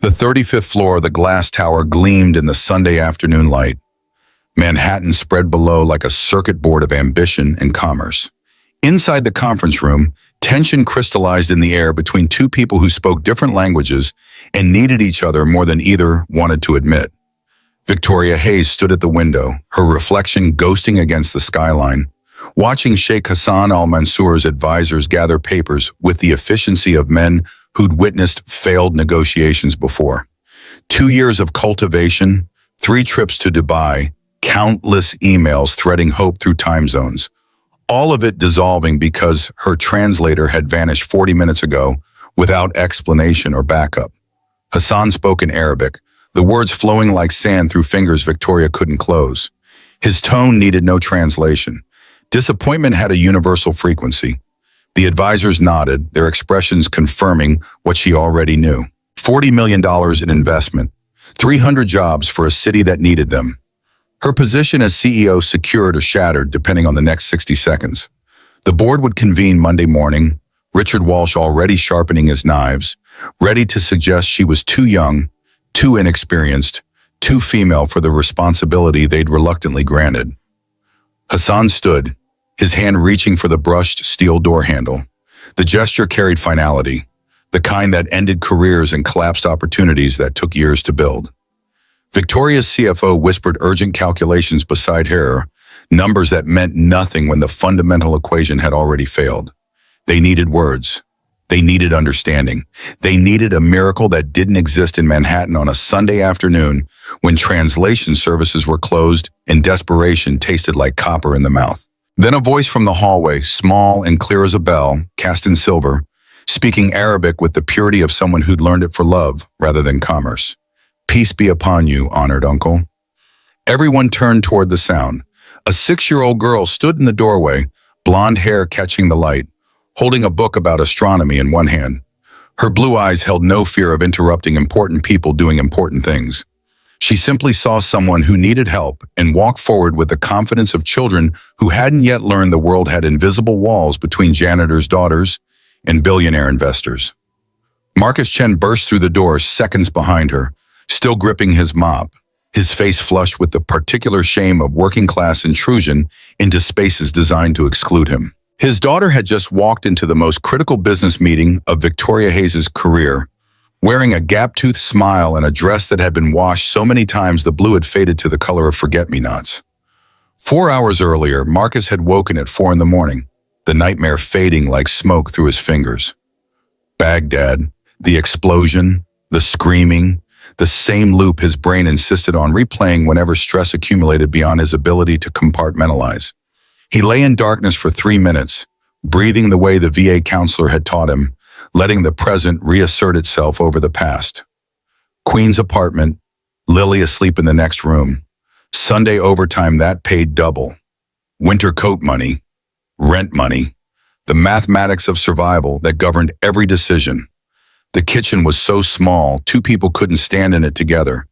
The 35th floor of the glass tower gleamed in the Sunday afternoon light. Manhattan spread below like a circuit board of ambition and commerce. Inside the conference room, tension crystallized in the air between two people who spoke different languages and needed each other more than either wanted to admit. Victoria Hayes stood at the window, her reflection ghosting against the skyline, watching Sheikh Hassan al-Mansour's advisors gather papers with the efficiency of men who'd witnessed failed negotiations before. 2 years of cultivation, 3 trips to Dubai, countless emails threading hope through time zones, all of it dissolving because her translator had vanished 40 minutes ago without explanation or backup. Hassan spoke in Arabic, the words flowing like sand through fingers Victoria couldn't close. His tone needed no translation. Disappointment had a universal frequency. The advisors nodded, their expressions confirming what she already knew. $40 million in investment, 300 jobs for a city that needed them. Her position as CEO secured or shattered depending on the next 60 seconds. The board would convene Monday morning, Richard Walsh already sharpening his knives, ready to suggest she was too young, too inexperienced, too female for the responsibility they'd reluctantly granted. Hassan stood, his hand reaching for the brushed steel door handle. The gesture carried finality, the kind that ended careers and collapsed opportunities that took years to build. Victoria's CFO whispered urgent calculations beside her, numbers that meant nothing when the fundamental equation had already failed. They needed words. They needed understanding. They needed a miracle that didn't exist in Manhattan on a Sunday afternoon when translation services were closed and desperation tasted like copper in the mouth. Then a voice from the hallway, small and clear as a bell, cast in silver, speaking Arabic with the purity of someone who'd learned it for love rather than commerce. "Peace be upon you, honored uncle." Everyone turned toward the sound. A 6-year-old girl stood in the doorway, blonde hair catching the light, holding a book about astronomy in one hand. Her blue eyes held no fear of interrupting important people doing important things. She simply saw someone who needed help and walked forward with the confidence of children who hadn't yet learned the world had invisible walls between janitors' daughters and billionaire investors. Marcus Chen burst through the door seconds behind her, still gripping his mop, his face flushed with the particular shame of working-class intrusion into spaces designed to exclude him. His daughter had just walked into the most critical business meeting of Victoria Hayes' career, wearing a gap-toothed smile and a dress that had been washed so many times the blue had faded to the color of forget-me-nots. 4 hours earlier, Marcus had woken at 4 in the morning, the nightmare fading like smoke through his fingers. Baghdad, the explosion, the screaming, the same loop his brain insisted on replaying whenever stress accumulated beyond his ability to compartmentalize. He lay in darkness for 3 minutes, breathing the way the VA counselor had taught him, letting the present reassert itself over the past. Queen's apartment, Lily asleep in the next room, Sunday overtime that paid double, winter coat money, rent money, the mathematics of survival that governed every decision. The kitchen was so small, 2 people couldn't stand in it together.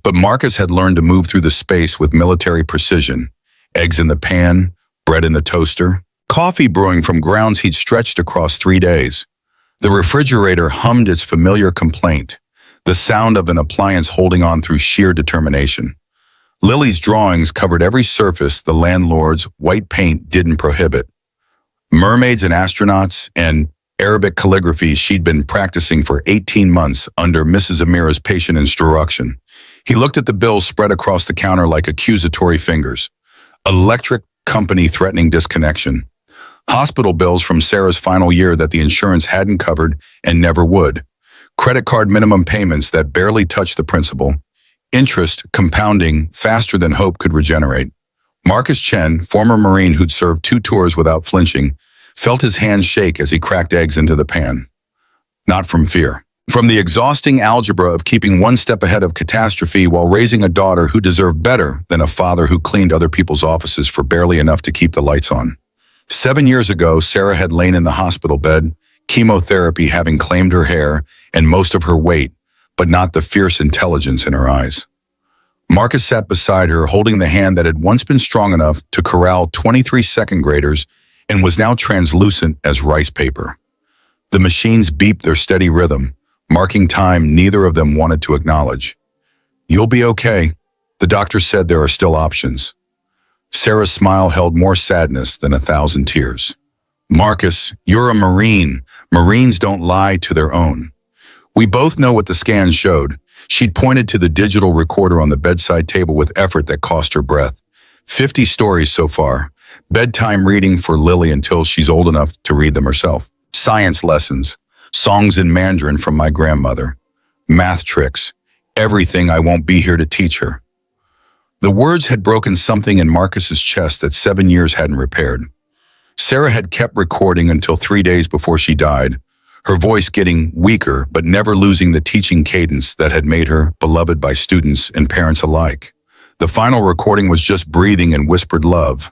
But Marcus had learned to move through the space with military precision. Eggs in the pan, bread in the toaster, coffee brewing from grounds he'd stretched across 3 days. The refrigerator hummed its familiar complaint, the sound of an appliance holding on through sheer determination. Lily's drawings covered every surface the landlord's white paint didn't prohibit. Mermaids and astronauts and Arabic calligraphy she'd been practicing for 18 months under Mrs. Amira's patient instruction. He looked at the bills spread across the counter like accusatory fingers. Electric company threatening disconnection. Hospital bills from Sarah's final year that the insurance hadn't covered and never would. Credit card minimum payments that barely touched the principal. Interest compounding faster than hope could regenerate. Marcus Chen, former Marine who'd served 2 tours without flinching, felt his hands shake as he cracked eggs into the pan. Not from fear. From the exhausting algebra of keeping one step ahead of catastrophe while raising a daughter who deserved better than a father who cleaned other people's offices for barely enough to keep the lights on. 7 years ago, Sarah had lain in the hospital bed, chemotherapy having claimed her hair and most of her weight, but not the fierce intelligence in her eyes. Marcus sat beside her, holding the hand that had once been strong enough to corral 23 second graders and was now translucent as rice paper. The machines beeped their steady rhythm, marking time neither of them wanted to acknowledge. "You'll be okay. The doctor said there are still options." Sarah's smile held more sadness than 1,000 tears. "Marcus, you're a Marine. Marines don't lie to their own." We both know what the scans showed. She'd pointed to the digital recorder on the bedside table with effort that cost her breath. 50 stories so far. Bedtime reading for Lily until she's old enough to read them herself. Science lessons. Songs in Mandarin from my grandmother. Math tricks. Everything I won't be here to teach her. The words had broken something in Marcus's chest that 7 years hadn't repaired. Sarah had kept recording until 3 days before she died, her voice getting weaker but never losing the teaching cadence that had made her beloved by students and parents alike. The final recording was just breathing and whispered love,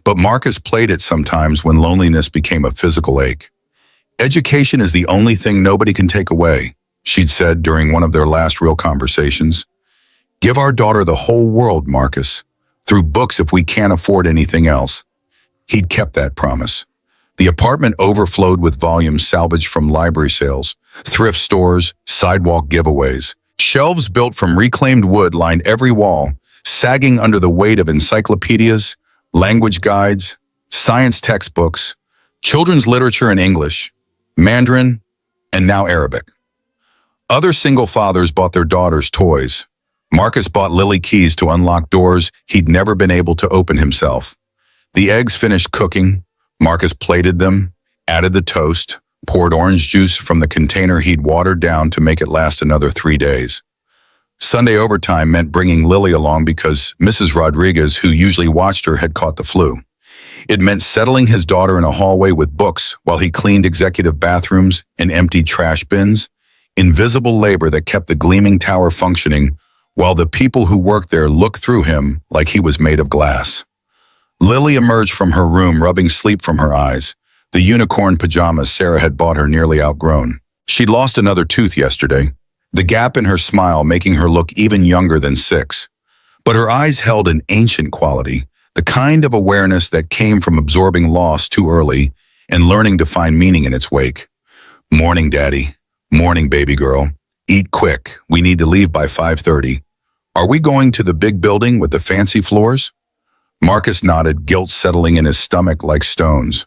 but Marcus played it sometimes when loneliness became a physical ache. "Education is the only thing nobody can take away," she'd said during one of their last real conversations. "Give our daughter the whole world, Marcus, through books if we can't afford anything else." He'd kept that promise. The apartment overflowed with volumes salvaged from library sales, thrift stores, sidewalk giveaways. Shelves built from reclaimed wood lined every wall, sagging under the weight of encyclopedias, language guides, science textbooks, children's literature in English, Mandarin, and now Arabic. Other single fathers bought their daughters toys. Marcus bought Lily keys to unlock doors he'd never been able to open himself. The eggs finished cooking. Marcus plated them, added the toast, poured orange juice from the container he'd watered down to make it last another 3 days. Sunday overtime meant bringing Lily along because Mrs. Rodriguez, who usually watched her, had caught the flu. It meant settling his daughter in a hallway with books while he cleaned executive bathrooms and emptied trash bins, invisible labor that kept the gleaming tower functioning while the people who worked there looked through him like he was made of glass. Lily emerged from her room rubbing sleep from her eyes, the unicorn pajamas Sarah had bought her nearly outgrown. She'd lost another tooth yesterday, the gap in her smile making her look even younger than 6. But her eyes held an ancient quality, the kind of awareness that came from absorbing loss too early and learning to find meaning in its wake. "Morning, Daddy. Morning, baby girl. Eat quick. We need to leave by 5:30. Are we going to the big building with the fancy floors?" Marcus nodded, guilt settling in his stomach like stones.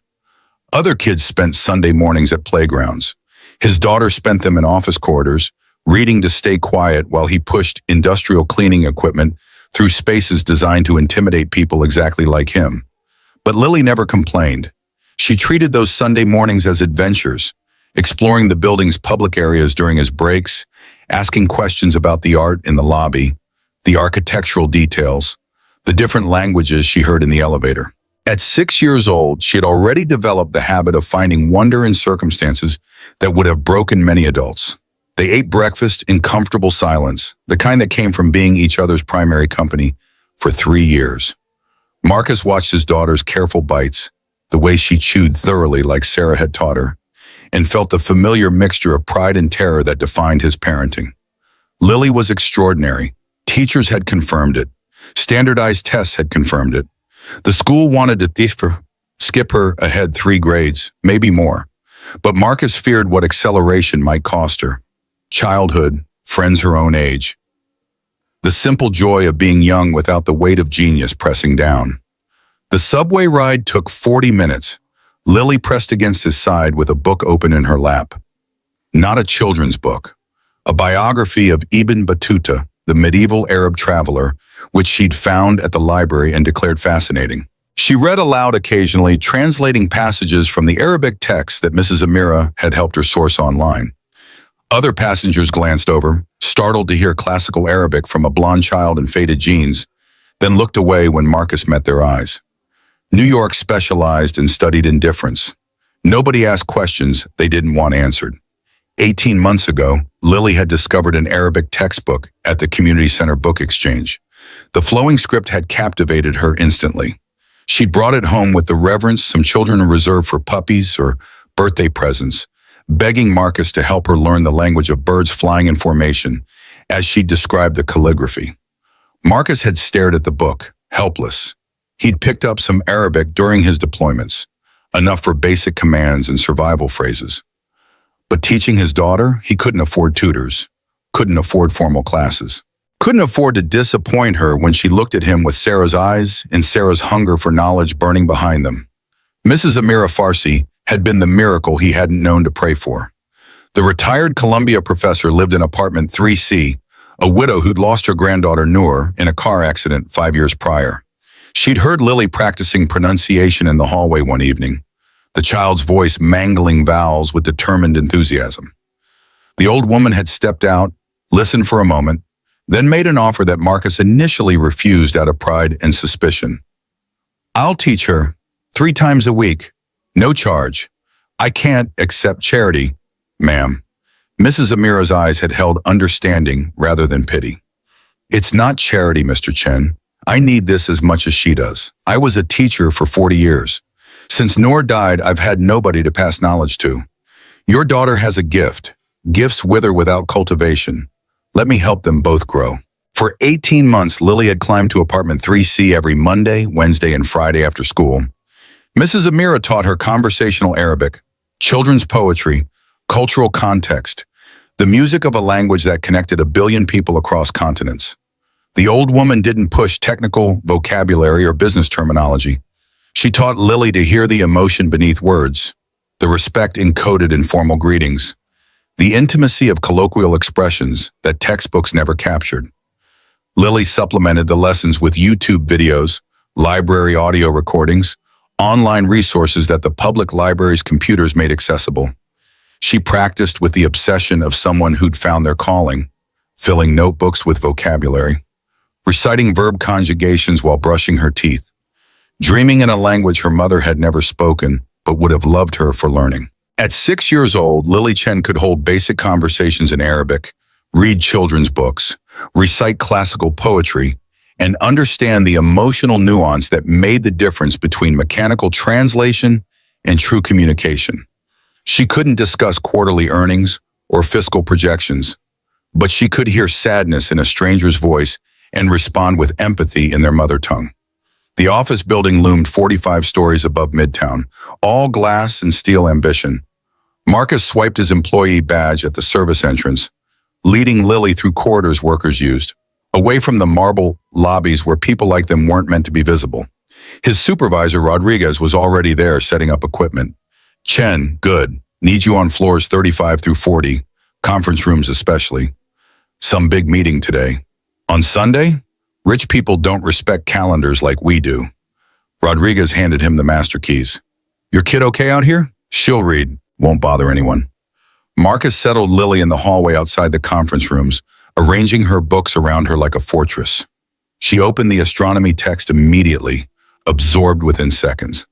Other kids spent Sunday mornings at playgrounds. His daughter spent them in office corridors, reading to stay quiet while he pushed industrial cleaning equipment through spaces designed to intimidate people exactly like him. But Lily never complained. She treated those Sunday mornings as adventures, exploring the building's public areas during his breaks, asking questions about the art in the lobby, the architectural details, the different languages she heard in the elevator. At 6 years old, she had already developed the habit of finding wonder in circumstances that would have broken many adults. They ate breakfast in comfortable silence, the kind that came from being each other's primary company, for 3 years. Marcus watched his daughter's careful bites, the way she chewed thoroughly like Sarah had taught her, and felt the familiar mixture of pride and terror that defined his parenting. Lily was extraordinary. Teachers had confirmed it. Standardized tests had confirmed it. The school wanted to skip her ahead 3 grades, maybe more. But Marcus feared what acceleration might cost her. Childhood, friends her own age. The simple joy of being young without the weight of genius pressing down. The subway ride took 40 minutes. Lily pressed against his side with a book open in her lap. Not a children's book. A biography of Ibn Battuta, the medieval Arab traveler, which she'd found at the library and declared fascinating. She read aloud occasionally, translating passages from the Arabic text that Mrs. Amira had helped her source online. Other passengers glanced over, startled to hear classical Arabic from a blonde child in faded jeans, then looked away when Marcus met their eyes. New York specialized and studied indifference. Nobody asked questions they didn't want answered. 18 months ago, Lily had discovered an Arabic textbook at the community center book exchange. The flowing script had captivated her instantly. She'd brought it home with the reverence some children reserve for puppies or birthday presents, begging Marcus to help her learn the language of birds flying in formation, as she described the calligraphy. Marcus had stared at the book, helpless. He'd picked up some Arabic during his deployments, enough for basic commands and survival phrases. But teaching his daughter, he couldn't afford tutors, couldn't afford formal classes, couldn't afford to disappoint her when she looked at him with Sarah's eyes and Sarah's hunger for knowledge burning behind them. Mrs. Amira Farsi had been the miracle he hadn't known to pray for. The retired Columbia professor lived in apartment 3C, a widow who'd lost her granddaughter Noor in a car accident 5 years prior. She'd heard Lily practicing pronunciation in the hallway one evening, the child's voice mangling vowels with determined enthusiasm. The old woman had stepped out, listened for a moment, then made an offer that Marcus initially refused out of pride and suspicion. "I'll teach her 3 times a week, no charge. I can't accept charity, ma'am." Mrs. Amira's eyes had held understanding rather than pity. "It's not charity, Mr. Chen. I need this as much as she does. I was a teacher for 40 years. Since Noor died, I've had nobody to pass knowledge to. Your daughter has a gift. Gifts wither without cultivation. Let me help them both grow." For 18 months, Lily had climbed to apartment 3C every Monday, Wednesday, and Friday after school. Mrs. Amira taught her conversational Arabic, children's poetry, cultural context, the music of a language that connected 1 billion people across continents. The old woman didn't push technical vocabulary or business terminology. She taught Lily to hear the emotion beneath words, the respect encoded in formal greetings, the intimacy of colloquial expressions that textbooks never captured. Lily supplemented the lessons with YouTube videos, library audio recordings, online resources that the public library's computers made accessible. She practiced with the obsession of someone who'd found their calling, filling notebooks with vocabulary, reciting verb conjugations while brushing her teeth, dreaming in a language her mother had never spoken but would have loved her for learning. At 6 years old, Lily Chen could hold basic conversations in Arabic, read children's books, recite classical poetry, and understand the emotional nuance that made the difference between mechanical translation and true communication. She couldn't discuss quarterly earnings or fiscal projections, but she could hear sadness in a stranger's voice and respond with empathy in their mother tongue. The office building loomed 45 stories above Midtown, all glass and steel ambition. Marcus swiped his employee badge at the service entrance, leading Lily through corridors workers used, away from the marble lobbies where people like them weren't meant to be visible. His supervisor, Rodriguez, was already there setting up equipment. "Chen, good. Need you on floors 35 through 40, conference rooms especially. Some big meeting today. On Sunday? Rich people don't respect calendars like we do." Rodriguez handed him the master keys. "Your kid okay out here? She'll read. Won't bother anyone." Marcus settled Lily in the hallway outside the conference rooms, arranging her books around her like a fortress. She opened the astronomy text immediately, absorbed within seconds.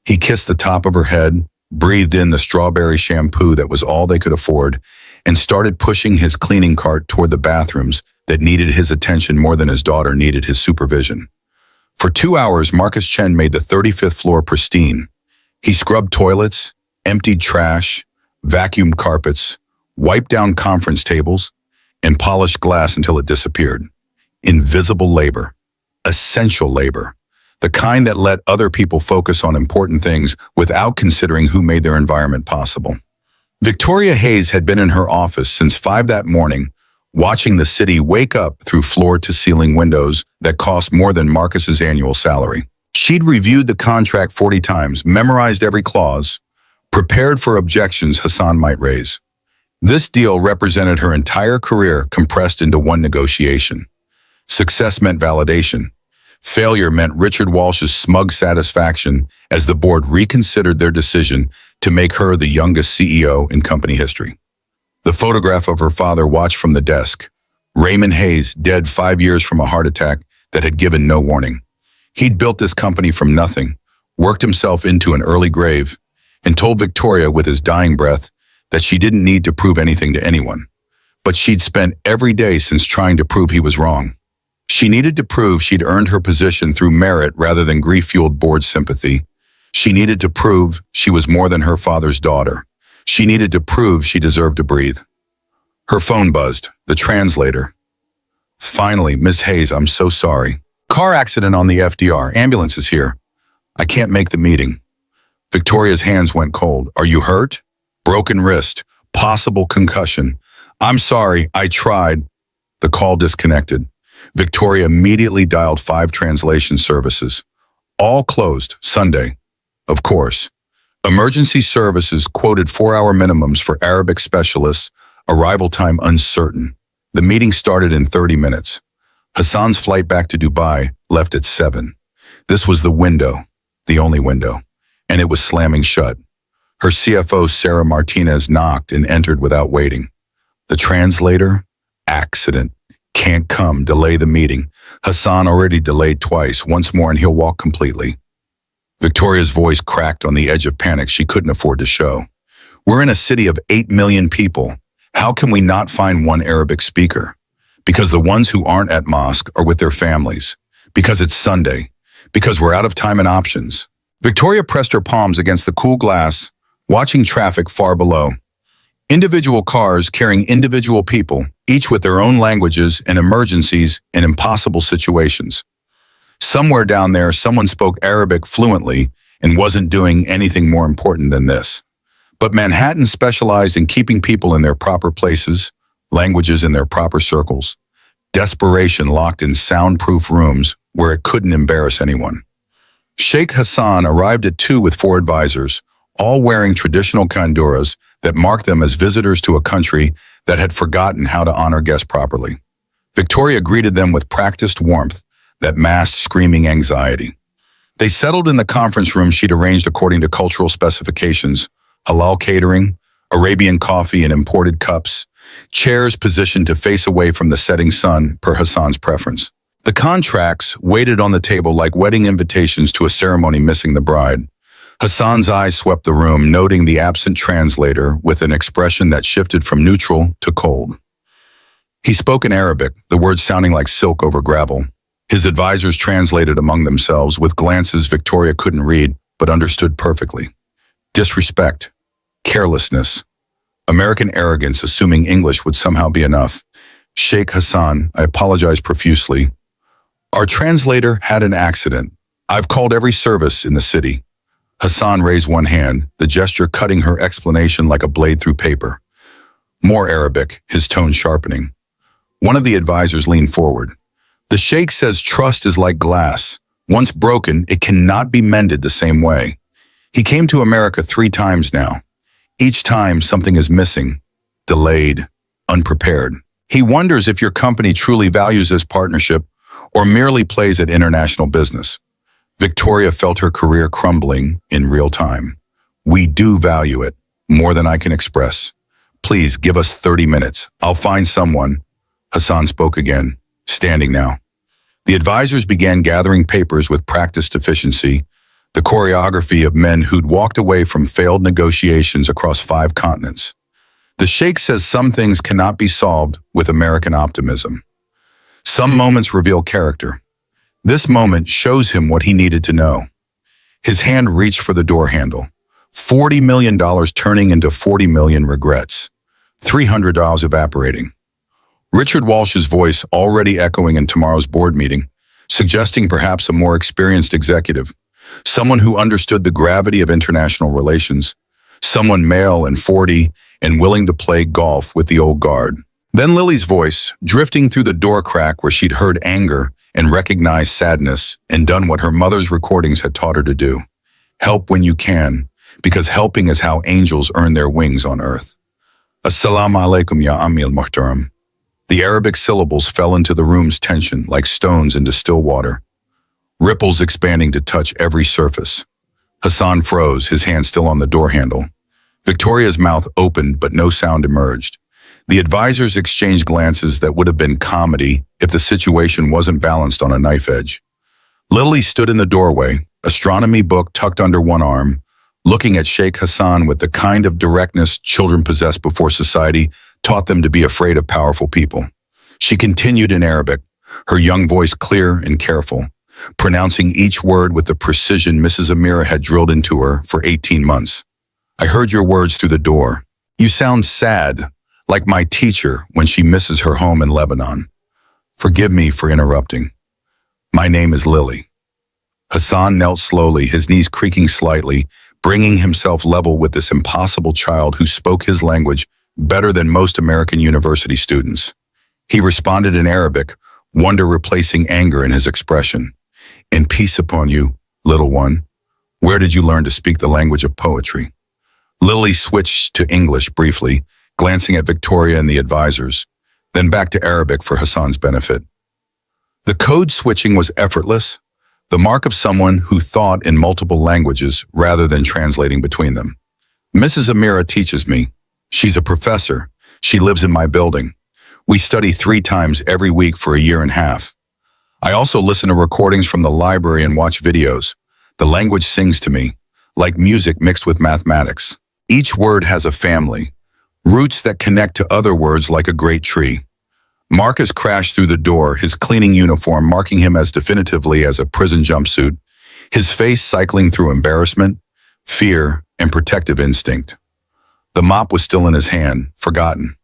He kissed the top of her head, breathed in the strawberry shampoo that was all they could afford, and started pushing his cleaning cart toward the bathrooms that needed his attention more than his daughter needed his supervision. For 2 hours, Marcus Chen made the 35th floor pristine. He scrubbed toilets, emptied trash, vacuumed carpets, wiped down conference tables, and polished glass until it disappeared. Invisible labor. Essential labor. The kind that let other people focus on important things without considering who made their environment possible. Victoria Hayes had been in her office since 5 that morning, watching the city wake up through floor-to-ceiling windows that cost more than Marcus's annual salary. She'd reviewed the contract 40 times, memorized every clause, prepared for objections Hassan might raise. This deal represented her entire career compressed into one negotiation. Success meant validation. Failure meant Richard Walsh's smug satisfaction as the board reconsidered their decision to make her the youngest CEO in company history. The photograph of her father watched from the desk. Raymond Hayes, dead 5 years from a heart attack that had given no warning. He'd built this company from nothing, worked himself into an early grave, and told Victoria with his dying breath that she didn't need to prove anything to anyone. But she'd spent every day since trying to prove he was wrong. She needed to prove she'd earned her position through merit rather than grief-fueled board sympathy. She needed to prove she was more than her father's daughter. She needed to prove she deserved to breathe. Her phone buzzed, the translator. "Finally, Miss Hayes, I'm so sorry. Car accident on the FDR, ambulance is here. I can't make the meeting." Victoria's hands went cold. "Are you hurt?" "Broken wrist, Possible concussion. I'm sorry, I tried. The call disconnected. Victoria immediately dialed 5 translation services. All closed Sunday. Of course. Emergency services quoted 4-hour minimums for Arabic specialists, arrival time uncertain. The meeting started in 30 minutes. Hassan's flight back to Dubai left at 7. This was the window, the only window, and it was slamming shut. Her CFO, Sarah Martinez, knocked and entered without waiting. The translator? Accident. Can't come, delay the meeting. Hassan already delayed twice, once more and he'll walk completely. Victoria's voice cracked on the edge of panic she couldn't afford to show. We're in a city of 8 million people. How can we not find one Arabic speaker? Because the ones who aren't at mosque are with their families. Because it's Sunday. Because we're out of time and options. Victoria pressed her palms against the cool glass, watching traffic far below. Individual cars carrying individual people, each with their own languages and emergencies and impossible situations. Somewhere down there, someone spoke Arabic fluently and wasn't doing anything more important than this. But Manhattan specialized in keeping people in their proper places, languages in their proper circles. Desperation locked in soundproof rooms where it couldn't embarrass anyone. Sheikh Hassan arrived at 2 with 4 advisors, all wearing traditional kanduras that marked them as visitors to a country that had forgotten how to honor guests properly. Victoria greeted them with practiced warmth that masked screaming anxiety. They settled in the conference room she'd arranged according to cultural specifications: halal catering, Arabian coffee in imported cups, chairs positioned to face away from the setting sun per Hassan's preference. The contracts waited on the table like wedding invitations to a ceremony missing the bride. Hassan's eyes swept the room, noting the absent translator with an expression that shifted from neutral to cold. He spoke in Arabic, the words sounding like silk over gravel. His advisors translated among themselves with glances Victoria couldn't read, but understood perfectly. Disrespect, carelessness, American arrogance assuming English would somehow be enough. Sheikh Hassan, I apologize profusely. Our translator had an accident. I've called every service in the city. Hassan raised one hand, the gesture cutting her explanation like a blade through paper. More Arabic, his tone sharpening. One of the advisors leaned forward. The sheikh says trust is like glass. Once broken, it cannot be mended the same way. He came to America 3 times now. Each time something is missing, delayed, unprepared. He wonders if your company truly values this partnership or merely plays at international business. Victoria felt her career crumbling in real time. We do value it, more than I can express. Please give us 30 minutes. I'll find someone. Hassan spoke again, standing now. The advisors began gathering papers with practiced efficiency, the choreography of men who'd walked away from failed negotiations across 5 continents. The sheikh says some things cannot be solved with American optimism. Some moments reveal character. This moment shows him what he needed to know. His hand reached for the door handle. $40 million turning into 40 million regrets. $300 evaporating. Richard Walsh's voice already echoing in tomorrow's board meeting, suggesting perhaps a more experienced executive, someone who understood the gravity of international relations, someone male and 40 and willing to play golf with the old guard. Then Lily's voice, drifting through the door crack where she'd heard anger and recognized sadness and done what her mother's recordings had taught her to do. Help when you can, because helping is how angels earn their wings on earth. Assalamu alaikum ya Ammi al-Muhtaram. The Arabic syllables fell into the room's tension like stones into still water, ripples expanding to touch every surface. Hassan froze, his hand still on the door handle. Victoria's mouth opened, but no sound emerged. The advisors exchanged glances that would have been comedy if the situation wasn't balanced on a knife edge. Lily stood in the doorway, astronomy book tucked under one arm, looking at Sheikh Hassan with the kind of directness children possess before society taught them to be afraid of powerful people. She continued in Arabic, her young voice clear and careful, pronouncing each word with the precision Mrs. Amira had drilled into her for 18 months. I heard your words through the door. You sound sad, like my teacher when she misses her home in Lebanon. Forgive me for interrupting. My name is Lily. Hassan knelt slowly, his knees creaking slightly, bringing himself level with this impossible child who spoke his language better than most American university students. He responded in Arabic, wonder replacing anger in his expression. "And peace upon you, little one. Where did you learn to speak the language of poetry?" Lily switched to English briefly, glancing at Victoria and the advisors, then back to Arabic for Hassan's benefit. The code switching was effortless, the mark of someone who thought in multiple languages rather than translating between them. "Mrs. Amira teaches me. She's a professor. She lives in my building. We study 3 times every week for a year and a half. I also listen to recordings from the library and watch videos. The language sings to me, like music mixed with mathematics. Each word has a family, roots that connect to other words like a great tree." Marcus crashed through the door, his cleaning uniform marking him as definitively as a prison jumpsuit, his face cycling through embarrassment, fear, and protective instinct. The mop was still in his hand, forgotten.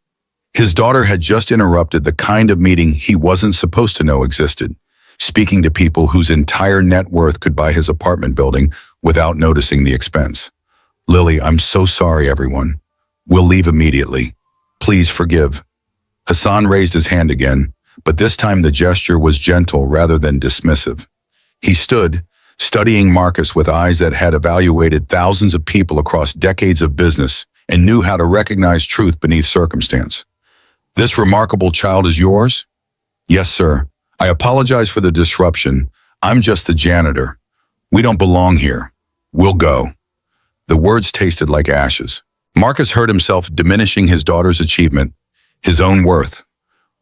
His daughter had just interrupted the kind of meeting he wasn't supposed to know existed, speaking to people whose entire net worth could buy his apartment building without noticing the expense. "Lily, I'm so sorry, everyone. We'll leave immediately. Please forgive." Hassan raised his hand again, but this time the gesture was gentle rather than dismissive. He stood, studying Marcus with eyes that had evaluated thousands of people across decades of business and knew how to recognize truth beneath circumstance. "This remarkable child is yours?" "Yes, sir. I apologize for the disruption. I'm just the janitor. We don't belong here. We'll go." The words tasted like ashes. Marcus heard himself diminishing his daughter's achievement, his own worth,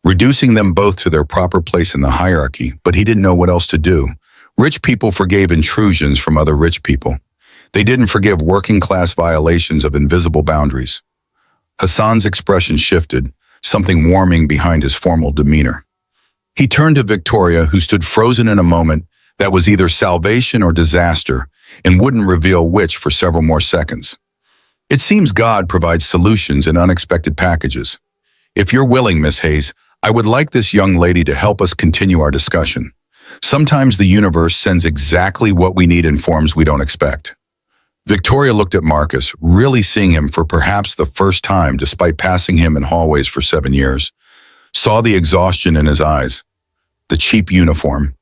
reducing them both to their proper place in the hierarchy, but he didn't know what else to do. Rich people forgave intrusions from other rich people. They didn't forgive working-class violations of invisible boundaries. Hassan's expression shifted, something warming behind his formal demeanor. He turned to Victoria, who stood frozen in a moment that was either salvation or disaster, and wouldn't reveal which for several more seconds. "It seems God provides solutions in unexpected packages. If you're willing, Miss Hayes, I would like this young lady to help us continue our discussion. Sometimes the universe sends exactly what we need in forms we don't expect." Victoria looked at Marcus, really seeing him for perhaps the first time despite passing him in hallways for 7 years, saw the exhaustion in his eyes, the cheap uniform,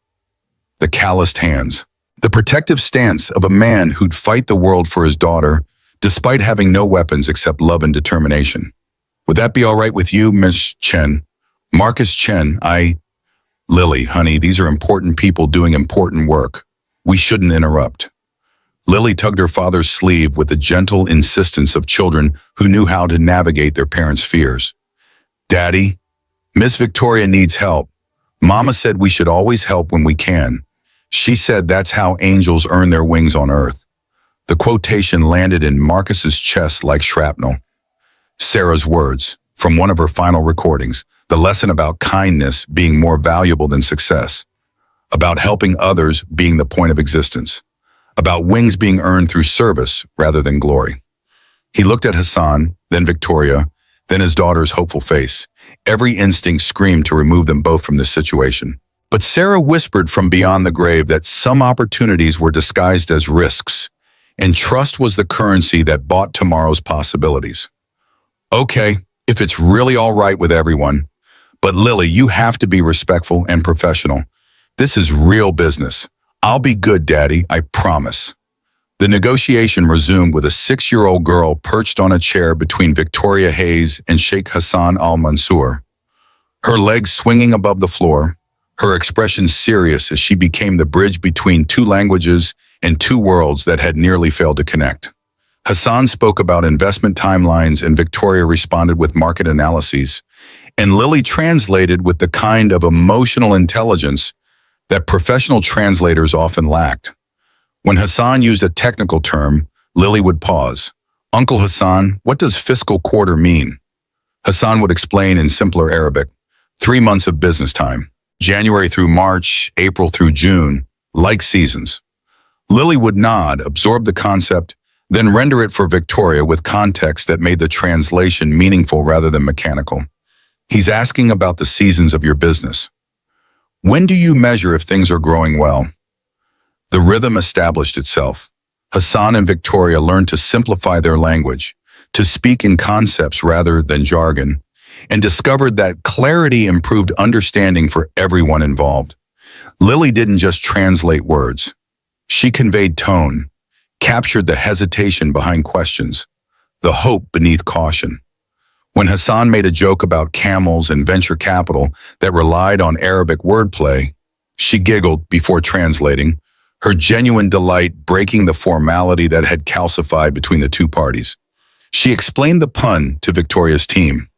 the calloused hands, the protective stance of a man who'd fight the world for his daughter despite having no weapons except love and determination. "Would that be all right with you, Miss Chen?" "Marcus Chen, Lily, honey, these are important people doing important work. We shouldn't interrupt." Lily tugged her father's sleeve with the gentle insistence of children who knew how to navigate their parents' fears. "Daddy, Miss Victoria needs help. Mama said we should always help when we can. She said that's how angels earn their wings on earth." The quotation landed in Marcus's chest like shrapnel. Sarah's words, from one of her final recordings, the lesson about kindness being more valuable than success, about helping others being the point of existence, about wings being earned through service rather than glory. He looked at Hassan, then Victoria, then his daughter's hopeful face. Every instinct screamed to remove them both from this situation. But Sarah whispered from beyond the grave that some opportunities were disguised as risks, and trust was the currency that bought tomorrow's possibilities. "Okay, if it's really all right with everyone. But Lily, you have to be respectful and professional. This is real business. I'll be good, Daddy, I promise." The negotiation resumed with a 6-year-old girl perched on a chair between Victoria Hayes and Sheikh Hassan al-Mansour, her legs swinging above the floor, her expression serious as she became the bridge between 2 languages and 2 worlds that had nearly failed to connect. Hassan spoke about investment timelines and Victoria responded with market analyses, and Lily translated with the kind of emotional intelligence that professional translators often lacked. When Hassan used a technical term, Lily would pause. "Uncle Hassan, what does fiscal quarter mean?" Hassan would explain in simpler Arabic. 3 months of business time. January through March, April through June, like seasons. Lily would nod, absorb the concept, then render it for Victoria with context that made the translation meaningful rather than mechanical. "He's asking about the seasons of your business. When do you measure if things are growing well?" The rhythm established itself. Hassan and Victoria learned to simplify their language, to speak in concepts rather than jargon, and discovered that clarity improved understanding for everyone involved. Lily didn't just translate words. She conveyed tone, captured the hesitation behind questions, the hope beneath caution. When Hassan made a joke about camels and venture capital that relied on Arabic wordplay, she giggled before translating, her genuine delight breaking the formality that had calcified between the two parties. She explained the pun to Victoria's team.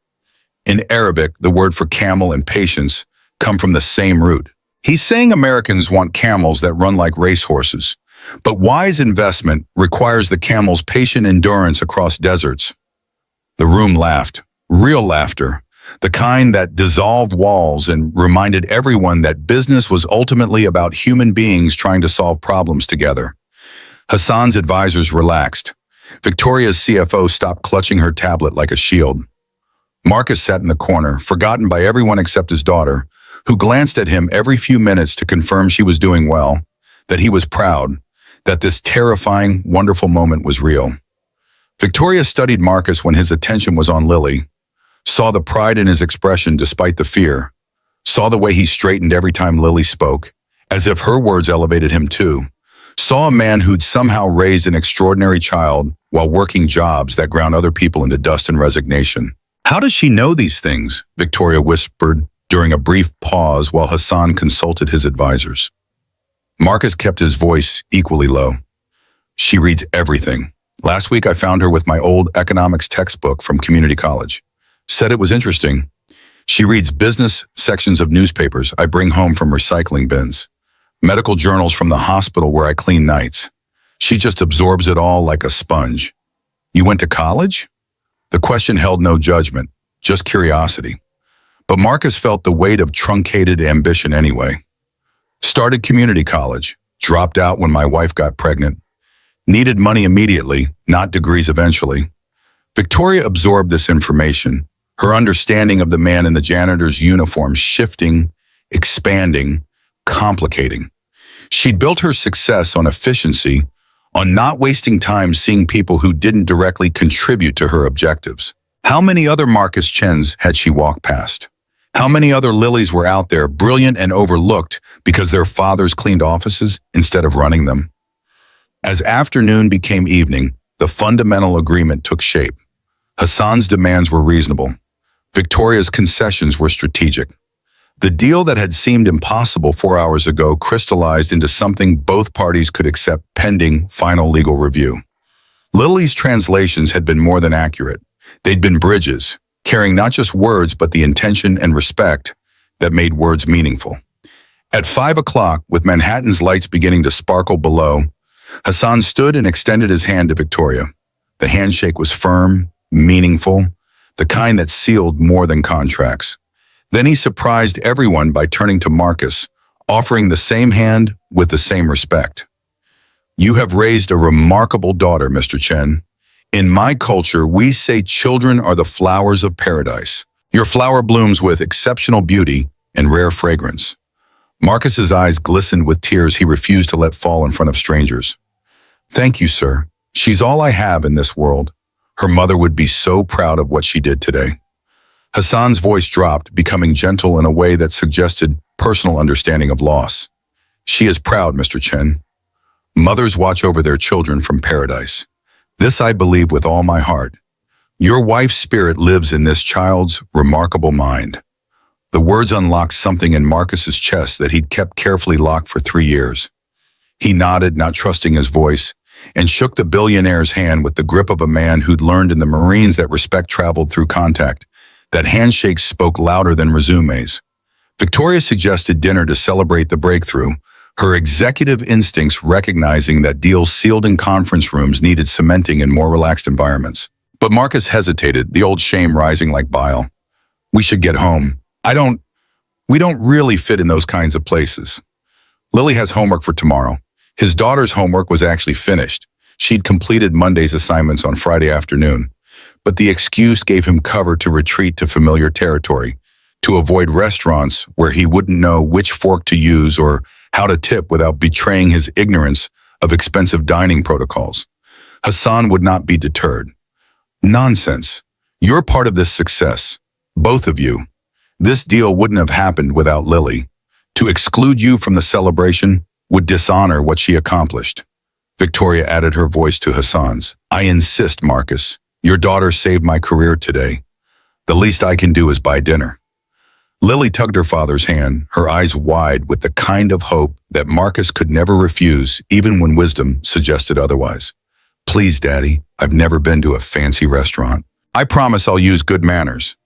In Arabic, the word for camel and patience come from the same root. He's saying Americans want camels that run like racehorses, but wise investment requires the camel's patient endurance across deserts. The room laughed, real laughter, the kind that dissolved walls and reminded everyone that business was ultimately about human beings trying to solve problems together. Hassan's advisors relaxed. Victoria's CFO stopped clutching her tablet like a shield. Marcus sat in the corner, forgotten by everyone except his daughter, who glanced at him every few minutes to confirm she was doing well, that he was proud, that this terrifying, wonderful moment was real. Victoria studied Marcus when his attention was on Lily, saw the pride in his expression despite the fear, saw the way he straightened every time Lily spoke, as if her words elevated him too, saw a man who'd somehow raised an extraordinary child while working jobs that ground other people into dust and resignation. How does she know these things? Victoria whispered during a brief pause while Hassan consulted his advisors. Marcus kept his voice equally low. She reads everything. Last week I found her with my old economics textbook from community college. Said it was interesting. She reads business sections of newspapers I bring home from recycling bins, medical journals from the hospital where I clean nights. She just absorbs it all like a sponge. You went to college? The question held no judgment, just curiosity. But Marcus felt the weight of truncated ambition anyway. Started community college, dropped out when my wife got pregnant, needed money immediately, not degrees eventually. Victoria absorbed this information, her understanding of the man in the janitor's uniform shifting, expanding, complicating. She'd built her success on efficiency, on not wasting time seeing people who didn't directly contribute to her objectives. How many other Marcus Chens had she walked past? How many other Lilies were out there, brilliant and overlooked because their fathers cleaned offices instead of running them? As afternoon became evening, the fundamental agreement took shape. Hassan's demands were reasonable. Victoria's concessions were strategic. The deal that had seemed impossible 4 hours ago crystallized into something both parties could accept pending final legal review. Lily's translations had been more than accurate. They'd been bridges, carrying not just words but the intention and respect that made words meaningful. At 5 o'clock, with Manhattan's lights beginning to sparkle below, Hassan stood and extended his hand to Victoria. The handshake was firm, meaningful, the kind that sealed more than contracts. Then he surprised everyone by turning to Marcus, offering the same hand with the same respect. You have raised a remarkable daughter, Mr. Chen. In my culture, we say children are the flowers of paradise. Your flower blooms with exceptional beauty and rare fragrance. Marcus's eyes glistened with tears he refused to let fall in front of strangers. Thank you, sir. She's all I have in this world. Her mother would be so proud of what she did today. Hassan's voice dropped, becoming gentle in a way that suggested personal understanding of loss. She is proud, Mr. Chen. Mothers watch over their children from paradise. This I believe with all my heart. Your wife's spirit lives in this child's remarkable mind. The words unlocked something in Marcus's chest that he'd kept carefully locked for 3 years. He nodded, not trusting his voice, and shook the billionaire's hand with the grip of a man who'd learned in the Marines that respect traveled through contact, that handshakes spoke louder than resumes. Victoria suggested dinner to celebrate the breakthrough, her executive instincts recognizing that deals sealed in conference rooms needed cementing in more relaxed environments. But Marcus hesitated, the old shame rising like bile. We should get home. We don't really fit in those kinds of places. Lily has homework for tomorrow. His daughter's homework was actually finished. She'd completed Monday's assignments on Friday afternoon. But the excuse gave him cover to retreat to familiar territory, to avoid restaurants where he wouldn't know which fork to use or how to tip without betraying his ignorance of expensive dining protocols. Hassan would not be deterred. Nonsense. You're part of this success. Both of you. This deal wouldn't have happened without Lily. To exclude you from the celebration would dishonor what she accomplished. Victoria added her voice to Hassan's. I insist, Marcus. Your daughter saved my career today. The least I can do is buy dinner. Lily tugged her father's hand, her eyes wide with the kind of hope that Marcus could never refuse, even when wisdom suggested otherwise. Please, Daddy, I've never been to a fancy restaurant. I promise I'll use good manners.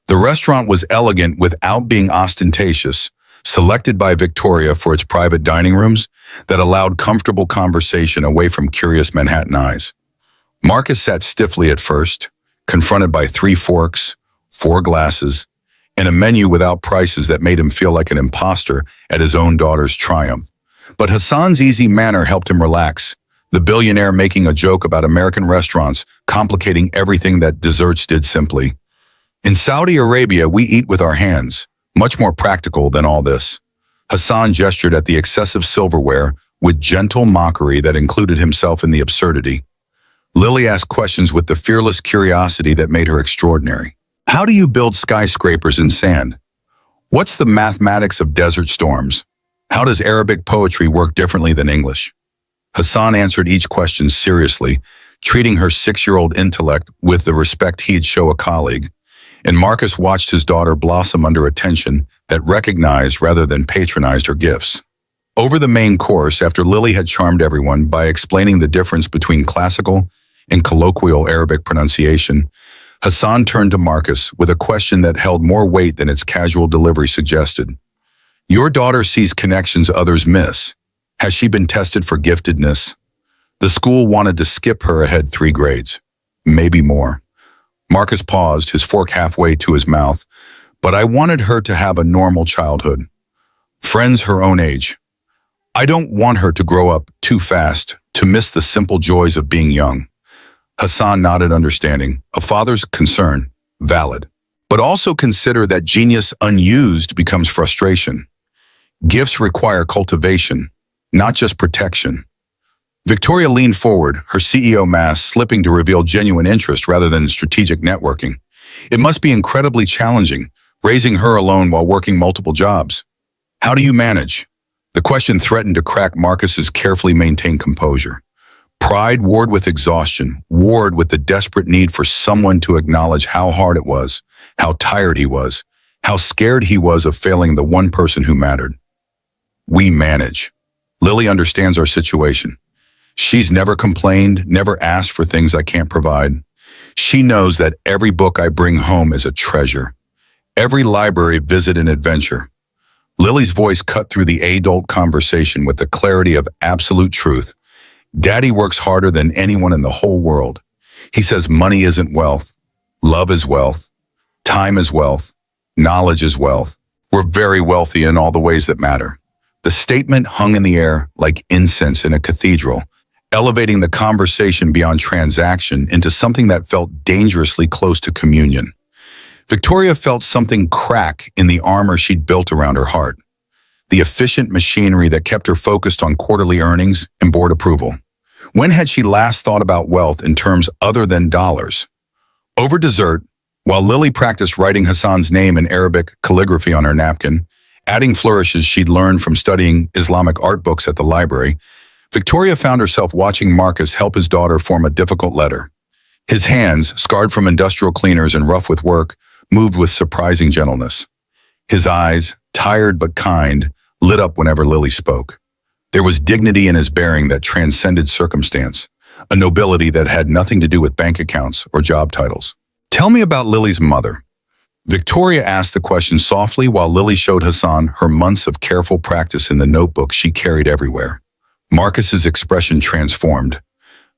The restaurant was elegant without being ostentatious, selected by Victoria for its private dining rooms that allowed comfortable conversation away from curious Manhattan eyes. Marcus sat stiffly at first, confronted by 3 forks, 4 glasses, and a menu without prices that made him feel like an imposter at his own daughter's triumph. But Hassan's easy manner helped him relax, the billionaire making a joke about American restaurants, complicating everything that desserts did simply. In Saudi Arabia, we eat with our hands, much more practical than all this. Hassan gestured at the excessive silverware with gentle mockery that included himself in the absurdity. Lily asked questions with the fearless curiosity that made her extraordinary. How do you build skyscrapers in sand? What's the mathematics of desert storms? How does Arabic poetry work differently than English? Hassan answered each question seriously, treating her 6-year-old intellect with the respect he'd show a colleague. And Marcus watched his daughter blossom under attention that recognized rather than patronized her gifts. Over the main course, after Lily had charmed everyone by explaining the difference between classical and colloquial Arabic pronunciation, Hassan turned to Marcus with a question that held more weight than its casual delivery suggested. Your daughter sees connections others miss. Has she been tested for giftedness? The school wanted to skip her ahead 3 grades, maybe more. Marcus paused, his fork halfway to his mouth, but I wanted her to have a normal childhood. Friends her own age. I don't want her to grow up too fast, to miss the simple joys of being young. Hassan nodded understanding, a father's concern, valid. But also consider that genius unused becomes frustration. Gifts require cultivation, not just protection. Victoria leaned forward, her CEO mask slipping to reveal genuine interest rather than strategic networking. It must be incredibly challenging, raising her alone while working multiple jobs. How do you manage? The question threatened to crack Marcus's carefully maintained composure. Pride warred with exhaustion, warred with the desperate need for someone to acknowledge how hard it was, how tired he was, how scared he was of failing the one person who mattered. We manage. Lily understands our situation. She's never complained, never asked for things I can't provide. She knows that every book I bring home is a treasure. Every library visit an adventure. Lily's voice cut through the adult conversation with the clarity of absolute truth. Daddy works harder than anyone in the whole world. He says money isn't wealth. Love is wealth. Time is wealth. Knowledge is wealth. We're very wealthy in all the ways that matter. The statement hung in the air like incense in a cathedral, elevating the conversation beyond transaction into something that felt dangerously close to communion. Victoria felt something crack in the armor she'd built around her heart, the efficient machinery that kept her focused on quarterly earnings and board approval. When had she last thought about wealth in terms other than dollars? Over dessert, while Lily practiced writing Hassan's name in Arabic calligraphy on her napkin, adding flourishes she'd learned from studying Islamic art books at the library, Victoria found herself watching Marcus help his daughter form a difficult letter. His hands, scarred from industrial cleaners and rough with work, moved with surprising gentleness. His eyes, tired but kind, lit up whenever Lily spoke. There was dignity in his bearing that transcended circumstance, a nobility that had nothing to do with bank accounts or job titles. Tell me about Lily's mother. Victoria asked the question softly while Lily showed Hassan her months of careful practice in the notebook she carried everywhere. Marcus's expression transformed,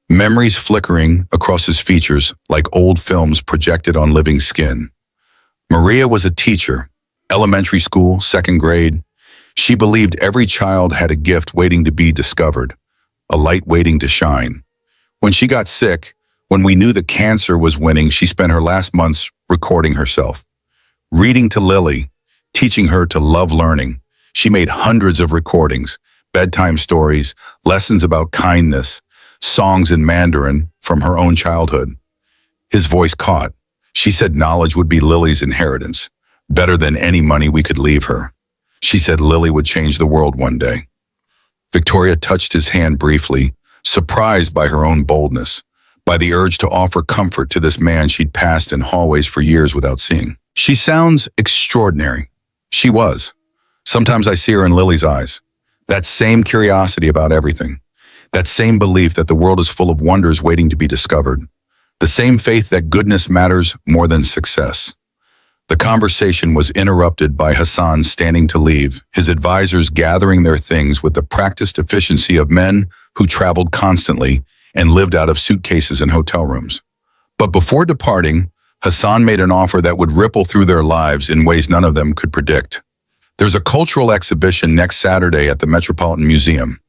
memories flickering across his features like old films projected on living skin. Maria was a teacher, elementary school, 2nd grade. She believed every child had a gift waiting to be discovered, a light waiting to shine. When she got sick, when we knew that cancer was winning, she spent her last months recording herself, reading to Lily, teaching her to love learning. She made hundreds of recordings, bedtime stories, lessons about kindness, songs in Mandarin from her own childhood. His voice caught. She said knowledge would be Lily's inheritance, better than any money we could leave her. She said Lily would change the world one day. Victoria touched his hand briefly, surprised by her own boldness, by the urge to offer comfort to this man she'd passed in hallways for years without seeing. She sounds extraordinary. She was. Sometimes I see her in Lily's eyes. That same curiosity about everything. That same belief that the world is full of wonders waiting to be discovered. The same faith that goodness matters more than success. The conversation was interrupted by Hassan standing to leave, his advisors gathering their things with the practiced efficiency of men who traveled constantly and lived out of suitcases in hotel rooms. But before departing, Hassan made an offer that would ripple through their lives in ways none of them could predict. There's a cultural exhibition next Saturday at the Metropolitan Museum,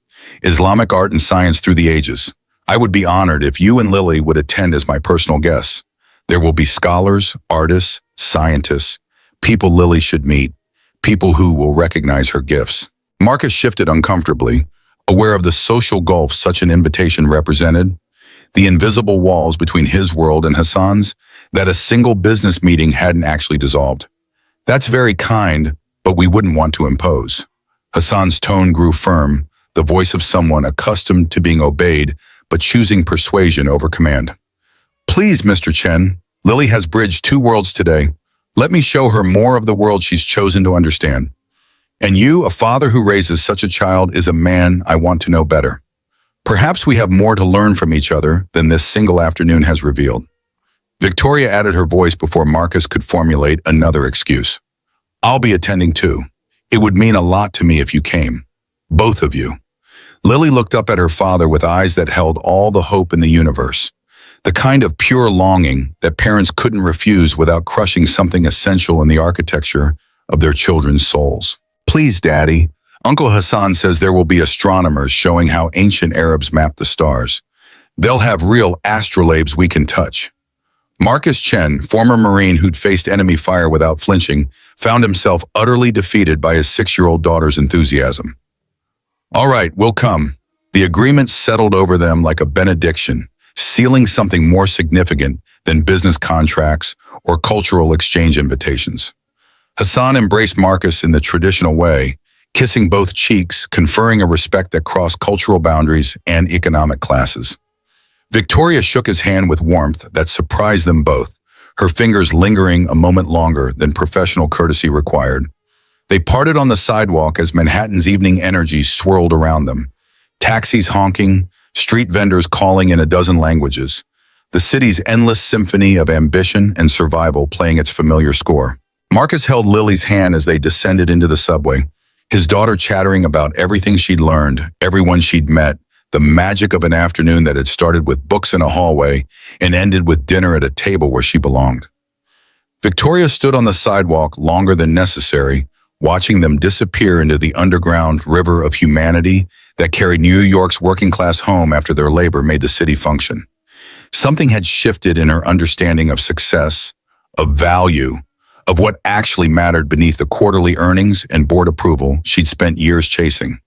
Islamic Art and Science Through the Ages. I would be honored if you and Lily would attend as my personal guests. There will be scholars, artists, scientists, people Lily should meet, people who will recognize her gifts. Marcus shifted uncomfortably, aware of the social gulf such an invitation represented, the invisible walls between his world and Hassan's, that a single business meeting hadn't actually dissolved. That's very kind, but we wouldn't want to impose. Hassan's tone grew firm, the voice of someone accustomed to being obeyed, but choosing persuasion over command. Please, Mr. Chen, Lily has bridged two worlds today. Let me show her more of the world she's chosen to understand. And you, a father who raises such a child, is a man I want to know better. Perhaps we have more to learn from each other than this single afternoon has revealed. Victoria added her voice before Marcus could formulate another excuse. I'll be attending too. It would mean a lot to me if you came. Both of you. Lily looked up at her father with eyes that held all the hope in the universe. The kind of pure longing that parents couldn't refuse without crushing something essential in the architecture of their children's souls. Please, Daddy. Uncle Hassan says there will be astronomers showing how ancient Arabs mapped the stars. They'll have real astrolabes we can touch. Marcus Chen, former Marine who'd faced enemy fire without flinching, found himself utterly defeated by his 6-year-old daughter's enthusiasm. All right, we'll come. The agreement settled over them like a benediction, sealing something more significant than business contracts or cultural exchange invitations. Hassan embraced Marcus in the traditional way, kissing both cheeks, conferring a respect that crossed cultural boundaries and economic classes. Victoria shook his hand with warmth that surprised them both, her fingers lingering a moment longer than professional courtesy required. They parted on the sidewalk as Manhattan's evening energy swirled around them. Taxis honking, street vendors calling in a dozen languages. The city's endless symphony of ambition and survival playing its familiar score. Marcus held Lily's hand as they descended into the subway, his daughter chattering about everything she'd learned, everyone she'd met, the magic of an afternoon that had started with books in a hallway and ended with dinner at a table where she belonged. Victoria stood on the sidewalk longer than necessary, watching them disappear into the underground river of humanity that carried New York's working-class home after their labor made the city function. Something had shifted in her understanding of success, of value, of what actually mattered beneath the quarterly earnings and board approval she'd spent years chasing.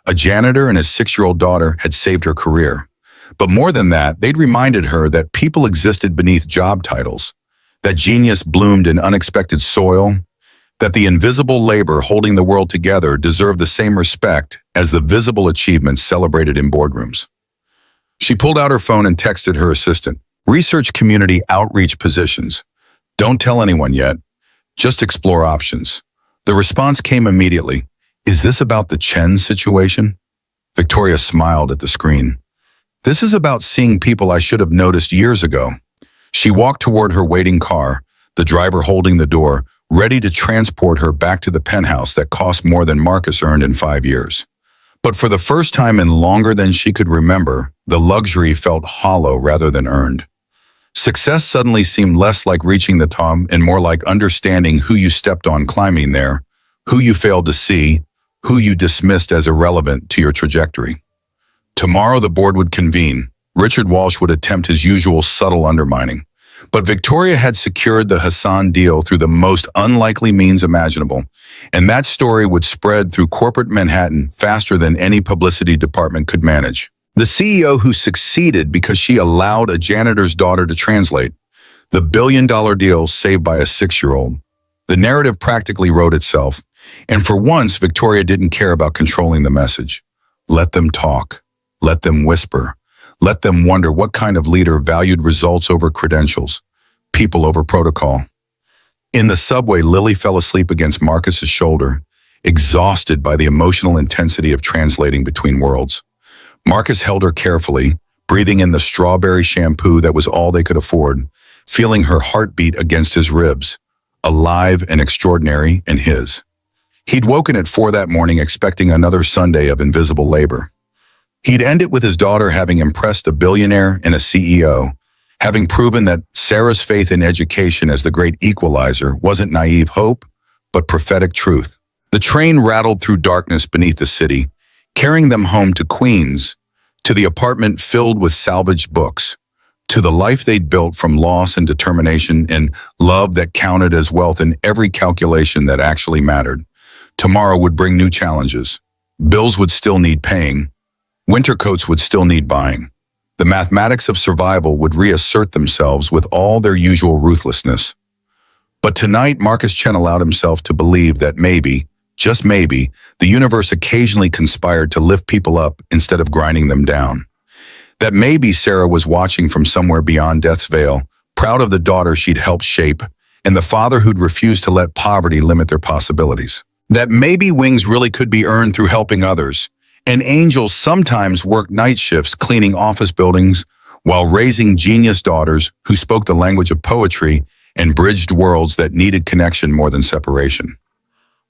A janitor and his 6-year-old daughter had saved her career. But more than that, they'd reminded her that people existed beneath job titles, that genius bloomed in unexpected soil, that the invisible labor holding the world together deserved the same respect as the visible achievements celebrated in boardrooms. She pulled out her phone and texted her assistant, "Research community outreach positions. Don't tell anyone yet. Just explore options." The response came immediately. "Is this about the Chen situation?" Victoria smiled at the screen. "This is about seeing people I should have noticed years ago." She walked toward her waiting car, the driver holding the door, ready to transport her back to the penthouse that cost more than Marcus earned in 5 years. But for the first time in longer than she could remember, the luxury felt hollow rather than earned. Success suddenly seemed less like reaching the top and more like understanding who you stepped on climbing there, who you failed to see, who you dismissed as irrelevant to your trajectory. Tomorrow the board would convene. Richard Walsh would attempt his usual subtle undermining. But Victoria had secured the Hassan deal through the most unlikely means imaginable, and that story would spread through corporate Manhattan faster than any publicity department could manage. The CEO who succeeded because she allowed a janitor's daughter to translate. The billion-dollar deal saved by a 6-year-old. The narrative practically wrote itself, and for once, Victoria didn't care about controlling the message. Let them talk. Let them whisper. Let them wonder what kind of leader valued results over credentials, people over protocol. In the subway, Lily fell asleep against Marcus's shoulder, exhausted by the emotional intensity of translating between worlds. Marcus held her carefully, breathing in the strawberry shampoo that was all they could afford, feeling her heartbeat against his ribs, alive and extraordinary in his. He'd woken at 4 that morning expecting another Sunday of invisible labor. He'd end it with his daughter having impressed a billionaire and a CEO, having proven that Sarah's faith in education as the great equalizer wasn't naive hope, but prophetic truth. The train rattled through darkness beneath the city, carrying them home to Queens, to the apartment filled with salvaged books, to the life they'd built from loss and determination and love that counted as wealth in every calculation that actually mattered. Tomorrow would bring new challenges. Bills would still need paying. Winter coats would still need buying. The mathematics of survival would reassert themselves with all their usual ruthlessness. But tonight, Marcus Chen allowed himself to believe that maybe, just maybe, the universe occasionally conspired to lift people up instead of grinding them down. That maybe Sarah was watching from somewhere beyond death's veil, proud of the daughter she'd helped shape, and the father who'd refused to let poverty limit their possibilities. That maybe wings really could be earned through helping others, and angels sometimes worked night shifts cleaning office buildings while raising genius daughters who spoke the language of poetry and bridged worlds that needed connection more than separation.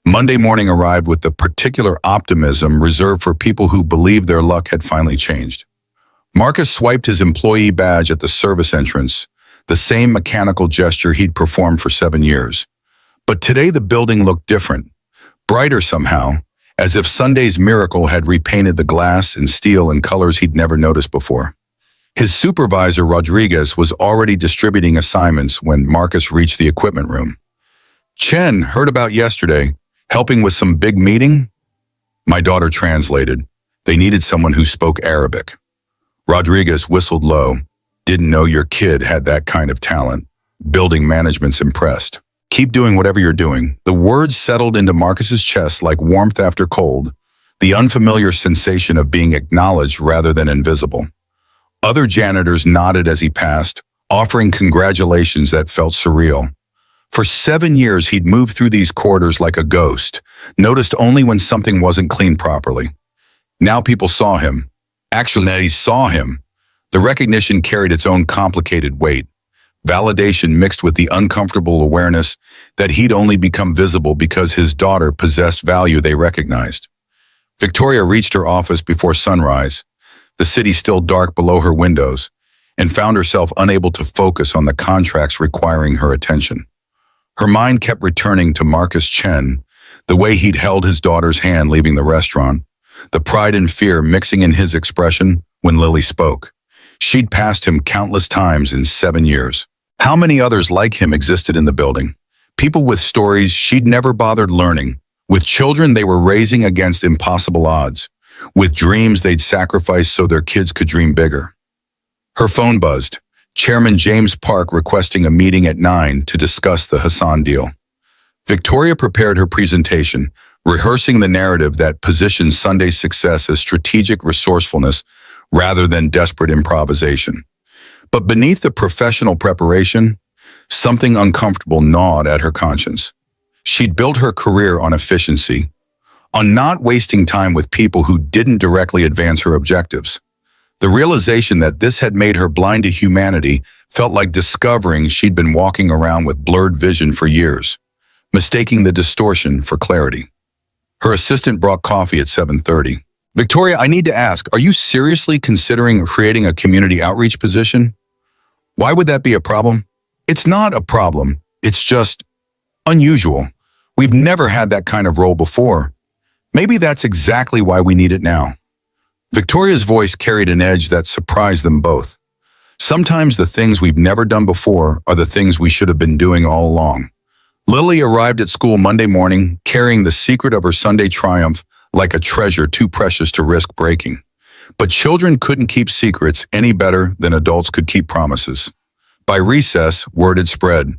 Monday morning arrived with the particular optimism reserved for people who believed their luck had finally changed. Marcus swiped his employee badge at the service entrance, the same mechanical gesture he'd performed for 7 years. But today the building looked different, brighter somehow, as if Sunday's miracle had repainted the glass and steel in colors he'd never noticed before. His supervisor, Rodriguez, was already distributing assignments when Marcus reached the equipment room. "Chen, heard about yesterday. Helping with some big meeting?" My daughter translated. They needed someone who spoke Arabic. Rodriguez whistled low. "Didn't know your kid had that kind of talent. Building management's impressed. Keep doing whatever you're doing." The words settled into Marcus's chest like warmth after cold, the unfamiliar sensation of being acknowledged rather than invisible. Other janitors nodded as he passed, offering congratulations that felt surreal. For 7 years, he'd moved through these corridors like a ghost, noticed only when something wasn't cleaned properly. Now people saw him. Actually, they saw him. The recognition carried its own complicated weight. Validation mixed with the uncomfortable awareness that he'd only become visible because his daughter possessed value they recognized. Victoria reached her office before sunrise, the city still dark below her windows, and found herself unable to focus on the contracts requiring her attention. Her mind kept returning to Marcus Chen, the way he'd held his daughter's hand leaving the restaurant, the pride and fear mixing in his expression when Lily spoke. She'd passed him countless times in 7 years. How many others like him existed in the building? People with stories she'd never bothered learning, with children they were raising against impossible odds, with dreams they'd sacrificed so their kids could dream bigger. Her phone buzzed. Chairman James Park requesting a meeting at 9 to discuss the Hassan deal. Victoria prepared her presentation, rehearsing the narrative that positioned Sunday's success as strategic resourcefulness rather than desperate improvisation. But beneath the professional preparation, something uncomfortable gnawed at her conscience. She'd built her career on efficiency, on not wasting time with people who didn't directly advance her objectives. The realization that this had made her blind to humanity felt like discovering she'd been walking around with blurred vision for years, mistaking the distortion for clarity. Her assistant brought coffee at 7:30. "Victoria, I need to ask, are you seriously considering creating a community outreach position?" "Why would that be a problem?" "It's not a problem. It's just unusual. We've never had that kind of role before. Maybe that's exactly why we need it now." Victoria's voice carried an edge that surprised them both. Sometimes the things we've never done before are the things we should have been doing all along. Lily arrived at school Monday morning, carrying the secret of her Sunday triumph like a treasure too precious to risk breaking. But children couldn't keep secrets any better than adults could keep promises. By recess, word had spread.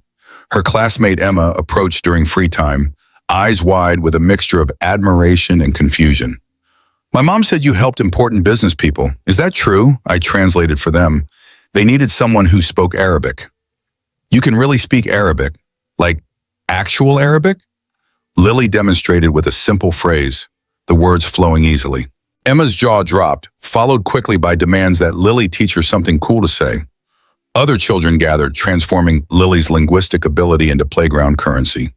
Her classmate Emma approached during free time, eyes wide with a mixture of admiration and confusion. "My mom said you helped important business people. Is that true?" I translated for them. They needed someone who spoke Arabic. "You can really speak Arabic? Like actual Arabic?" Lily demonstrated with a simple phrase, the words flowing easily. Emma's jaw dropped, followed quickly by demands that Lily teach her something cool to say. Other children gathered, transforming Lily's linguistic ability into playground currency.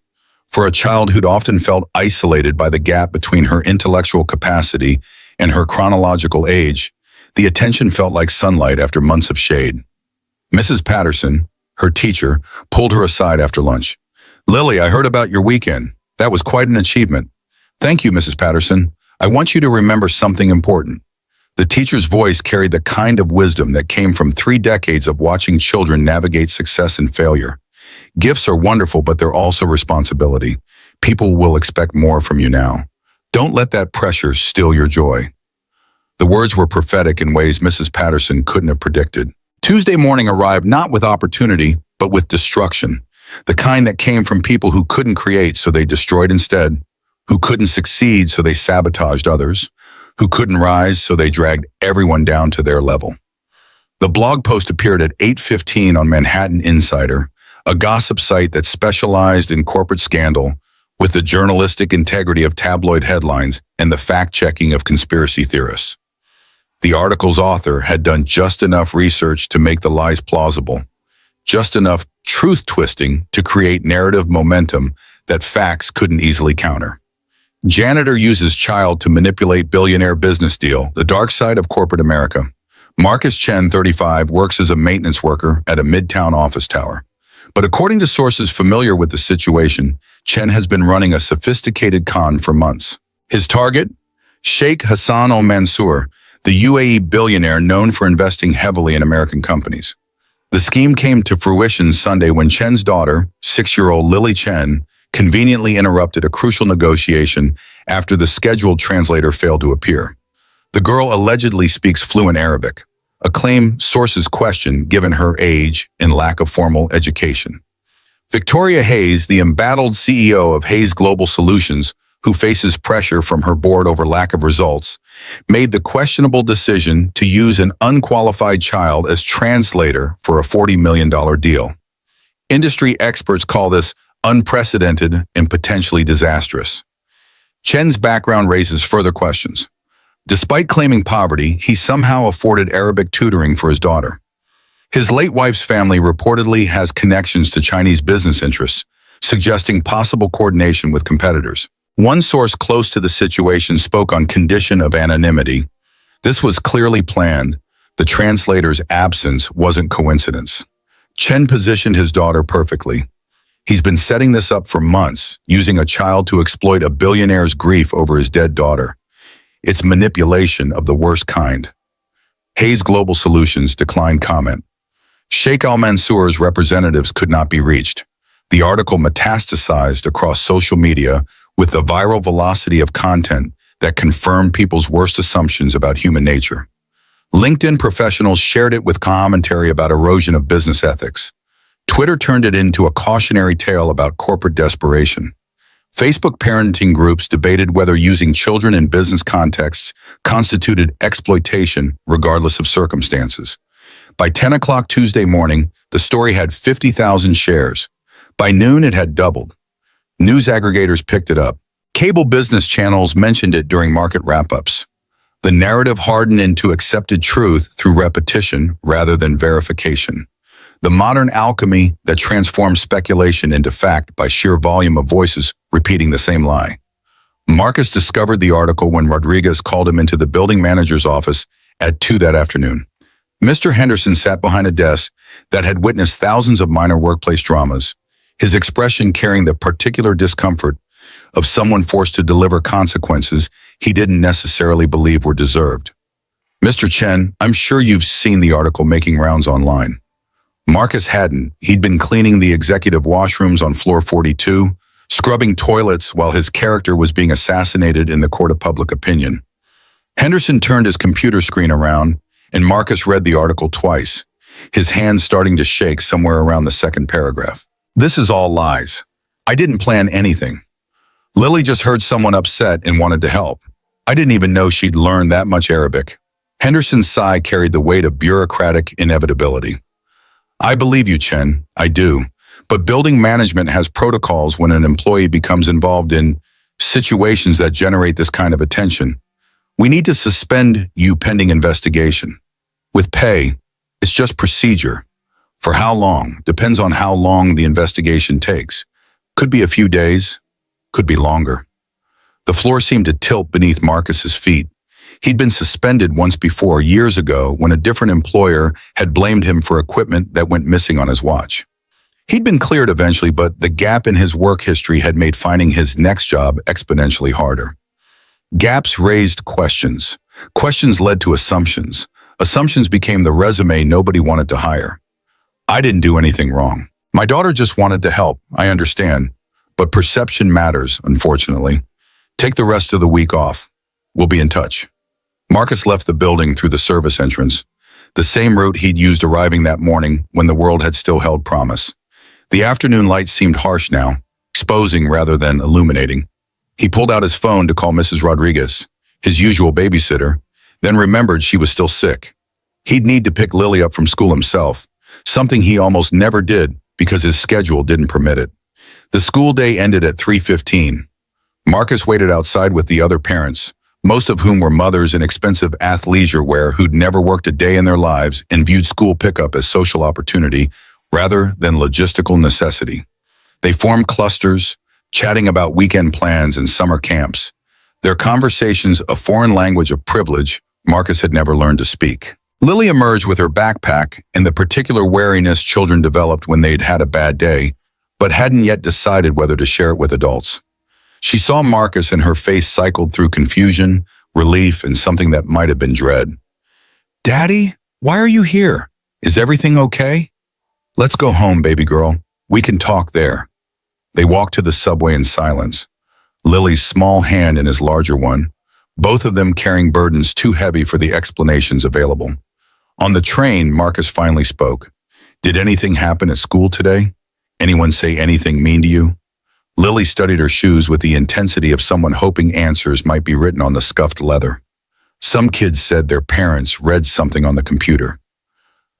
For a child who'd often felt isolated by the gap between her intellectual capacity and her chronological age, the attention felt like sunlight after months of shade. Mrs. Patterson, her teacher, pulled her aside after lunch. "Lily, I heard about your weekend. That was quite an achievement." "Thank you, Mrs. Patterson. I want you to remember something important." The teacher's voice carried the kind of wisdom that came from 3 decades of watching children navigate success and failure. "Gifts are wonderful, but they're also responsibility. People will expect more from you now. Don't let that pressure steal your joy." The words were prophetic in ways Mrs. Patterson couldn't have predicted. Tuesday morning arrived not with opportunity, but with destruction. The kind that came from people who couldn't create, so they destroyed instead, who couldn't succeed, so they sabotaged others, who couldn't rise, so they dragged everyone down to their level. The blog post appeared at 8:15 on Manhattan Insider, a gossip site that specialized in corporate scandal, with the journalistic integrity of tabloid headlines and the fact-checking of conspiracy theorists. The article's author had done just enough research to make the lies plausible, just enough truth-twisting to create narrative momentum that facts couldn't easily counter. Janitor uses child to manipulate billionaire business deal, the dark side of corporate America. Marcus Chen, 35, works as a maintenance worker at a midtown office tower. But according to sources familiar with the situation, Chen has been running a sophisticated con for months. His target? Sheikh Hassan Al Mansour, the UAE billionaire known for investing heavily in American companies. The scheme came to fruition Sunday when Chen's daughter, 6-year-old Lily Chen, conveniently interrupted a crucial negotiation after the scheduled translator failed to appear. The girl allegedly speaks fluent Arabic, a claim sources question given her age and lack of formal education. Victoria Hayes, the embattled CEO of Hayes Global Solutions, who faces pressure from her board over lack of results, made the questionable decision to use an unqualified child as translator for a $40 million deal. Industry experts call this unprecedented and potentially disastrous. Chen's background raises further questions. Despite claiming poverty, he somehow afforded Arabic tutoring for his daughter. His late wife's family reportedly has connections to Chinese business interests, suggesting possible coordination with competitors. One source close to the situation spoke on condition of anonymity. This was clearly planned. The translator's absence wasn't coincidence. Chen positioned his daughter perfectly. He's been setting this up for months, using a child to exploit a billionaire's grief over his dead daughter. It's manipulation of the worst kind. Hayes Global Solutions declined comment. Sheikh Al Mansour's representatives could not be reached. The article metastasized across social media with the viral velocity of content that confirmed people's worst assumptions about human nature. LinkedIn professionals shared it with commentary about erosion of business ethics. Twitter turned it into a cautionary tale about corporate desperation. Facebook parenting groups debated whether using children in business contexts constituted exploitation regardless of circumstances. By 10 o'clock Tuesday morning, the story had 50,000 shares. By noon, it had doubled. News aggregators picked it up. Cable business channels mentioned it during market wrap-ups. The narrative hardened into accepted truth through repetition rather than verification. The modern alchemy that transforms speculation into fact by sheer volume of voices repeating the same lie. Marcus discovered the article when Rodriguez called him into the building manager's office at 2 that afternoon. Mr. Henderson sat behind a desk that had witnessed thousands of minor workplace dramas, his expression carrying the particular discomfort of someone forced to deliver consequences he didn't necessarily believe were deserved. "Mr. Chen, I'm sure you've seen the article making rounds online." Marcus hadn't. He'd been cleaning the executive washrooms on floor 42, scrubbing toilets while his character was being assassinated in the court of public opinion. Henderson turned his computer screen around, and Marcus read the article twice. his hands starting to shake somewhere around the second paragraph. This is all lies. I didn't plan anything. Lily just heard someone upset and wanted to help. I didn't even know she'd learned that much Arabic. Henderson's sigh carried the weight of bureaucratic inevitability. I believe you, Chen. I do. But building management has protocols when an employee becomes involved in situations that generate this kind of attention. We need to suspend you pending investigation. With pay, it's just procedure. For how long depends on how long the investigation takes. Could be a few days, could be longer. The floor seemed to tilt beneath Marcus's feet. He'd been suspended once before, years ago, when a different employer had blamed him for equipment that went missing on his watch. He'd been cleared eventually, but the gap in his work history had made finding his next job exponentially harder. Gaps raised questions. Questions led to assumptions. Assumptions became the resume nobody wanted to hire. I didn't do anything wrong. My daughter just wanted to help, I understand. But perception matters, unfortunately. Take the rest of the week off. We'll be in touch. Marcus left the building through the service entrance, the same route he'd used arriving that morning when the world had still held promise. The afternoon light seemed harsh now, exposing rather than illuminating. He pulled out his phone to call Mrs. Rodriguez, his usual babysitter, then remembered she was still sick. He'd need to pick Lily up from school himself, something he almost never did because his schedule didn't permit it. The school day ended at 3:15. Marcus waited outside with the other parents, most of whom were mothers in expensive athleisure wear who'd never worked a day in their lives and viewed school pickup as social opportunity rather than logistical necessity. They formed clusters, chatting about weekend plans and summer camps, their conversations a foreign language of privilege Marcus had never learned to speak. Lily emerged with her backpack and the particular wariness children developed when they'd had a bad day, but hadn't yet decided whether to share it with adults. She saw Marcus and her face cycled through confusion, relief, and something that might have been dread. "Daddy, why are you here? Is everything okay?" "Let's go home, baby girl. We can talk there." They walked to the subway in silence, Lily's small hand in his larger one, both of them carrying burdens too heavy for the explanations available. On the train, Marcus finally spoke. "Did anything happen at school today? Anyone say anything mean to you?" Lily studied her shoes with the intensity of someone hoping answers might be written on the scuffed leather. "Some kids said their parents read something on the computer.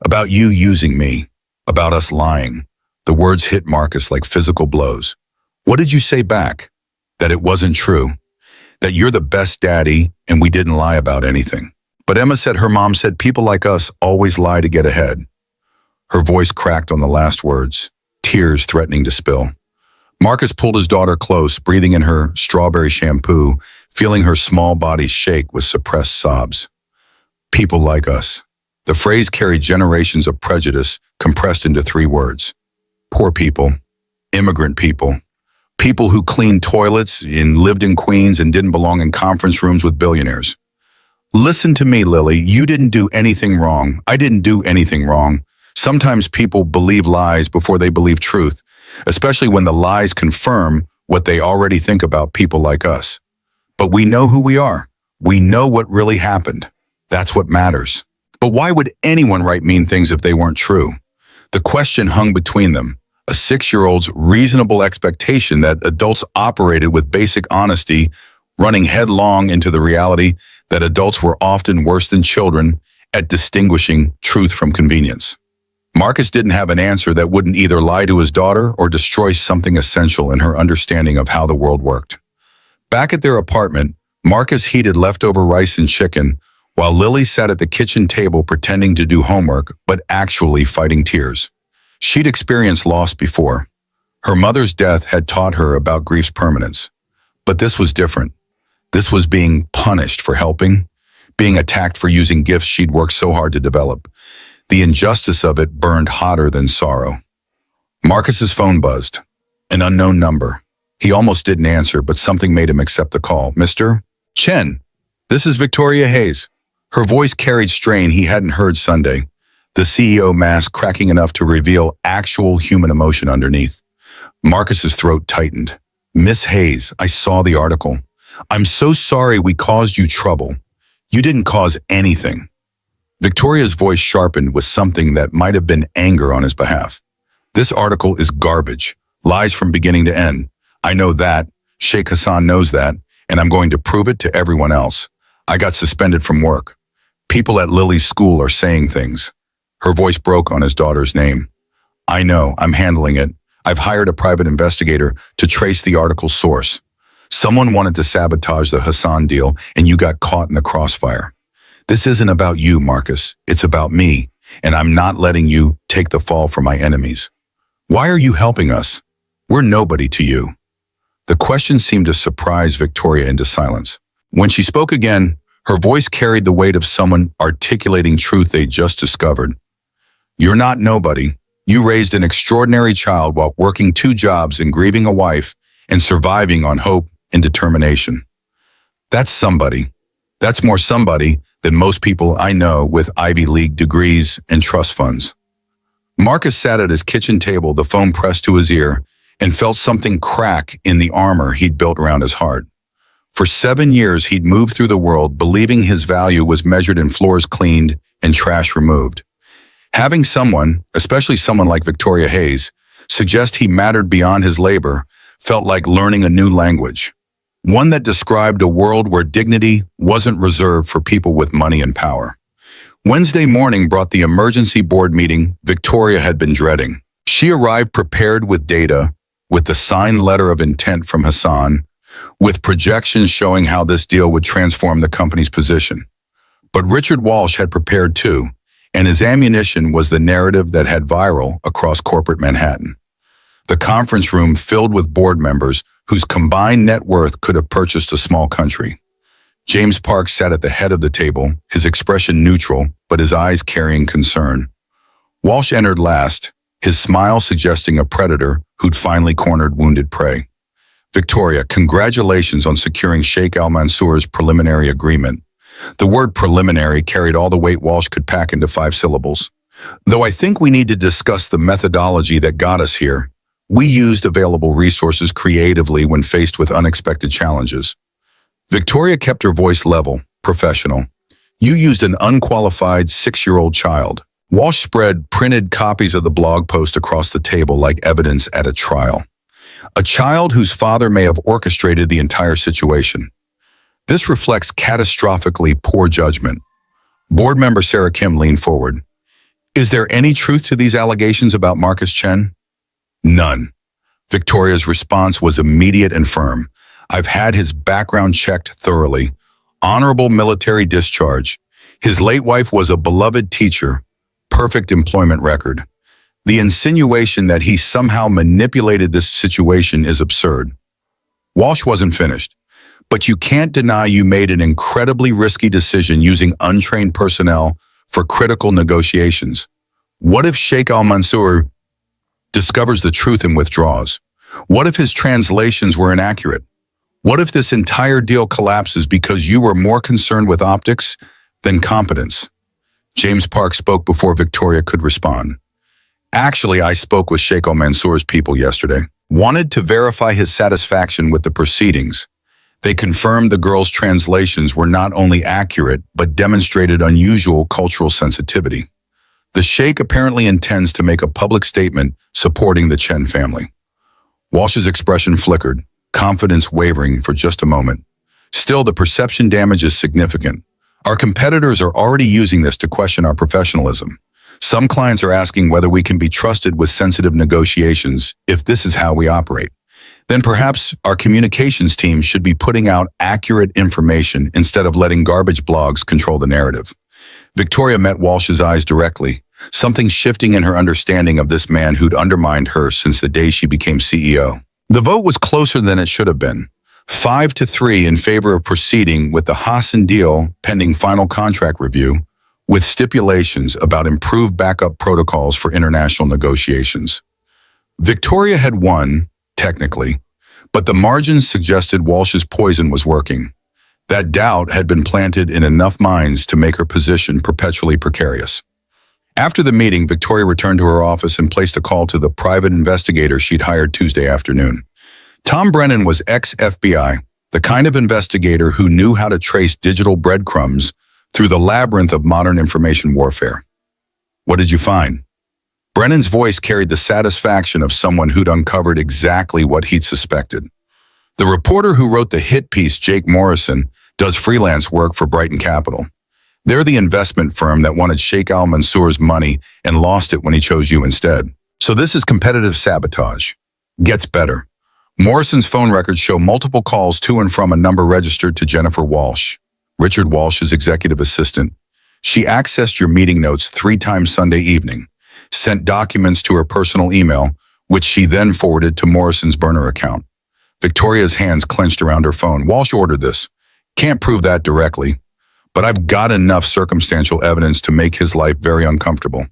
About you using me, about us lying." The words hit Marcus like physical blows. "What did you say back? That it wasn't true? That you're the best daddy and we didn't lie about anything?" "But Emma said her mom said people like us always lie to get ahead." Her voice cracked on the last words, tears threatening to spill. Marcus pulled his daughter close, breathing in her strawberry shampoo, feeling her small body shake with suppressed sobs. People like us. The phrase carried generations of prejudice compressed into 3 words. Poor people, immigrant people, people who cleaned toilets and lived in Queens and didn't belong in conference rooms with billionaires. "Listen to me, Lily. You didn't do anything wrong. I didn't do anything wrong. Sometimes people believe lies before they believe truth, especially when the lies confirm what they already think about people like us. But we know who we are. We know what really happened. That's what matters. But why would anyone write mean things if they weren't true?" The question hung between them, a 6-year-old's reasonable expectation that adults operated with basic honesty, running headlong into the reality that adults were often worse than children at distinguishing truth from convenience. Marcus didn't have an answer that wouldn't either lie to his daughter or destroy something essential in her understanding of how the world worked. Back at their apartment, Marcus heated leftover rice and chicken, while Lily sat at the kitchen table pretending to do homework, but actually fighting tears. She'd experienced loss before. Her mother's death had taught her about grief's permanence. But this was different. This was being punished for helping, being attacked for using gifts she'd worked so hard to develop. The injustice of it burned hotter than sorrow. Marcus's phone buzzed. An unknown number. He almost didn't answer, but something made him accept the call. "Mr. Chen, this is Victoria Hayes." Her voice carried strain he hadn't heard Sunday, the CEO mask cracking enough to reveal actual human emotion underneath. Marcus's throat tightened. "Miss Hayes, I saw the article. I'm so sorry we caused you trouble. You didn't cause anything." Victoria's voice sharpened with something that might have been anger on his behalf. This article is garbage. Lies from beginning to end. I know that. Sheikh Hassan knows that. And I'm going to prove it to everyone else. I got suspended from work. People at Lily's school are saying things. Her voice broke on his daughter's name. I know. I'm handling it. I've hired a private investigator to trace the article's source. Someone wanted to sabotage the Hassan deal, and you got caught in the crossfire. This isn't about you, Marcus. It's about me, and I'm not letting you take the fall for my enemies. Why are you helping us? We're nobody to you. The question seemed to surprise Victoria into silence. When she spoke again, her voice carried the weight of someone articulating truth they just discovered. You're not nobody. You raised an extraordinary child while working 2 jobs and grieving a wife and surviving on hope and determination. That's somebody. That's more somebody than most people I know with Ivy League degrees and trust funds. Marcus sat at his kitchen table, the phone pressed to his ear, and felt something crack in the armor he'd built around his heart. For 7 years, he'd moved through the world believing his value was measured in floors cleaned and trash removed. Having someone, especially someone like Victoria Hayes, suggest he mattered beyond his labor felt like learning a new language, one that described a world where dignity wasn't reserved for people with money and power. Wednesday morning brought the emergency board meeting Victoria had been dreading. She arrived prepared with data, with the signed letter of intent from Hassan, with projections showing how this deal would transform the company's position. But Richard Walsh had prepared too, and his ammunition was the narrative that had viral across corporate Manhattan. The conference room filled with board members whose combined net worth could have purchased a small country. James Parks sat at the head of the table, his expression neutral, but his eyes carrying concern. Walsh entered last, his smile suggesting a predator who'd finally cornered wounded prey. Victoria, congratulations on securing Sheikh Al Mansour's preliminary agreement. The word preliminary carried all the weight Walsh could pack into 5 syllables. Though I think we need to discuss the methodology that got us here. We used available resources creatively when faced with unexpected challenges. Victoria kept her voice level, professional. You used an unqualified 6-year-old child. Walsh spread printed copies of the blog post across the table like evidence at a trial. A child whose father may have orchestrated the entire situation. This reflects catastrophically poor judgment. Board member Sarah Kim leaned forward. Is there any truth to these allegations about Marcus Chen? None. Victoria's response was immediate and firm. I've had his background checked thoroughly. Honorable military discharge. His late wife was a beloved teacher. Perfect employment record. The insinuation that he somehow manipulated this situation is absurd. Walsh wasn't finished. But you can't deny you made an incredibly risky decision using untrained personnel for critical negotiations. What if Sheikh Al Mansour discovers the truth and withdraws? What if his translations were inaccurate? What if this entire deal collapses because you were more concerned with optics than competence? James Parks spoke before Victoria could respond. Actually, I spoke with Sheikh Al Mansour's people yesterday. Wanted to verify his satisfaction with the proceedings. They confirmed the girl's translations were not only accurate, but demonstrated unusual cultural sensitivity. The Sheikh apparently intends to make a public statement supporting the Chen family. Walsh's expression flickered, confidence wavering for just a moment. Still, the perception damage is significant. Our competitors are already using this to question our professionalism. Some clients are asking whether we can be trusted with sensitive negotiations if this is how we operate. Then perhaps our communications team should be putting out accurate information instead of letting garbage blogs control the narrative. Victoria met Walsh's eyes directly, something shifting in her understanding of this man who'd undermined her since the day she became CEO. The vote was closer than it should have been. 5-3 in favor of proceeding with the Hassan deal pending final contract review, with stipulations about improved backup protocols for international negotiations. Victoria had won, technically, but the margins suggested Walsh's poison was working. That doubt had been planted in enough minds to make her position perpetually precarious. After the meeting, Victoria returned to her office and placed a call to the private investigator she'd hired Tuesday afternoon. Tom Brennan was ex-FBI, the kind of investigator who knew how to trace digital breadcrumbs through the labyrinth of modern information warfare. What did you find? Brennan's voice carried the satisfaction of someone who'd uncovered exactly what he'd suspected. The reporter who wrote the hit piece, Jake Morrison, does freelance work for Brighton Capital. They're the investment firm that wanted Sheikh Al Mansour's money and lost it when he chose you instead. So this is competitive sabotage. Gets better. Morrison's phone records show multiple calls to and from a number registered to Jennifer Walsh, Richard Walsh's executive assistant. She accessed your meeting notes 3 times Sunday evening, sent documents to her personal email, which she then forwarded to Morrison's burner account. Victoria's hands clenched around her phone. Walsh ordered this. Can't prove that directly, but I've got enough circumstantial evidence to make his life very uncomfortable.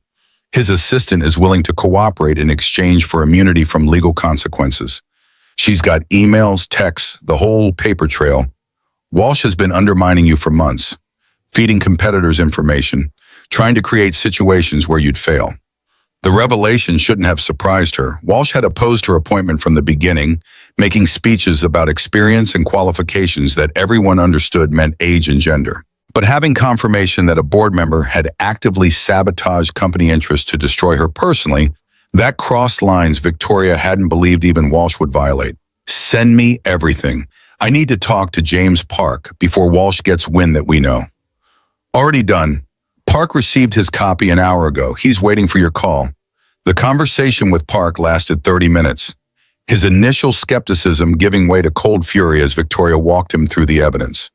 His assistant is willing to cooperate in exchange for immunity from legal consequences. She's got emails, texts, the whole paper trail. Walsh has been undermining you for months, feeding competitors information, trying to create situations where you'd fail. The revelation shouldn't have surprised her. Walsh had opposed her appointment from the beginning, making speeches about experience and qualifications that everyone understood meant age and gender. But having confirmation that a board member had actively sabotaged company interests to destroy her personally, that crossed lines Victoria hadn't believed even Walsh would violate. Send me everything. I need to talk to James Park before Walsh gets wind that we know. Already done. Park received his copy an hour ago. He's waiting for your call. The conversation with Park lasted 30 minutes, his initial skepticism giving way to cold fury as Victoria walked him through the evidence.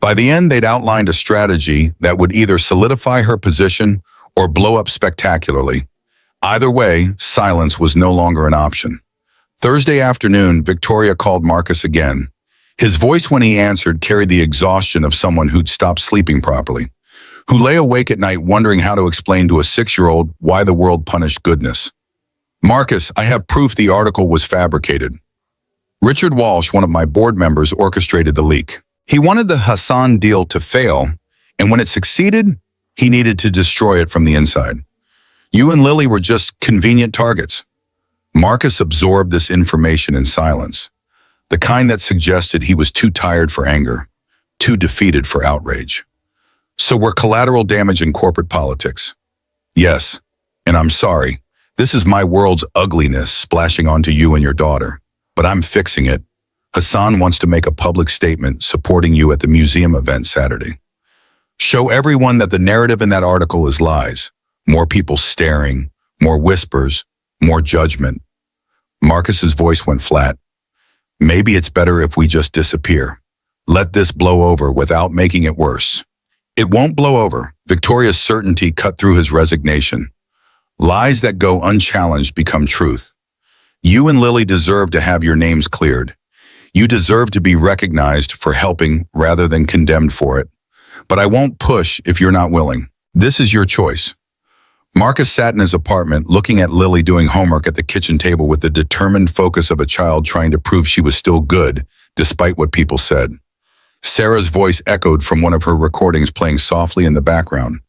By the end, they'd outlined a strategy that would either solidify her position or blow up spectacularly. Either way, silence was no longer an option. Thursday afternoon, Victoria called Marcus again. His voice when he answered carried the exhaustion of someone who'd stopped sleeping properly, who lay awake at night wondering how to explain to a 6-year-old why the world punished goodness. Marcus, I have proof the article was fabricated. Richard Walsh, one of my board members, orchestrated the leak. He wanted the Hassan deal to fail, and when it succeeded, he needed to destroy it from the inside. You and Lily were just convenient targets. Marcus absorbed this information in silence, the kind that suggested he was too tired for anger, too defeated for outrage. So we're collateral damage in corporate politics. Yes, and I'm sorry. This is my world's ugliness splashing onto you and your daughter, but I'm fixing it. Hassan wants to make a public statement supporting you at the museum event Saturday. Show everyone that the narrative in that article is lies. More people staring, more whispers, more judgment. Marcus's voice went flat. Maybe it's better if we just disappear. Let this blow over without making it worse. It won't blow over. Victoria's certainty cut through his resignation. Lies that go unchallenged become truth. You and Lily deserve to have your names cleared. You deserve to be recognized for helping rather than condemned for it. But I won't push if you're not willing. This is your choice. Marcus sat in his apartment, looking at Lily doing homework at the kitchen table with the determined focus of a child trying to prove she was still good, despite what people said. Sarah's voice echoed from one of her recordings playing softly in the background,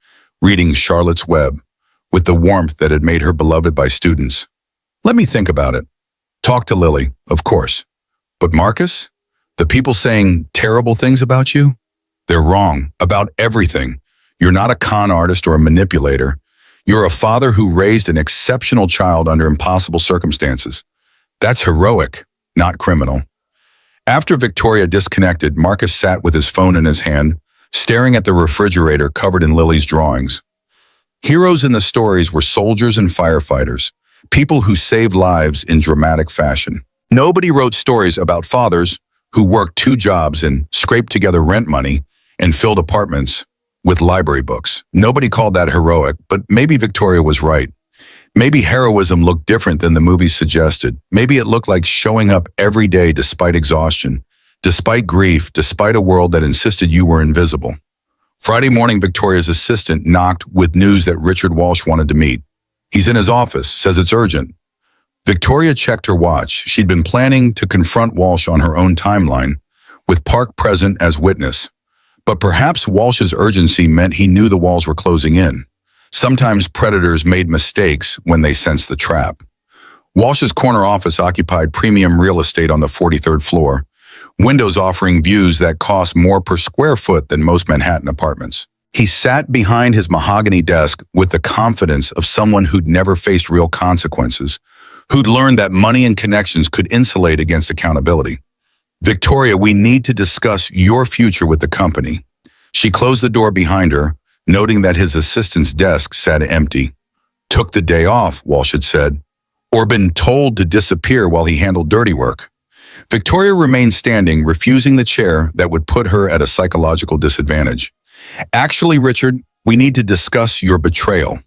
reading Charlotte's Web, with the warmth that had made her beloved by students. Let me think about it. Talk to Lily, of course. But Marcus? The people saying terrible things about you? They're wrong about everything. You're not a con artist or a manipulator. You're a father who raised an exceptional child under impossible circumstances. That's heroic, not criminal. After Victoria disconnected, Marcus sat with his phone in his hand, staring at the refrigerator covered in Lily's drawings. Heroes in the stories were soldiers and firefighters, people who saved lives in dramatic fashion. Nobody wrote stories about fathers who worked 2 jobs and scraped together rent money and filled apartments with library books. Nobody called that heroic, but maybe Victoria was right. Maybe heroism looked different than the movie suggested. Maybe it looked like showing up every day despite exhaustion, despite grief, despite a world that insisted you were invisible. Friday morning, Victoria's assistant knocked with news that Richard Walsh wanted to meet. He's in his office, says it's urgent. Victoria checked her watch. She'd been planning to confront Walsh on her own timeline, with Park present as witness. But perhaps Walsh's urgency meant he knew the walls were closing in. Sometimes predators made mistakes when they sensed the trap. Walsh's corner office occupied premium real estate on the 43rd floor, windows offering views that cost more per square foot than most Manhattan apartments. He sat behind his mahogany desk with the confidence of someone who'd never faced real consequences, who'd learned that money and connections could insulate against accountability. "Victoria, we need to discuss your future with the company." She closed the door behind her, noting that his assistant's desk sat empty. "Took the day off," Walsh had said, "or been told to disappear while he handled dirty work." Victoria remained standing, refusing the chair that would put her at a psychological disadvantage. "Actually, Richard, we need to discuss your betrayal."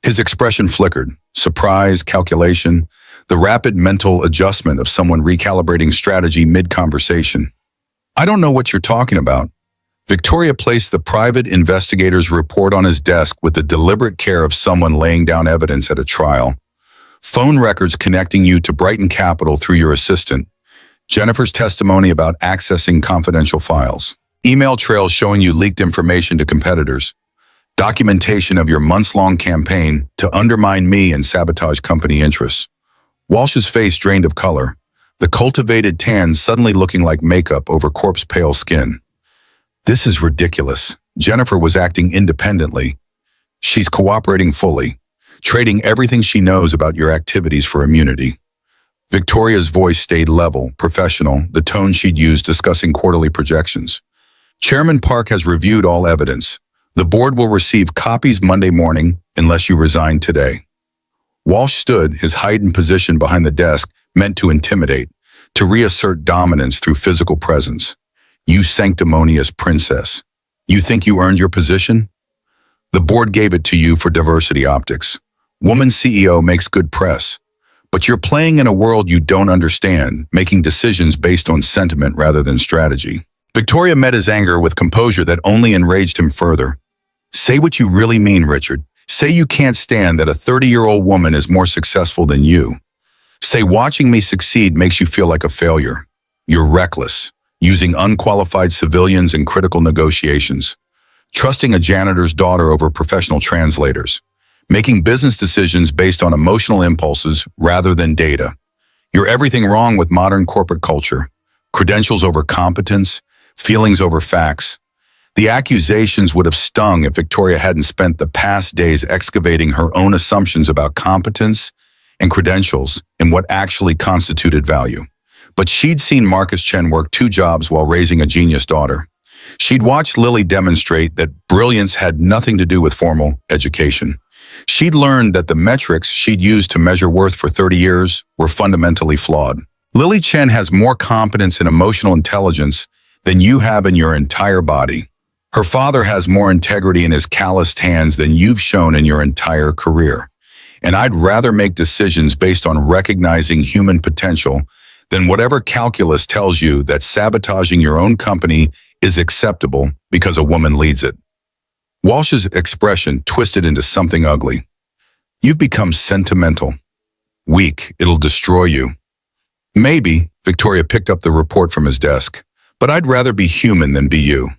His expression flickered. Surprise, calculation, the rapid mental adjustment of someone recalibrating strategy mid-conversation. "I don't know what you're talking about." Victoria placed the private investigator's report on his desk with the deliberate care of someone laying down evidence at a trial. "Phone records connecting you to Brighton Capital through your assistant. Jennifer's testimony about accessing confidential files. Email trails showing you leaked information to competitors. Documentation of your months-long campaign to undermine me and sabotage company interests." Walsh's face drained of color, the cultivated tan suddenly looking like makeup over corpse-pale skin. "This is ridiculous. Jennifer was acting independently. She's cooperating fully, trading everything she knows about your activities for immunity." Victoria's voice stayed level, professional, the tone she'd used discussing quarterly projections. "Chairman Park has reviewed all evidence. The board will receive copies Monday morning unless you resign today." Walsh stood, his heightened position behind the desk, meant to intimidate, to reassert dominance through physical presence. "You sanctimonious princess. You think you earned your position? The board gave it to you for diversity optics. Woman CEO makes good press. But you're playing in a world you don't understand, making decisions based on sentiment rather than strategy." Victoria met his anger with composure that only enraged him further. "Say what you really mean, Richard. Say you can't stand that a 30-year-old woman is more successful than you. Say watching me succeed makes you feel like a failure. You're reckless, using unqualified civilians in critical negotiations, trusting a janitor's daughter over professional translators, making business decisions based on emotional impulses rather than data. You're everything wrong with modern corporate culture. Credentials over competence, feelings over facts." The accusations would have stung if Victoria hadn't spent the past days excavating her own assumptions about competence and credentials and what actually constituted value. But she'd seen Marcus Chen work 2 jobs while raising a genius daughter. She'd watched Lily demonstrate that brilliance had nothing to do with formal education. She'd learned that the metrics she'd used to measure worth for 30 years were fundamentally flawed. Lily Chen has more competence and emotional intelligence than you have in your entire body. Her father has more integrity in his calloused hands than you've shown in your entire career. And I'd rather make decisions based on recognizing human potential than whatever calculus tells you that sabotaging your own company is acceptable because a woman leads it. Walsh's expression twisted into something ugly. "You've become sentimental. Weak, it'll destroy you." "Maybe," Victoria picked up the report from his desk, "but I'd rather be human than be you.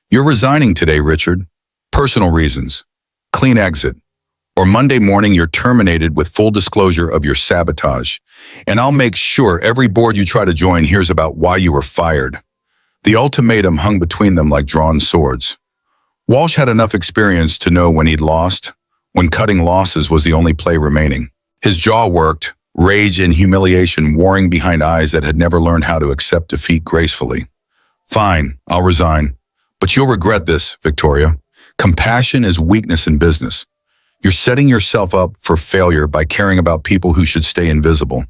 You're resigning today, Richard. Personal reasons. Clean exit. Or Monday morning you're terminated with full disclosure of your sabotage. And I'll make sure every board you try to join hears about why you were fired." The ultimatum hung between them like drawn swords. Walsh had enough experience to know when he'd lost, when cutting losses was the only play remaining. His jaw worked, rage and humiliation warring behind eyes that had never learned how to accept defeat gracefully. "Fine, I'll resign. But you'll regret this, Victoria. Compassion is weakness in business. You're setting yourself up for failure by caring about people who should stay invisible.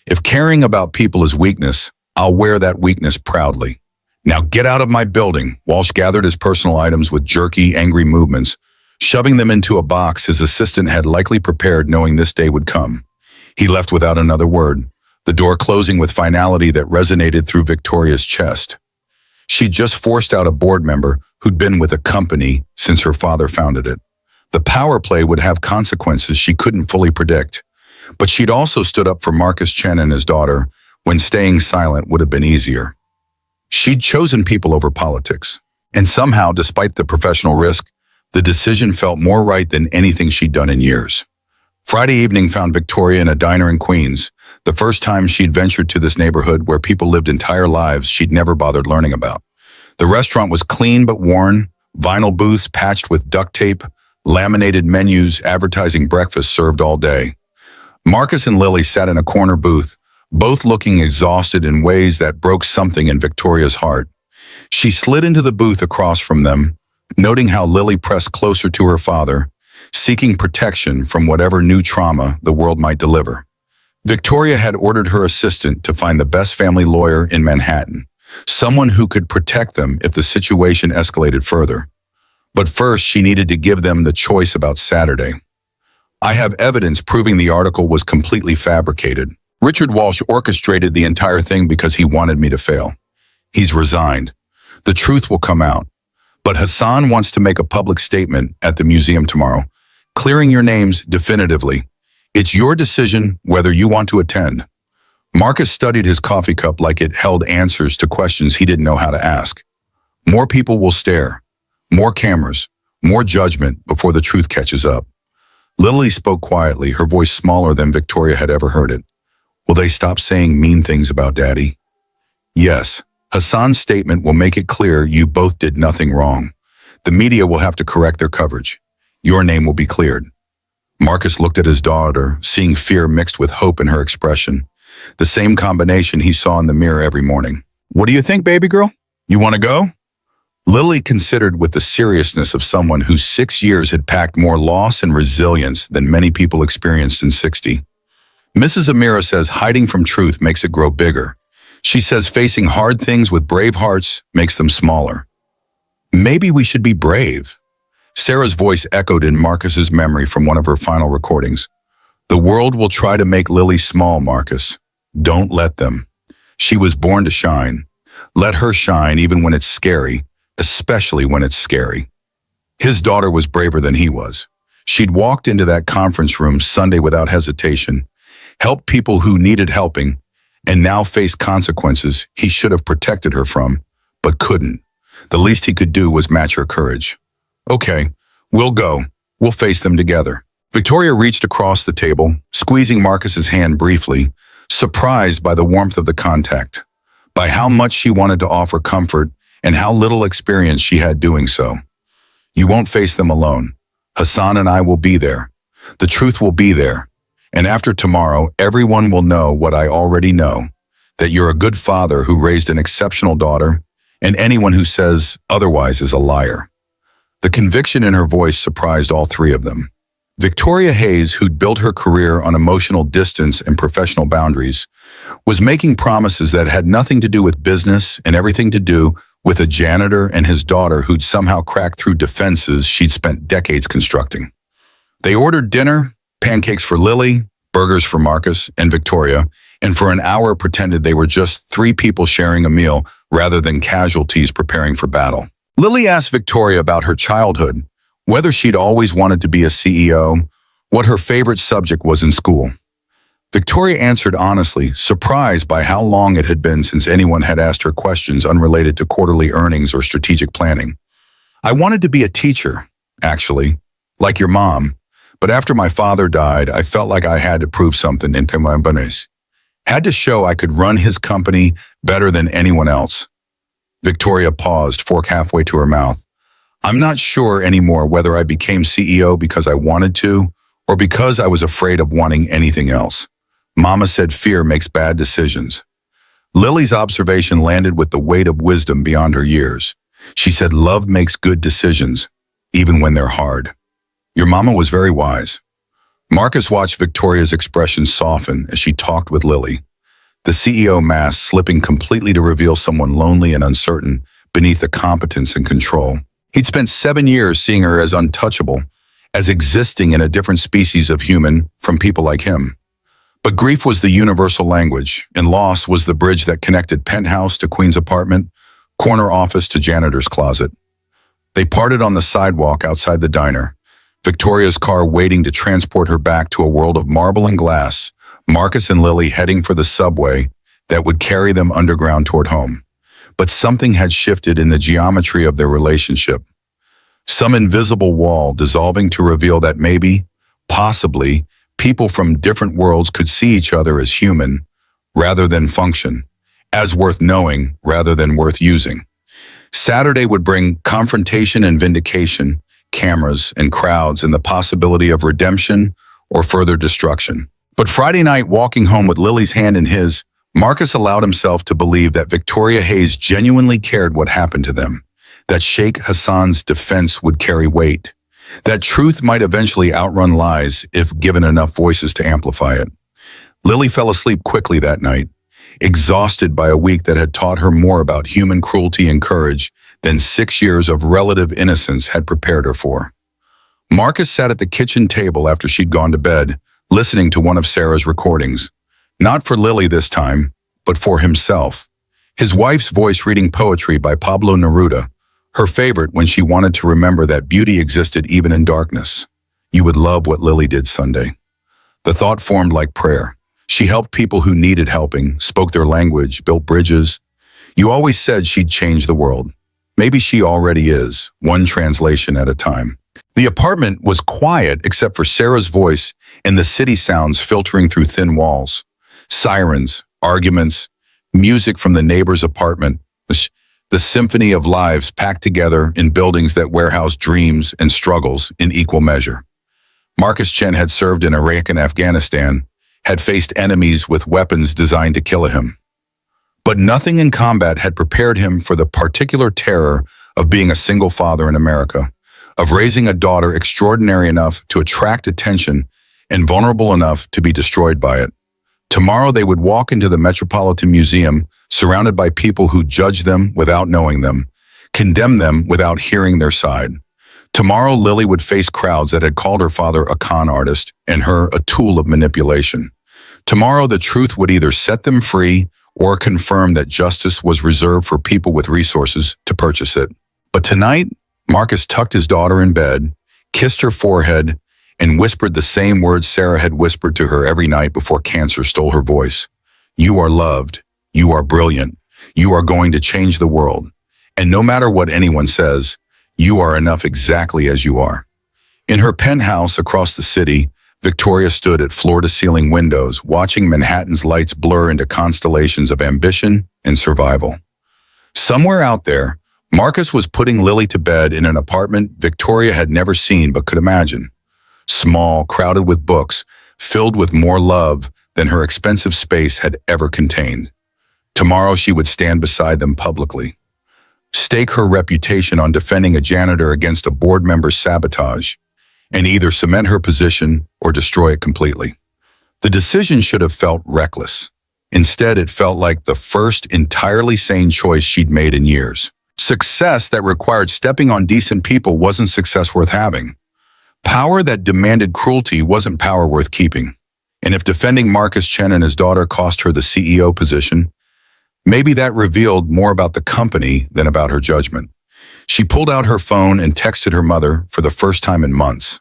If caring about people is weakness, I'll wear that weakness proudly. Now get out of my building." Walsh gathered his personal items with jerky, angry movements, shoving them into a box his assistant had likely prepared knowing this day would come. He left without another word, the door closing with finality that resonated through Victoria's chest. She'd just forced out a board member who'd been with a company since her father founded it. The power play would have consequences she couldn't fully predict, but she'd also stood up for Marcus Chen and his daughter when staying silent would have been easier. She'd chosen people over politics, and somehow, despite the professional risk, the decision felt more right than anything she'd done in years. Friday evening found Victoria in a diner in Queens, the first time she'd ventured to this neighborhood where people lived entire lives she'd never bothered learning about. The restaurant was clean but worn, vinyl booths patched with duct tape, laminated menus advertising breakfast served all day. Marcus and Lily sat in a corner booth, both looking exhausted in ways that broke something in Victoria's heart. She slid into the booth across from them, noting how Lily pressed closer to her father, seeking protection from whatever new trauma the world might deliver. Victoria had ordered her assistant to find the best family lawyer in Manhattan, someone who could protect them if the situation escalated further. But first, she needed to give them the choice about Saturday. I have evidence proving the article was completely fabricated. Richard Walsh orchestrated the entire thing because he wanted me to fail. He's resigned. The truth will come out. But Hassan wants to make a public statement at the museum tomorrow, clearing your names definitively. It's your decision whether you want to attend. Marcus studied his coffee cup like it held answers to questions he didn't know how to ask. More people will stare. More cameras. More judgment before the truth catches up. Lily spoke quietly, her voice smaller than Victoria had ever heard it. Will they stop saying mean things about Daddy? Yes. Hassan's statement will make it clear you both did nothing wrong. The media will have to correct their coverage. Your name will be cleared. Marcus looked at his daughter, seeing fear mixed with hope in her expression. The same combination he saw in the mirror every morning. What do you think, baby girl? You want to go? Lily considered with the seriousness of someone whose 6 years had packed more loss and resilience than many people experienced in 60. Mrs. Amira says hiding from truth makes it grow bigger. She says facing hard things with brave hearts makes them smaller. Maybe we should be brave. Sarah's voice echoed in Marcus's memory from one of her final recordings. The world will try to make Lily small, Marcus. Don't let them. She was born to shine. Let her shine even when it's scary, especially when it's scary. His daughter was braver than he was. She'd walked into that conference room Sunday without hesitation, helped people who needed helping, and now faced consequences he should have protected her from, but couldn't. The least he could do was match her courage. Okay, we'll go. We'll face them together. Victoria reached across the table, squeezing Marcus's hand briefly, surprised by the warmth of the contact, by how much she wanted to offer comfort and how little experience she had doing so. You won't face them alone. Hassan and I will be there. The truth will be there. And after tomorrow, everyone will know what I already know, that you're a good father who raised an exceptional daughter, and anyone who says otherwise is a liar. The conviction in her voice surprised all three of them. Victoria Hayes, who'd built her career on emotional distance and professional boundaries, was making promises that had nothing to do with business and everything to do with a janitor and his daughter who'd somehow cracked through defenses she'd spent decades constructing. They ordered dinner, pancakes for Lily, burgers for Marcus and Victoria, and for an hour pretended they were just three people sharing a meal rather than casualties preparing for battle. Lily asked Victoria about her childhood, whether she'd always wanted to be a CEO, what her favorite subject was in school. Victoria answered honestly, surprised by how long it had been since anyone had asked her questions unrelated to quarterly earnings or strategic planning. I wanted to be a teacher, actually, like your mom, but after my father died, I felt like I had to prove something into my bonus. Had to show I could run his company better than anyone else. Victoria paused, fork halfway to her mouth. I'm not sure anymore whether I became CEO because I wanted to or because I was afraid of wanting anything else. Mama said fear makes bad decisions. Lily's observation landed with the weight of wisdom beyond her years. She said love makes good decisions, even when they're hard. Your mama was very wise. Marcus watched Victoria's expression soften as she talked with Lily, the CEO mask slipping completely to reveal someone lonely and uncertain beneath the competence and control. He'd spent 7 years seeing her as untouchable, as existing in a different species of human from people like him. But grief was the universal language, and loss was the bridge that connected penthouse to Queen's apartment, corner office to janitor's closet. They parted on the sidewalk outside the diner, Victoria's car waiting to transport her back to a world of marble and glass, Marcus and Lily heading for the subway that would carry them underground toward home. But something had shifted in the geometry of their relationship. Some invisible wall dissolving to reveal that maybe, possibly, people from different worlds could see each other as human rather than function, as worth knowing rather than worth using. Saturday would bring confrontation and vindication, cameras and crowds, and the possibility of redemption or further destruction. But Friday night, walking home with Lily's hand in his, Marcus allowed himself to believe that Victoria Hayes genuinely cared what happened to them, that Sheikh Hassan's defense would carry weight, that truth might eventually outrun lies if given enough voices to amplify it. Lily fell asleep quickly that night, exhausted by a week that had taught her more about human cruelty and courage than 6 years of relative innocence had prepared her for. Marcus sat at the kitchen table after she'd gone to bed, listening to one of Sarah's recordings. Not for Lily this time, but for himself. His wife's voice reading poetry by Pablo Neruda, her favorite when she wanted to remember that beauty existed even in darkness. You would love what Lily did Sunday. The thought formed like prayer. She helped people who needed helping, spoke their language, built bridges. You always said she'd change the world. Maybe she already is, one translation at a time. The apartment was quiet except for Sarah's voice and the city sounds filtering through thin walls. Sirens, arguments, music from the neighbor's apartment, the symphony of lives packed together in buildings that warehouse dreams and struggles in equal measure. Marcus Chen had served in Iraq and Afghanistan, had faced enemies with weapons designed to kill him. But nothing in combat had prepared him for the particular terror of being a single father in America, of raising a daughter extraordinary enough to attract attention and vulnerable enough to be destroyed by it. Tomorrow they would walk into the Metropolitan Museum, surrounded by people who judge them without knowing them, condemn them without hearing their side. Tomorrow Lily would face crowds that had called her father a con artist and her a tool of manipulation. Tomorrow the truth would either set them free or confirm that justice was reserved for people with resources to purchase it. But tonight, Marcus tucked his daughter in bed, kissed her forehead, and whispered the same words Sarah had whispered to her every night before cancer stole her voice. You are loved. You are brilliant. You are going to change the world. And no matter what anyone says, you are enough exactly as you are. In her penthouse across the city, Victoria stood at floor-to-ceiling windows, watching Manhattan's lights blur into constellations of ambition and survival. Somewhere out there, Marcus was putting Lily to bed in an apartment Victoria had never seen but could imagine. Small, crowded with books, filled with more love than her expensive space had ever contained. Tomorrow she would stand beside them publicly, stake her reputation on defending a janitor against a board member's sabotage, and either cement her position or destroy it completely. The decision should have felt reckless. Instead, it felt like the first entirely sane choice she'd made in years. Success that required stepping on decent people wasn't success worth having. Power that demanded cruelty wasn't power worth keeping. And if defending Marcus Chen and his daughter cost her the CEO position, maybe that revealed more about the company than about her judgment. She pulled out her phone and texted her mother for the first time in months.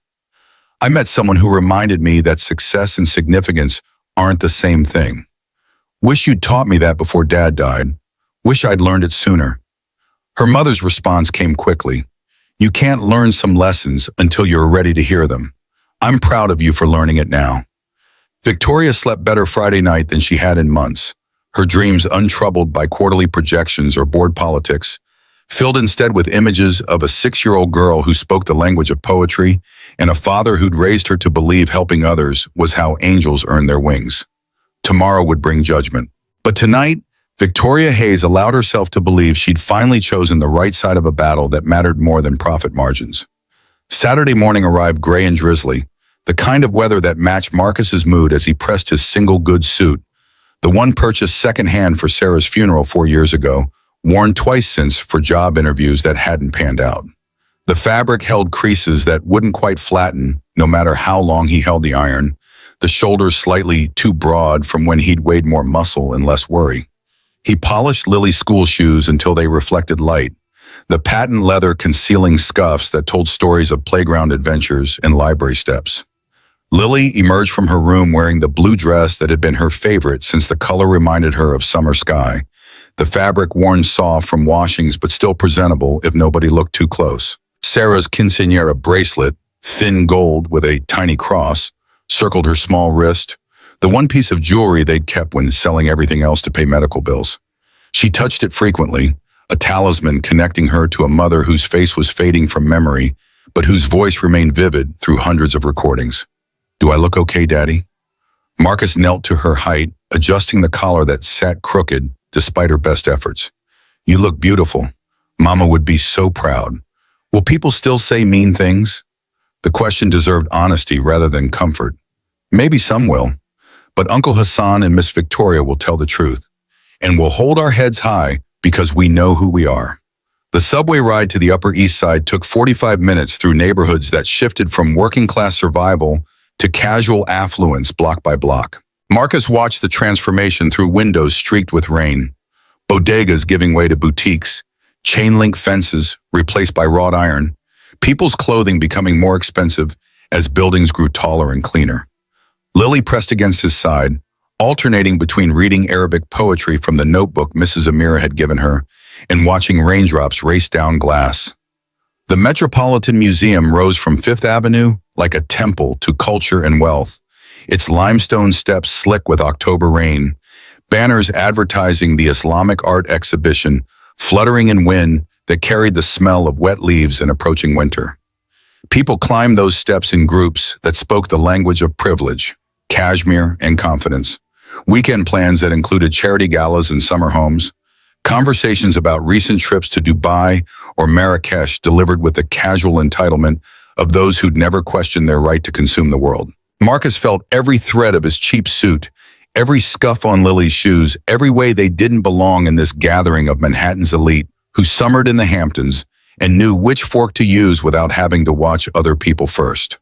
I met someone who reminded me that success and significance aren't the same thing. Wish you'd taught me that before Dad died. Wish I'd learned it sooner. Her mother's response came quickly. You can't learn some lessons until you're ready to hear them. I'm proud of you for learning it now. Victoria slept better Friday night than she had in months, her dreams untroubled by quarterly projections or board politics, filled instead with images of a 6-year-old girl who spoke the language of poetry and a father who'd raised her to believe helping others was how angels earned their wings. Tomorrow would bring judgment. But tonight, Victoria Hayes allowed herself to believe she'd finally chosen the right side of a battle that mattered more than profit margins. Saturday morning arrived gray and drizzly, the kind of weather that matched Marcus's mood as he pressed his single good suit, the one purchased secondhand for Sarah's funeral 4 years ago, worn twice since for job interviews that hadn't panned out. The fabric held creases that wouldn't quite flatten no matter how long he held the iron, the shoulders slightly too broad from when he'd weighed more muscle and less worry. He polished Lily's school shoes until they reflected light, the patent leather concealing scuffs that told stories of playground adventures and library steps. Lily emerged from her room wearing the blue dress that had been her favorite since the color reminded her of summer sky, the fabric worn soft from washings but still presentable if nobody looked too close. Sarah's quinceañera bracelet, thin gold with a tiny cross, circled her small wrist, the one piece of jewelry they'd kept when selling everything else to pay medical bills. She touched it frequently, a talisman connecting her to a mother whose face was fading from memory, but whose voice remained vivid through hundreds of recordings. "Do I look okay, Daddy?" Marcus knelt to her height, adjusting the collar that sat crooked despite her best efforts. "You look beautiful. Mama would be so proud. Will people still say mean things?" The question deserved honesty rather than comfort. Maybe some will, but Uncle Hassan and Miss Victoria will tell the truth. And we'll hold our heads high because we know who we are. The subway ride to the Upper East Side took 45 minutes through neighborhoods that shifted from working-class survival to casual affluence block by block. Marcus watched the transformation through windows streaked with rain, bodegas giving way to boutiques, chain-link fences replaced by wrought iron, people's clothing becoming more expensive as buildings grew taller and cleaner. Lily pressed against his side, alternating between reading Arabic poetry from the notebook Mrs. Amira had given her and watching raindrops race down glass. The Metropolitan Museum rose from Fifth Avenue like a temple to culture and wealth, its limestone steps slick with October rain, banners advertising the Islamic art exhibition fluttering in wind that carried the smell of wet leaves and approaching winter. People climbed those steps in groups that spoke the language of privilege, cashmere, and confidence. Weekend plans that included charity galas and summer homes, conversations about recent trips to Dubai or Marrakesh delivered with the casual entitlement of those who'd never questioned their right to consume the world. Marcus felt every thread of his cheap suit, every scuff on Lily's shoes, every way they didn't belong in this gathering of Manhattan's elite who summered in the Hamptons and knew which fork to use without having to watch other people first.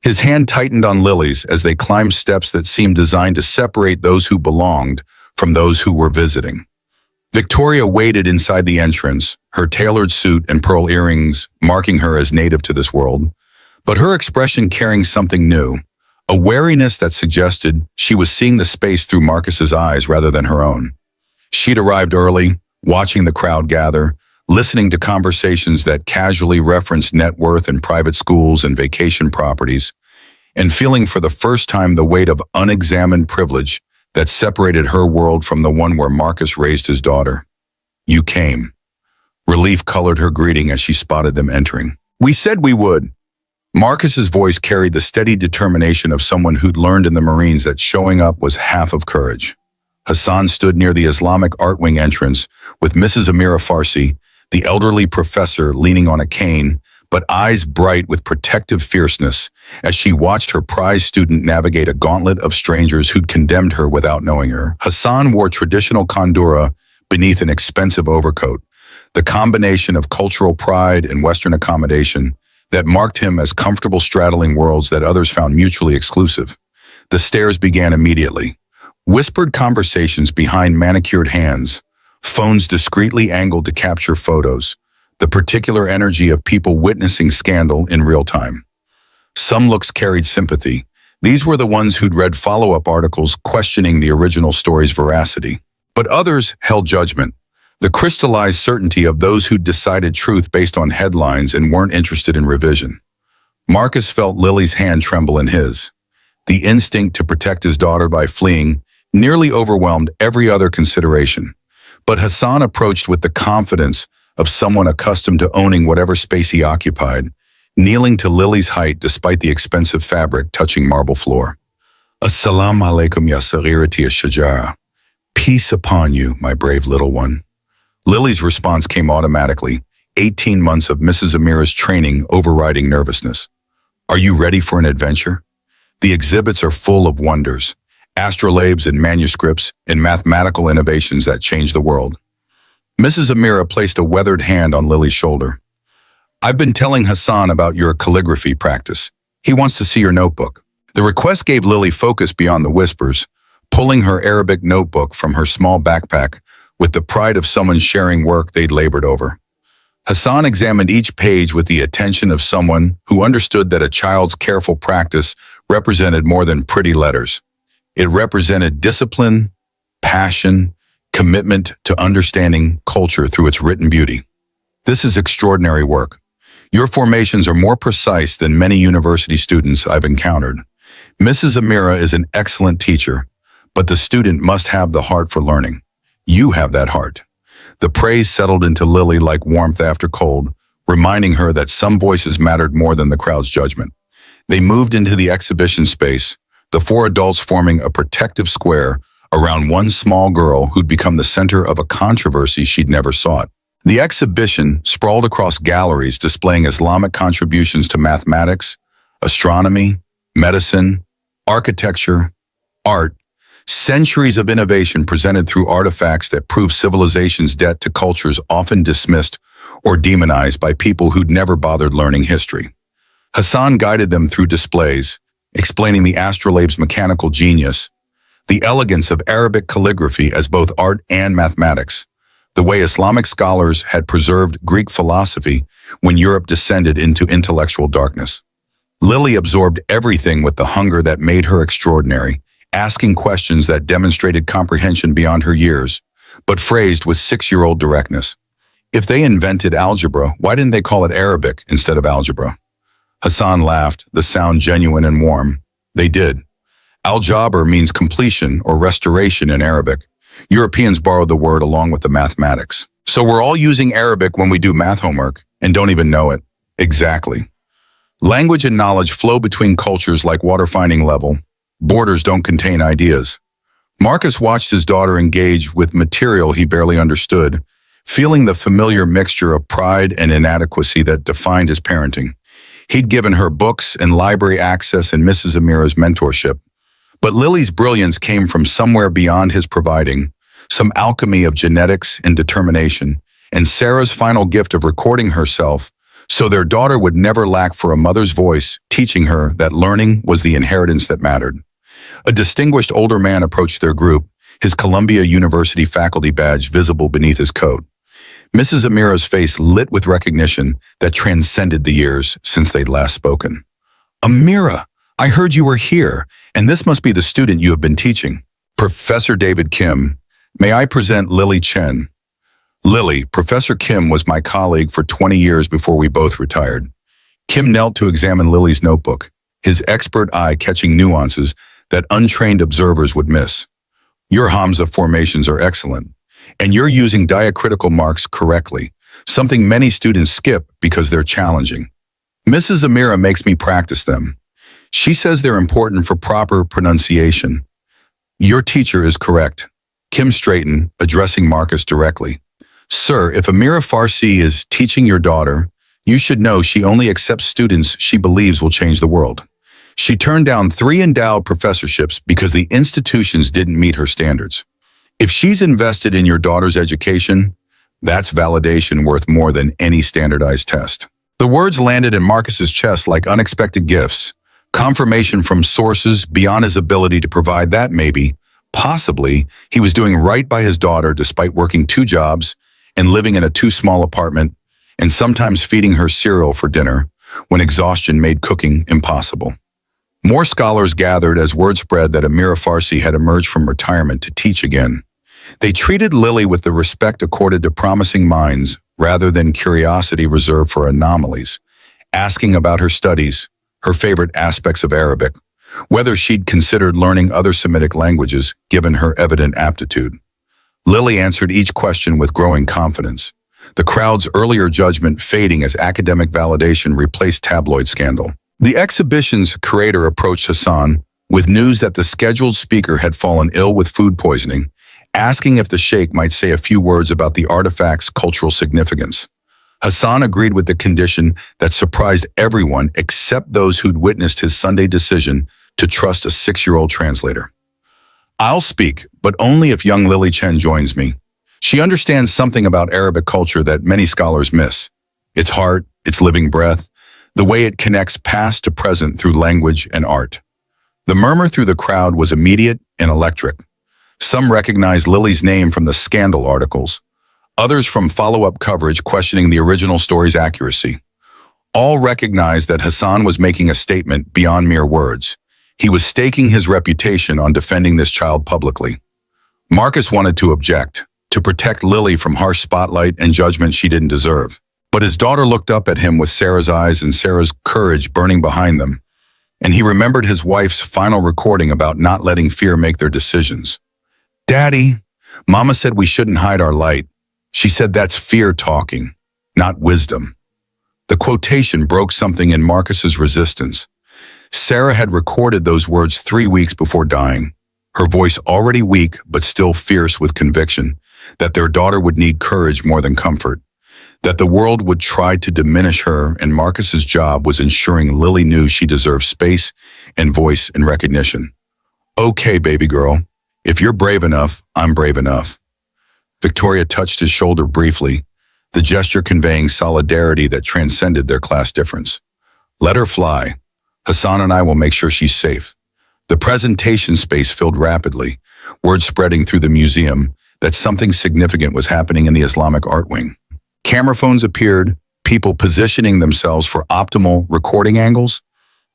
His hand tightened on Lily's as they climbed steps that seemed designed to separate those who belonged from those who were visiting. Victoria waited inside the entrance, her tailored suit and pearl earrings marking her as native to this world, but her expression carrying something new, a wariness that suggested she was seeing the space through Marcus's eyes rather than her own. She'd arrived early, watching the crowd gather, listening to conversations that casually referenced net worth and private schools and vacation properties, and feeling for the first time the weight of unexamined privilege that separated her world from the one where Marcus raised his daughter. "You came." Relief colored her greeting as she spotted them entering. "We said we would." Marcus's voice carried the steady determination of someone who'd learned in the Marines that showing up was half of courage. Hassan stood near the Islamic art wing entrance with Mrs. Amira Farsi, the elderly professor leaning on a cane, but eyes bright with protective fierceness as she watched her prize student navigate a gauntlet of strangers who'd condemned her without knowing her. Hassan wore traditional kandura beneath an expensive overcoat, the combination of cultural pride and Western accommodation that marked him as comfortable straddling worlds that others found mutually exclusive. The stares began immediately. Whispered conversations behind manicured hands, phones discreetly angled to capture photos, the particular energy of people witnessing scandal in real time. Some looks carried sympathy. These were the ones who'd read follow-up articles questioning the original story's veracity. But others held judgment, the crystallized certainty of those who'd decided truth based on headlines and weren't interested in revision. Marcus felt Lily's hand tremble in his. The instinct to protect his daughter by fleeing nearly overwhelmed every other consideration. But Hassan approached with the confidence of someone accustomed to owning whatever space he occupied, kneeling to Lily's height despite the expensive fabric touching marble floor. "Assalamu alaikum ya saghirati ash-shajara." "Peace upon you, my brave little one." Lily's response came automatically, 18 months of Mrs. Amira's training overriding nervousness. "Are you ready for an adventure? The exhibits are full of wonders, astrolabes and manuscripts and mathematical innovations that change the world." Mrs. Amira placed a weathered hand on Lily's shoulder. "I've been telling Hassan about your calligraphy practice. He wants to see your notebook." The request gave Lily focus beyond the whispers, pulling her Arabic notebook from her small backpack with the pride of someone sharing work they'd labored over. Hassan examined each page with the attention of someone who understood that a child's careful practice represented more than pretty letters. It represented discipline, passion, commitment to understanding culture through its written beauty. "This is extraordinary work. Your formations are more precise than many university students I've encountered. Mrs. Amira is an excellent teacher, but the student must have the heart for learning. You have that heart." The praise settled into Lily like warmth after cold, reminding her that some voices mattered more than the crowd's judgment. They moved into the exhibition space, the four adults forming a protective square around one small girl who'd become the center of a controversy she'd never sought. The exhibition sprawled across galleries displaying Islamic contributions to mathematics, astronomy, medicine, architecture, art, centuries of innovation presented through artifacts that prove civilization's debt to cultures often dismissed or demonized by people who'd never bothered learning history. Hassan guided them through displays, explaining the astrolabe's mechanical genius, the elegance of Arabic calligraphy as both art and mathematics, the way Islamic scholars had preserved Greek philosophy when Europe descended into intellectual darkness. Lily absorbed everything with the hunger that made her extraordinary, asking questions that demonstrated comprehension beyond her years, but phrased with six-year-old directness. If they invented algebra, why didn't they call it Arabic instead of algebra? Hassan laughed, the sound genuine and warm. They did. Al-Jabr means completion or restoration in Arabic. Europeans borrowed the word along with the mathematics. So we're all using Arabic when we do math homework and don't even know it. Exactly. Language and knowledge flow between cultures like water finding level. Borders don't contain ideas. Marcus watched his daughter engage with material he barely understood, feeling the familiar mixture of pride and inadequacy that defined his parenting. He'd given her books and library access in Mrs. Amira's mentorship. But Lily's brilliance came from somewhere beyond his providing, some alchemy of genetics and determination, and Sarah's final gift of recording herself so their daughter would never lack for a mother's voice, teaching her that learning was the inheritance that mattered. A distinguished older man approached their group, his Columbia University faculty badge visible beneath his coat. Mrs. Amira's face lit with recognition that transcended the years since they'd last spoken. "Amira, I heard you were here, and this must be the student you have been teaching." "Professor David Kim, may I present Lily Chen?" Lily, Professor Kim was my colleague for 20 years before we both retired. Kim knelt to examine Lily's notebook, his expert eye catching nuances that untrained observers would miss. "Your Hamza formations are excellent, and you're using diacritical marks correctly, something many students skip because they're challenging. Mrs. Amira makes me practice them. She says they're important for proper pronunciation." "Your teacher is correct." Kim straightened, addressing Marcus directly. "Sir, if Amira Farsi is teaching your daughter, you should know she only accepts students she believes will change the world. She turned down 3 endowed professorships because the institutions didn't meet her standards. If she's invested in your daughter's education, that's validation worth more than any standardized test." The words landed in Marcus's chest like unexpected gifts. Confirmation from sources beyond his ability to provide that maybe, possibly, he was doing right by his daughter despite working 2 jobs and living in a too small apartment and sometimes feeding her cereal for dinner when exhaustion made cooking impossible. More scholars gathered as word spread that Amira Farsi had emerged from retirement to teach again. They treated Lily with the respect accorded to promising minds rather than curiosity reserved for anomalies, asking about her studies, her favorite aspects of Arabic, whether she'd considered learning other Semitic languages given her evident aptitude. Lily answered each question with growing confidence, the crowd's earlier judgment fading as academic validation replaced tabloid scandal. The exhibition's curator approached Hassan with news that the scheduled speaker had fallen ill with food poisoning, asking if the sheikh might say a few words about the artifact's cultural significance. Hassan agreed with the condition that surprised everyone except those who'd witnessed his Sunday decision to trust a 6-year-old translator. "I'll speak, but only if young Lily Chen joins me. She understands something about Arabic culture that many scholars miss. Its heart, its living breath, the way it connects past to present through language and art." The murmur through the crowd was immediate and electric. Some recognized Lily's name from the scandal articles, others from follow-up coverage questioning the original story's accuracy. All recognized that Hassan was making a statement beyond mere words. He was staking his reputation on defending this child publicly. Marcus wanted to object, to protect Lily from harsh spotlight and judgment she didn't deserve. But his daughter looked up at him with Sarah's eyes and Sarah's courage burning behind them, and he remembered his wife's final recording about not letting fear make their decisions. "Daddy, Mama said we shouldn't hide our light. She said that's fear talking, not wisdom. The quotation broke something in Marcus's resistance. Sarah had recorded those words 3 weeks before dying, her voice already weak but still fierce with conviction that their daughter would need courage more than comfort, that the world would try to diminish her, and Marcus's job was ensuring Lily knew she deserved space and voice and recognition. Okay, baby girl, if you're brave enough, I'm brave enough. Victoria touched his shoulder briefly, the gesture conveying solidarity that transcended their class difference. Let her fly. Hassan and I will make sure she's safe. The presentation space filled rapidly, word spreading through the museum that something significant was happening in the Islamic art wing. Camera phones appeared, people positioning themselves for optimal recording angles,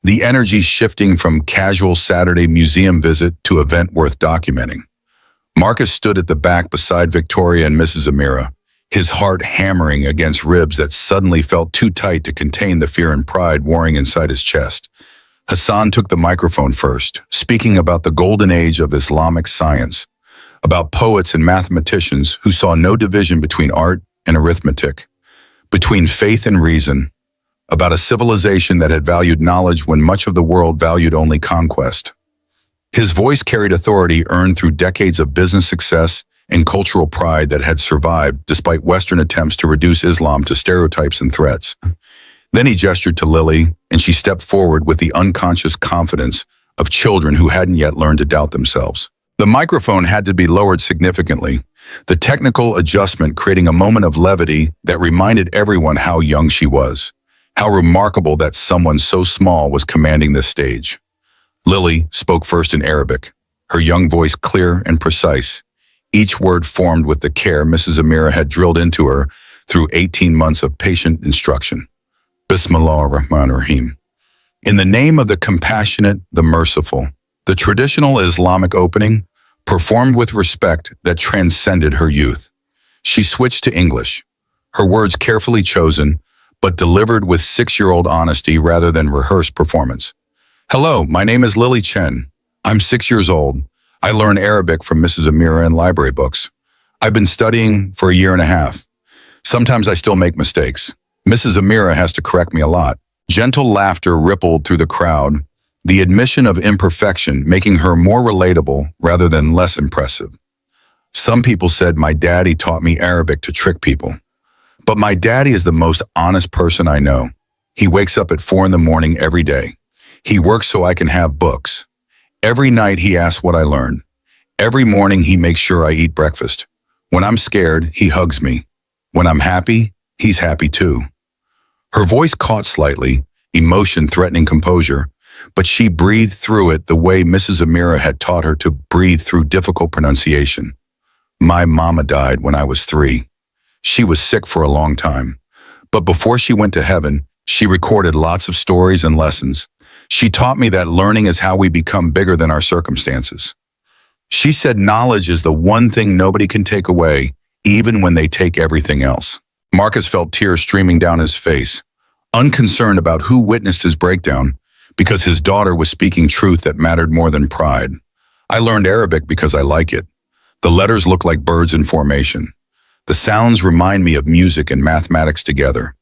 the energy shifting from casual Saturday museum visit to event worth documenting. Marcus stood at the back beside Victoria and Mrs. Amira, his heart hammering against ribs that suddenly felt too tight to contain the fear and pride warring inside his chest. Hassan took the microphone first, speaking about the golden age of Islamic science, about poets and mathematicians who saw no division between art and arithmetic, between faith and reason, about a civilization that had valued knowledge when much of the world valued only conquest. His voice carried authority earned through decades of business success and cultural pride that had survived despite Western attempts to reduce Islam to stereotypes and threats. Then he gestured to Lily, and she stepped forward with the unconscious confidence of children who hadn't yet learned to doubt themselves. The microphone had to be lowered significantly, the technical adjustment creating a moment of levity that reminded everyone how young she was, how remarkable that someone so small was commanding this stage. Lily spoke first in Arabic, her young voice clear and precise, each word formed with the care Mrs. Amira had drilled into her through 18 months of patient instruction. Bismillah ar-Rahman ar-Rahim. In the name of the compassionate, the merciful, the traditional Islamic opening performed with respect that transcended her youth. She switched to English, her words carefully chosen, but delivered with 6-year-old honesty rather than rehearsed performance. Hello, my name is Lily Chen. I'm 6 years old. I learn Arabic from Mrs. Amira in library books. I've been studying for a year and a half. Sometimes I still make mistakes. Mrs. Amira has to correct me a lot. Gentle laughter rippled through the crowd, the admission of imperfection making her more relatable rather than less impressive. Some people said my daddy taught me Arabic to trick people. But my daddy is the most honest person I know. He wakes up at 4 in the morning every day. He works so I can have books. Every night he asks what I learned. Every morning he makes sure I eat breakfast. When I'm scared, he hugs me. When I'm happy, he's happy too. Her voice caught slightly, emotion threatening composure, but she breathed through it the way Mrs. Amira had taught her to breathe through difficult pronunciation. My mama died when I was 3. She was sick for a long time, but before she went to heaven, she recorded lots of stories and lessons. She taught me that learning is how we become bigger than our circumstances. She said knowledge is the one thing nobody can take away, even when they take everything else. Marcus felt tears streaming down his face, unconcerned about who witnessed his breakdown, because his daughter was speaking truth that mattered more than pride. I learned Arabic because I like it. The letters look like birds in formation. The sounds remind me of music and mathematics together.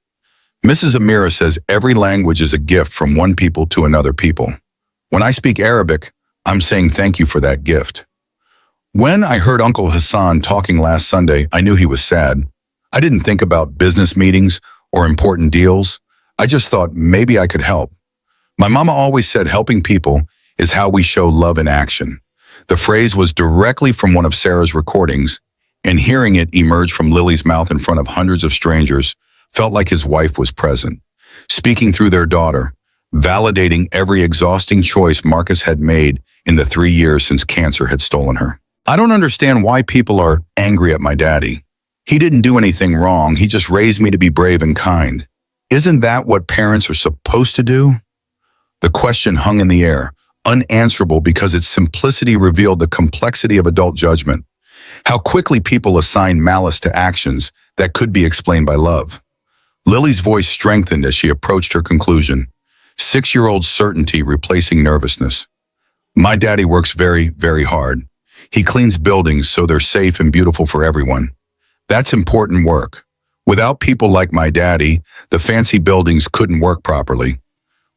Mrs. Amira says every language is a gift from one people to another people. When I speak Arabic, I'm saying thank you for that gift. When I heard Uncle Hassan talking last Sunday, I knew he was sad. I didn't think about business meetings or important deals. I just thought maybe I could help. My mama always said helping people is how we show love in action. The phrase was directly from one of Sarah's recordings, and hearing it emerge from Lily's mouth in front of hundreds of strangers felt like his wife was present, speaking through their daughter, validating every exhausting choice Marcus had made in the 3 years since cancer had stolen her. I don't understand why people are angry at my daddy. He didn't do anything wrong. He just raised me to be brave and kind. Isn't that what parents are supposed to do? The question hung in the air, unanswerable because its simplicity revealed the complexity of adult judgment. How quickly people assign malice to actions that could be explained by love. Lily's voice strengthened as she approached her conclusion, 6-year-old certainty replacing nervousness. My daddy works very, very hard. He cleans buildings so they're safe and beautiful for everyone. That's important work. Without people like my daddy, the fancy buildings couldn't work properly.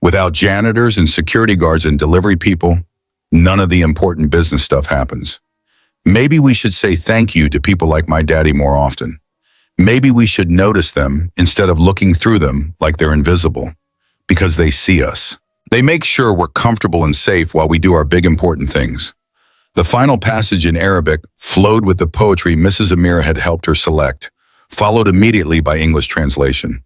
Without janitors and security guards and delivery people, none of the important business stuff happens. Maybe we should say thank you to people like my daddy more often. Maybe we should notice them instead of looking through them like they're invisible, because they see us. They make sure we're comfortable and safe while we do our big important things. The final passage in Arabic flowed with the poetry Mrs. Amira had helped her select, followed immediately by English translation.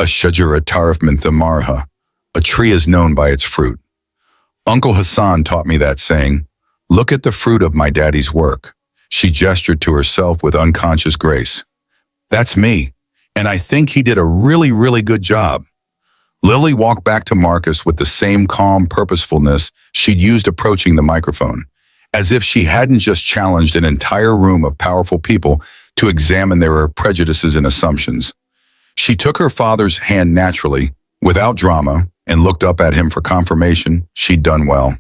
Ash-shajara tarif min thamarha. A tree is known by its fruit. Uncle Hassan taught me that saying, look at the fruit of my daddy's work. She gestured to herself with unconscious grace. That's me, and I think he did a really good job. Lily walked back to Marcus with the same calm purposefulness she'd used approaching the microphone, as if she hadn't just challenged an entire room of powerful people to examine their prejudices and assumptions. She took her father's hand naturally, without drama, and looked up at him for confirmation she'd done well.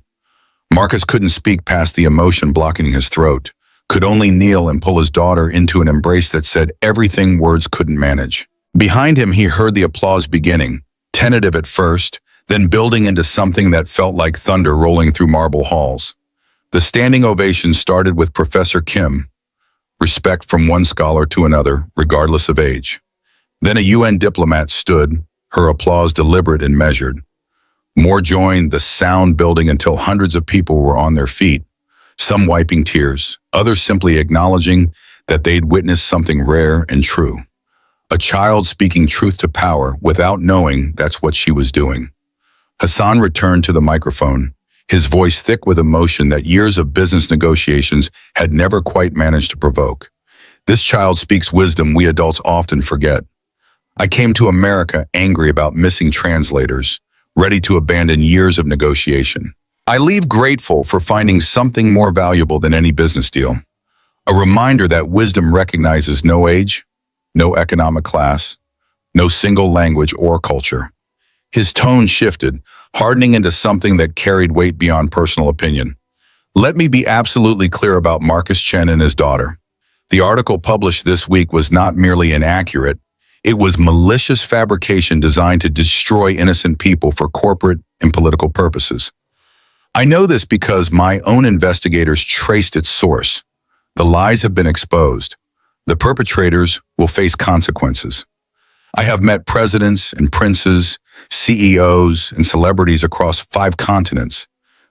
Marcus couldn't speak past the emotion blocking his throat, could only kneel and pull his daughter into an embrace that said everything words couldn't manage. Behind him, he heard the applause beginning, tentative at first, then building into something that felt like thunder rolling through marble halls. The standing ovation started with Professor Kim, respect from one scholar to another, regardless of age. Then a UN diplomat stood, her applause deliberate and measured. More joined, the sound building until hundreds of people were on their feet, some wiping tears, others simply acknowledging that they'd witnessed something rare and true. A child speaking truth to power without knowing that's what she was doing. Hassan returned to the microphone, his voice thick with emotion that years of business negotiations had never quite managed to provoke. This child speaks wisdom we adults often forget. I came to America angry about missing translators, ready to abandon years of negotiation. I leave grateful for finding something more valuable than any business deal. A reminder that wisdom recognizes no age, no economic class, no single language or culture. His tone shifted, hardening into something that carried weight beyond personal opinion. Let me be absolutely clear about Marcus Chen and his daughter. The article published this week was not merely inaccurate, it was malicious fabrication designed to destroy innocent people for corporate and political purposes. I know this because my own investigators traced its source. The lies have been exposed. The perpetrators will face consequences. I have met presidents and princes, CEOs, and celebrities across 5 continents.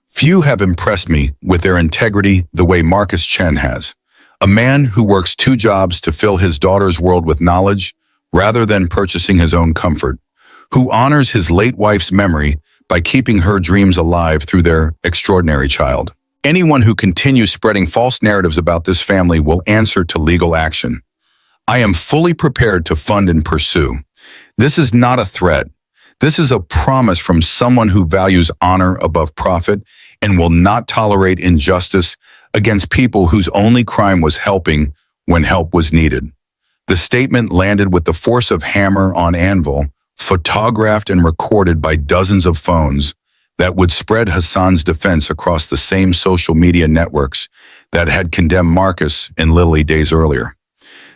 Few have impressed me with their integrity the way Marcus Chen has. A man who works 2 jobs to fill his daughter's world with knowledge rather than purchasing his own comfort, who honors his late wife's memory by keeping her dreams alive through their extraordinary child. Anyone who continues spreading false narratives about this family will answer to legal action. I am fully prepared to fund and pursue. This is not a threat. This is a promise from someone who values honor above profit and will not tolerate injustice against people whose only crime was helping when help was needed. The statement landed with the force of hammer on anvil, photographed and recorded by dozens of phones that would spread Hassan's defense across the same social media networks that had condemned Marcus and Lily days earlier.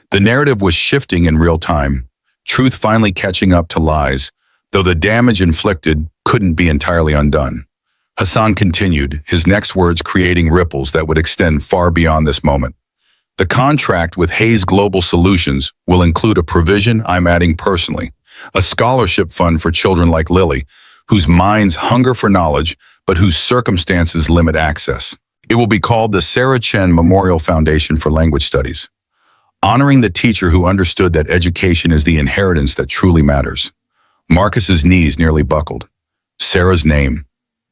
The narrative was shifting in real time, truth finally catching up to lies, though the damage inflicted couldn't be entirely undone. Hassan continued, his next words creating ripples that would extend far beyond this moment. The contract with Hayes Global Solutions will include a provision I'm adding personally, a scholarship fund for children like Lily, whose minds hunger for knowledge, but whose circumstances limit access. It will be called the Sarah Chen Memorial Foundation for Language Studies, honoring the teacher who understood that education is the inheritance that truly matters. Marcus's knees nearly buckled. Sarah's name,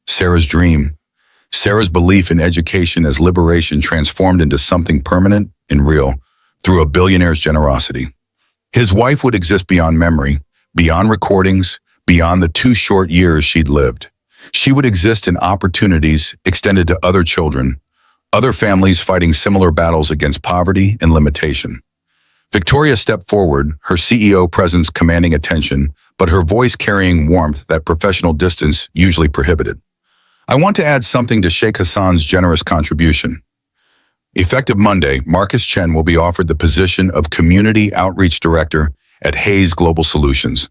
Sarah's dream, Sarah's belief in education as liberation transformed into something permanent and real through a billionaire's generosity. His wife would exist beyond memory, beyond recordings, beyond the 2 short years she'd lived. She would exist in opportunities extended to other children, other families fighting similar battles against poverty and limitation. Victoria stepped forward, her CEO presence commanding attention, but her voice carrying warmth that professional distance usually prohibited. I want to add something to Sheikh Hassan's generous contribution. Effective Monday, Marcus Chen will be offered the position of Community Outreach Director at Hayes Global Solutions.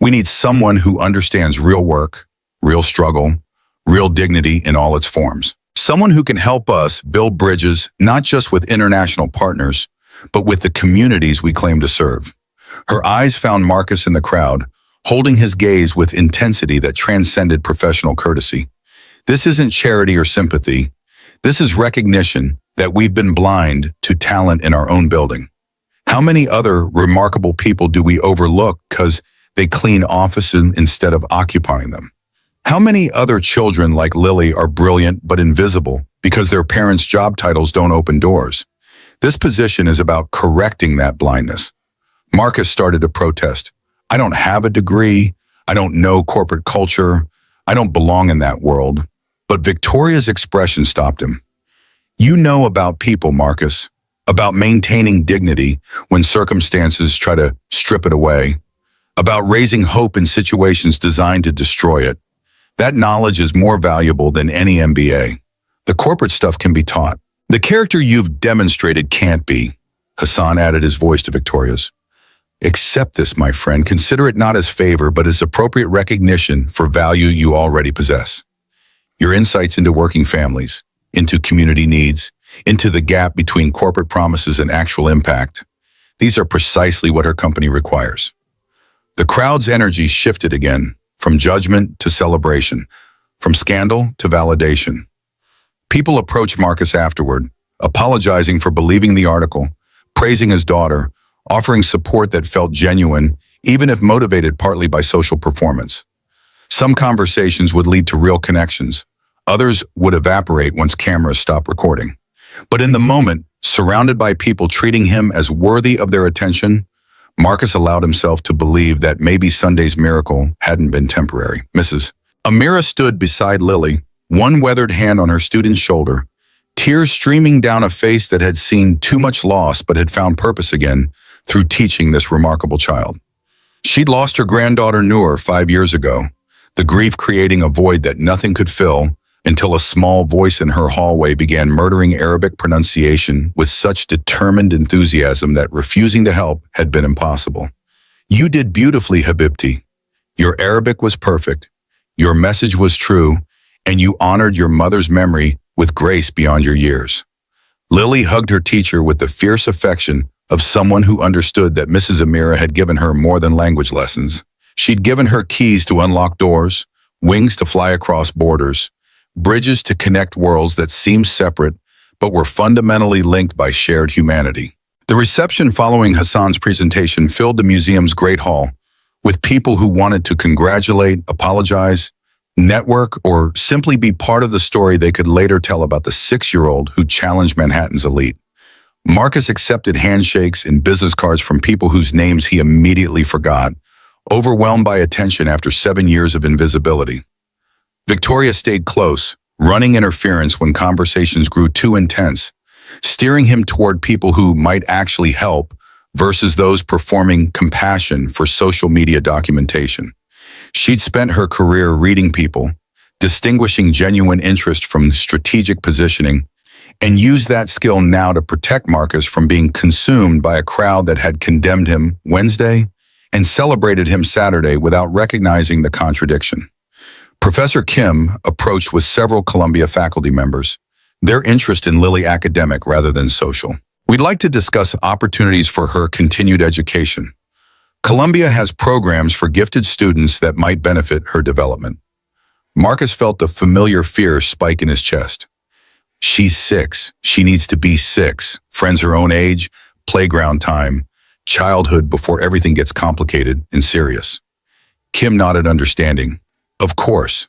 We need someone who understands real work, real struggle, real dignity in all its forms. Someone who can help us build bridges not just with international partners, but with the communities we claim to serve. Her eyes found Marcus in the crowd, holding his gaze with intensity that transcended professional courtesy. This isn't charity or sympathy. This is recognition that we've been blind to talent in our own building. How many other remarkable people do we overlook because they clean offices instead of occupying them? How many other children like Lily are brilliant but invisible because their parents' job titles don't open doors? This position is about correcting that blindness. Marcus started to protest. I don't have a degree. I don't know corporate culture. I don't belong in that world. But Victoria's expression stopped him. You know about people, Marcus, about maintaining dignity when circumstances try to strip it away, about raising hope in situations designed to destroy it. That knowledge is more valuable than any MBA. The corporate stuff can be taught. The character you've demonstrated can't be. Hassan added his voice to Victoria's. Accept this, my friend. Consider it not as favor, but as appropriate recognition for value you already possess. Your insights into working families, into community needs, into the gap between corporate promises and actual impact. These are precisely what her company requires. The crowd's energy shifted again, from judgment to celebration, from scandal to validation. People approached Marcus afterward, apologizing for believing the article, praising his daughter, offering support that felt genuine, even if motivated partly by social performance. Some conversations would lead to real connections. Others would evaporate once cameras stopped recording. But in the moment, surrounded by people treating him as worthy of their attention, Marcus allowed himself to believe that maybe Sunday's miracle hadn't been temporary. Mrs. Amira stood beside Lily, one weathered hand on her student's shoulder, tears streaming down a face that had seen too much loss but had found purpose again through teaching this remarkable child. She'd lost her granddaughter Noor 5 years ago, the grief creating a void that nothing could fill, until a small voice in her hallway began murdering Arabic pronunciation with such determined enthusiasm that refusing to help had been impossible. You did beautifully, Habibti. Your Arabic was perfect, your message was true, and you honored your mother's memory with grace beyond your years. Lily hugged her teacher with the fierce affection of someone who understood that Mrs. Amira had given her more than language lessons. She'd given her keys to unlock doors, wings to fly across borders, bridges to connect worlds that seemed separate but were fundamentally linked by shared humanity. The reception following Hassan's presentation filled the museum's Great Hall with people who wanted to congratulate, apologize, network, or simply be part of the story they could later tell about the 6-year-old who challenged Manhattan's elite. Marcus accepted handshakes and business cards from people whose names he immediately forgot, overwhelmed by attention after 7 years of invisibility. Victoria stayed close, running interference when conversations grew too intense, steering him toward people who might actually help versus those performing compassion for social media documentation. She'd spent her career reading people, distinguishing genuine interest from strategic positioning, and used that skill now to protect Marcus from being consumed by a crowd that had condemned him Wednesday and celebrated him Saturday without recognizing the contradiction. Professor Kim approached with several Columbia faculty members, their interest in Lily academic rather than social. We'd like to discuss opportunities for her continued education. Columbia has programs for gifted students that might benefit her development. Marcus felt the familiar fear spike in his chest. She's 6. She needs to be 6. Friends her own age, playground time, childhood before everything gets complicated and serious. Kim nodded understanding. Of course,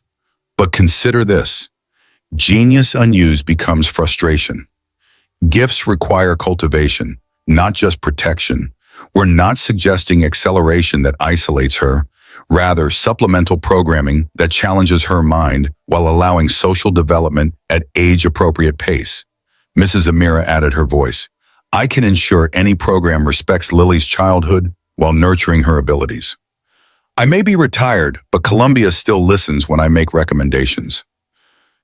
but consider this. Genius unused becomes frustration. Gifts require cultivation, not just protection. We're not suggesting acceleration that isolates her, rather supplemental programming that challenges her mind while allowing social development at age-appropriate pace. Mrs. Amira added her voice. I can ensure any program respects Lily's childhood while nurturing her abilities. I may be retired, but Columbia still listens when I make recommendations.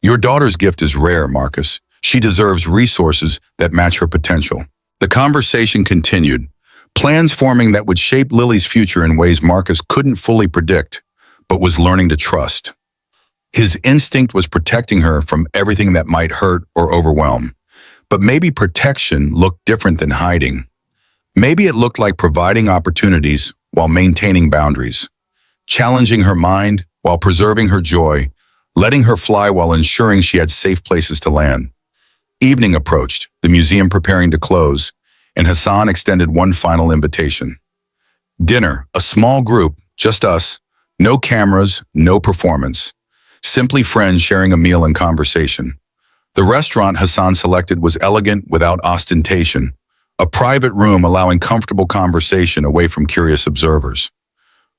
Your daughter's gift is rare, Marcus. She deserves resources that match her potential. The conversation continued, plans forming that would shape Lily's future in ways Marcus couldn't fully predict, but was learning to trust. His instinct was protecting her from everything that might hurt or overwhelm. But maybe protection looked different than hiding. Maybe it looked like providing opportunities while maintaining boundaries, challenging her mind while preserving her joy, letting her fly while ensuring she had safe places to land. Evening approached, the museum preparing to close, and Hassan extended one final invitation. Dinner, a small group, just us, no cameras, no performance. Simply friends sharing a meal and conversation. The restaurant Hassan selected was elegant without ostentation, a private room allowing comfortable conversation away from curious observers.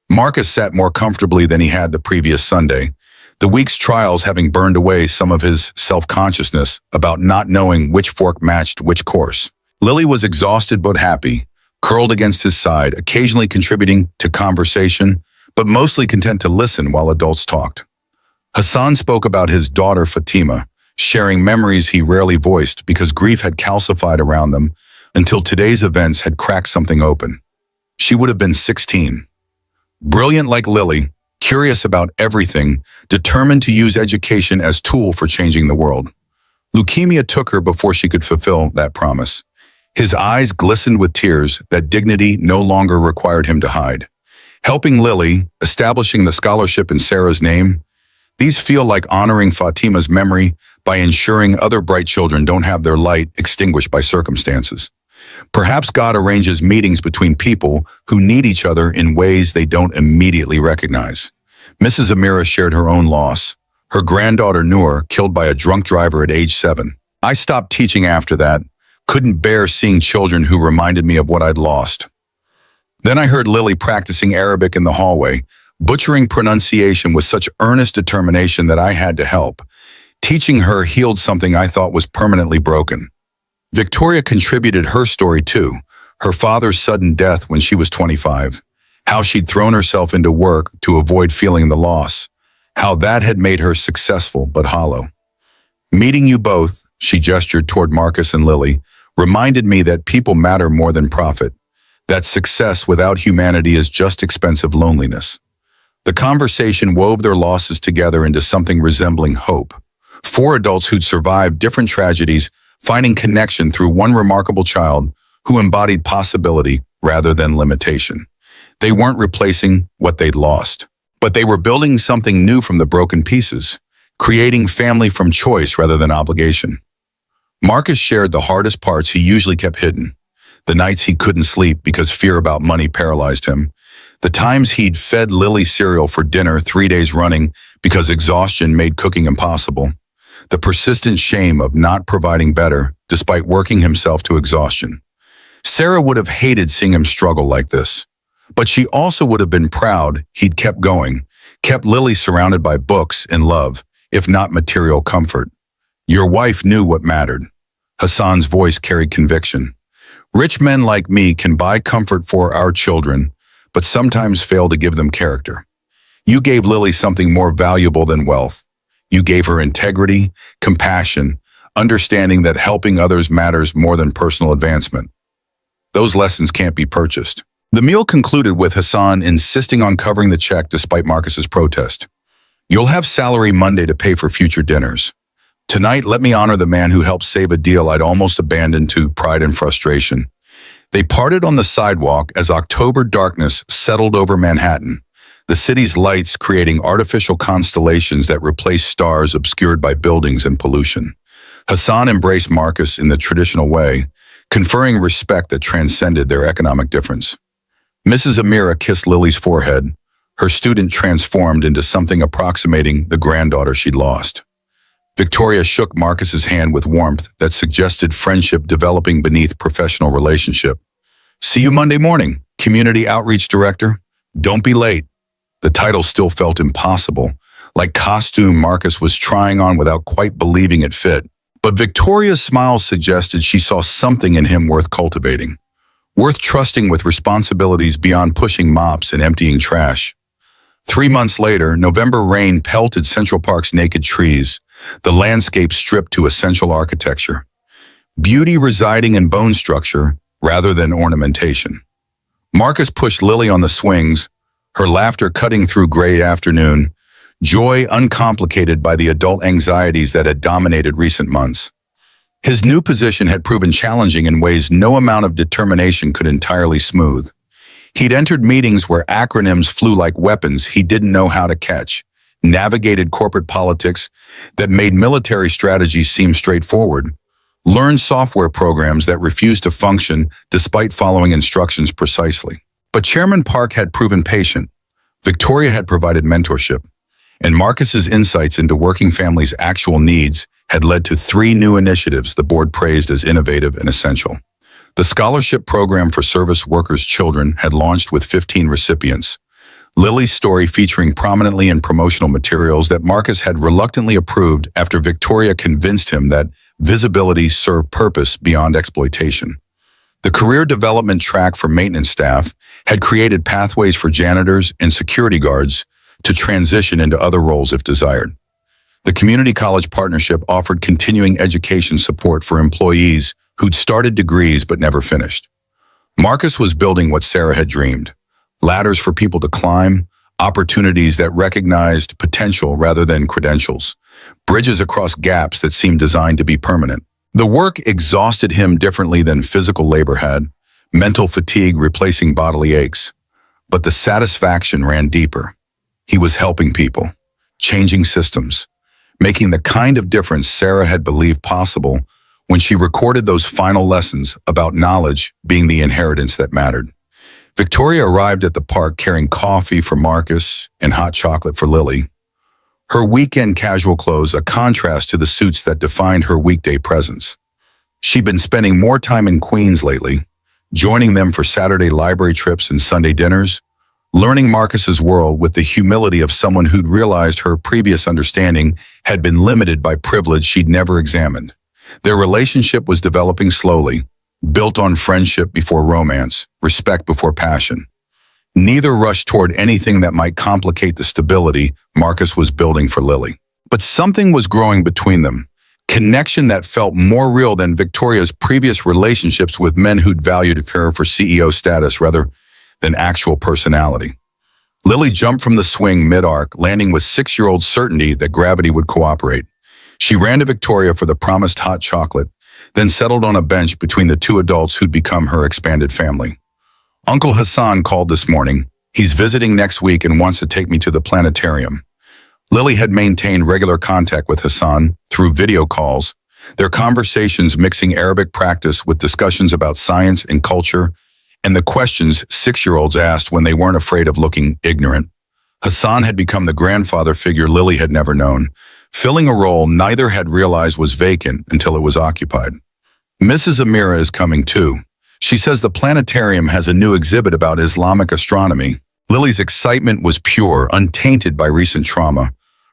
Marcus sat more comfortably than he had the previous Sunday, the week's trials having burned away some of his self-consciousness about not knowing which fork matched which course. Lily was exhausted but happy, curled against his side, occasionally contributing to conversation, but mostly content to listen while adults talked. Hassan spoke about his daughter Fatima, sharing memories he rarely voiced because grief had calcified around them until today's events had cracked something open. She would have been 16. Brilliant like Lily, curious about everything, determined to use education as tool for changing the world. Leukemia took her before she could fulfill that promise. His eyes glistened with tears that dignity no longer required him to hide. Helping Lily, establishing the scholarship in Sarah's name, these feel like honoring Fatima's memory by ensuring other bright children don't have their light extinguished by circumstances. Perhaps God arranges meetings between people who need each other in ways they don't immediately recognize. Mrs. Amira shared her own loss. Her granddaughter Noor killed by a drunk driver at age 7. I stopped teaching after that, couldn't bear seeing children who reminded me of what I'd lost. Then I heard Lily practicing Arabic in the hallway, butchering pronunciation with such earnest determination that I had to help. Teaching her healed something I thought was permanently broken. Victoria contributed her story too, her father's sudden death when she was 25, how she'd thrown herself into work to avoid feeling the loss, how that had made her successful but hollow. Meeting you both, she gestured toward Marcus and Lily, reminded me that people matter more than profit, that success without humanity is just expensive loneliness. The conversation wove their losses together into something resembling hope. 4 adults who'd survived different tragedies, finding connection through one remarkable child who embodied possibility rather than limitation. They weren't replacing what they'd lost, but they were building something new from the broken pieces, creating family from choice rather than obligation. Marcus shared the hardest parts he usually kept hidden, the nights he couldn't sleep because fear about money paralyzed him, the times he'd fed Lily cereal for dinner 3 days running because exhaustion made cooking impossible, the persistent shame of not providing better despite working himself to exhaustion. Sarah would have hated seeing him struggle like this, but she also would have been proud he'd kept going, kept Lily surrounded by books and love, if not material comfort. Your wife knew what mattered. Hassan's voice carried conviction. Rich men like me can buy comfort for our children, but sometimes fail to give them character. You gave Lily something more valuable than wealth. You gave her integrity, compassion, understanding that helping others matters more than personal advancement. Those lessons can't be purchased. The meal concluded with Hassan insisting on covering the check despite Marcus's protest. You'll have salary Monday to pay for future dinners. Tonight, let me honor the man who helped save a deal I'd almost abandoned to pride and frustration. They parted on the sidewalk as October darkness settled over Manhattan, the city's lights creating artificial constellations that replaced stars obscured by buildings and pollution. Hassan embraced Marcus in the traditional way, conferring respect that transcended their economic difference. Mrs. Amira kissed Lily's forehead, her student transformed into something approximating the granddaughter she'd lost. Victoria shook Marcus's hand with warmth that suggested friendship developing beneath professional relationship. See you Monday morning, Community Outreach Director. Don't be late. The title still felt impossible, like costume Marcus was trying on without quite believing it fit. But Victoria's smile suggested she saw something in him worth cultivating, worth trusting with responsibilities beyond pushing mops and emptying trash. 3 months later, November rain pelted Central Park's naked trees, the landscape stripped to essential architecture. Beauty residing in bone structure rather than ornamentation. Marcus pushed Lily on the swings, her laughter cutting through gray afternoon, joy uncomplicated by the adult anxieties that had dominated recent months. His new position had proven challenging in ways no amount of determination could entirely smooth. He'd entered meetings where acronyms flew like weapons he didn't know how to catch, navigated corporate politics that made military strategies seem straightforward, learned software programs that refused to function despite following instructions precisely. But Chairman Park had proven patient. Victoria had provided mentorship, and Marcus's insights into working families' actual needs had led to 3 new initiatives the board praised as innovative and essential. The scholarship program for service workers' children had launched with 15 recipients. Lily's story featuring prominently in promotional materials that Marcus had reluctantly approved after Victoria convinced him that visibility served purpose beyond exploitation. The career development track for maintenance staff had created pathways for janitors and security guards to transition into other roles if desired. The community college partnership offered continuing education support for employees who'd started degrees but never finished. Marcus was building what Sarah had dreamed: ladders for people to climb, opportunities that recognized potential rather than credentials, bridges across gaps that seemed designed to be permanent. The work exhausted him differently than physical labor had, mental fatigue replacing bodily aches. But the satisfaction ran deeper. He was helping people, changing systems, making the kind of difference Sarah had believed possible when she recorded those final lessons about knowledge being the inheritance that mattered. Victoria arrived at the park carrying coffee for Marcus and hot chocolate for Lily. Her weekend casual clothes a contrast to the suits that defined her weekday presence. She'd been spending more time in Queens lately, joining them for Saturday library trips and Sunday dinners, learning Marcus's world with the humility of someone who'd realized her previous understanding had been limited by privilege she'd never examined. Their relationship was developing slowly, built on friendship before romance, respect before passion. Neither rushed toward anything that might complicate the stability Marcus was building for Lily. But something was growing between them, connection that felt more real than Victoria's previous relationships with men who'd valued her for CEO status rather than actual personality. Lily jumped from the swing mid-arc, landing with 6-year-old certainty that gravity would cooperate. She ran to Victoria for the promised hot chocolate, then settled on a bench between the 2 adults who'd become her expanded family. Uncle Hassan called this morning. He's visiting next week and wants to take me to the planetarium. Lily had maintained regular contact with Hassan through video calls, their conversations mixing Arabic practice with discussions about science and culture, and the questions 6-year-olds asked when they weren't afraid of looking ignorant. Hassan had become the grandfather figure Lily had never known, filling a role neither had realized was vacant until it was occupied. Mrs. Amira is coming too. She says the planetarium has a new exhibit about Islamic astronomy. Lily's excitement was pure, untainted by recent trauma,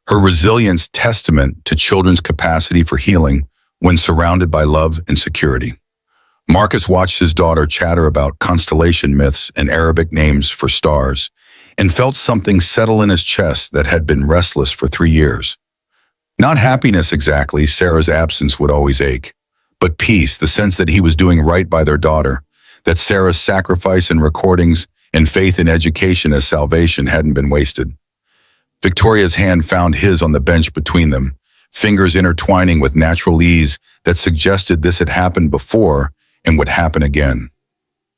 her resilience testament to children's capacity for healing when surrounded by love and security. Marcus watched his daughter chatter about constellation myths and Arabic names for stars, and felt something settle in his chest that had been restless for 3 years. Not happiness exactly, Sarah's absence would always ache, but peace, the sense that he was doing right by their daughter, that Sarah's sacrifice in recordings and faith in education as salvation hadn't been wasted. Victoria's hand found his on the bench between them, fingers intertwining with natural ease that suggested this had happened before and would happen again.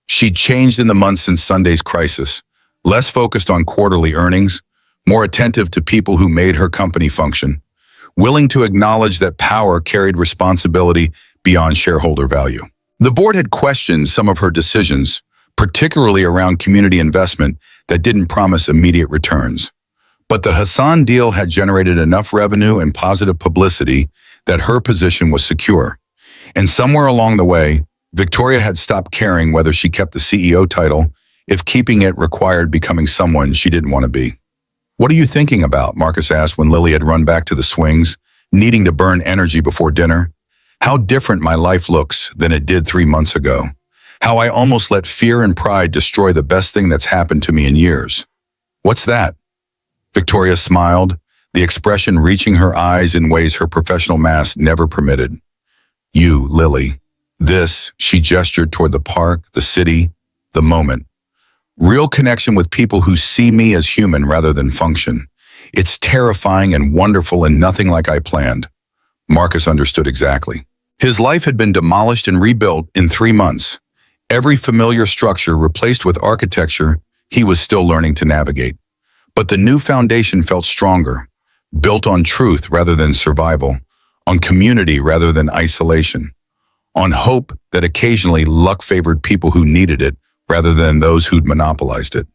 She'd changed in the months since Sunday's crisis, less focused on quarterly earnings, more attentive to people who made her company function, willing to acknowledge that power carried responsibility beyond shareholder value. The board had questioned some of her decisions, particularly around community investment that didn't promise immediate returns. But the Hassan deal had generated enough revenue and positive publicity that her position was secure. And somewhere along the way, Victoria had stopped caring whether she kept the CEO title if keeping it required becoming someone she didn't want to be. "What are you thinking about?" Marcus asked when Lily had run back to the swings, needing to burn energy before dinner. "How different my life looks than it did 3 months ago. How I almost let fear and pride destroy the best thing that's happened to me in years." "What's that?" Victoria smiled, the expression reaching her eyes in ways her professional mask never permitted. You, Lily. This, she gestured toward the park, the city, the moment. Real connection with people who see me as human rather than function. It's terrifying and wonderful and nothing like I planned. Marcus understood exactly. His life had been demolished and rebuilt in 3 months. Every familiar structure replaced with architecture he was still learning to navigate. But the new foundation felt stronger, built on truth rather than survival, on community rather than isolation, on hope that occasionally luck favored people who needed it rather than those who'd monopolized it.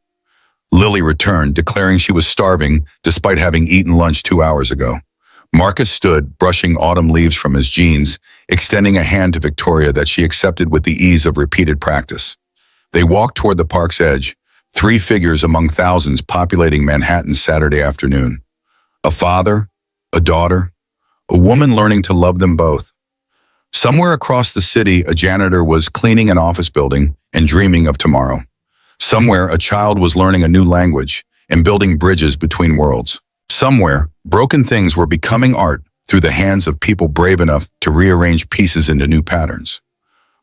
Lily returned, declaring she was starving despite having eaten lunch 2 hours ago. Marcus stood, brushing autumn leaves from his jeans, extending a hand to Victoria that she accepted with the ease of repeated practice. They walked toward the park's edge, 3 figures among thousands populating Manhattan's Saturday afternoon. A father, a daughter, a woman learning to love them both. Somewhere across the city, a janitor was cleaning an office building and dreaming of tomorrow. Somewhere, a child was learning a new language and building bridges between worlds. Somewhere, broken things were becoming art through the hands of people brave enough to rearrange pieces into new patterns.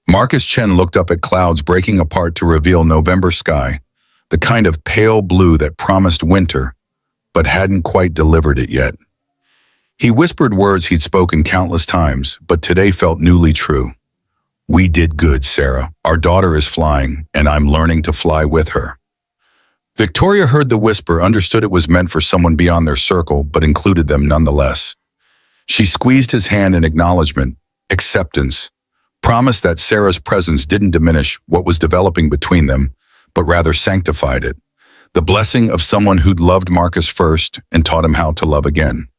Marcus Chen looked up at clouds breaking apart to reveal November sky, the kind of pale blue that promised winter, but hadn't quite delivered it yet. He whispered words he'd spoken countless times, but today felt newly true. We did good, Sarah. Our daughter is flying, and I'm learning to fly with her. Victoria heard the whisper, understood it was meant for someone beyond their circle, but included them nonetheless. She squeezed his hand in acknowledgement, acceptance, promised that Sarah's presence didn't diminish what was developing between them, but rather sanctified it. The blessing of someone who'd loved Marcus first and taught him how to love again.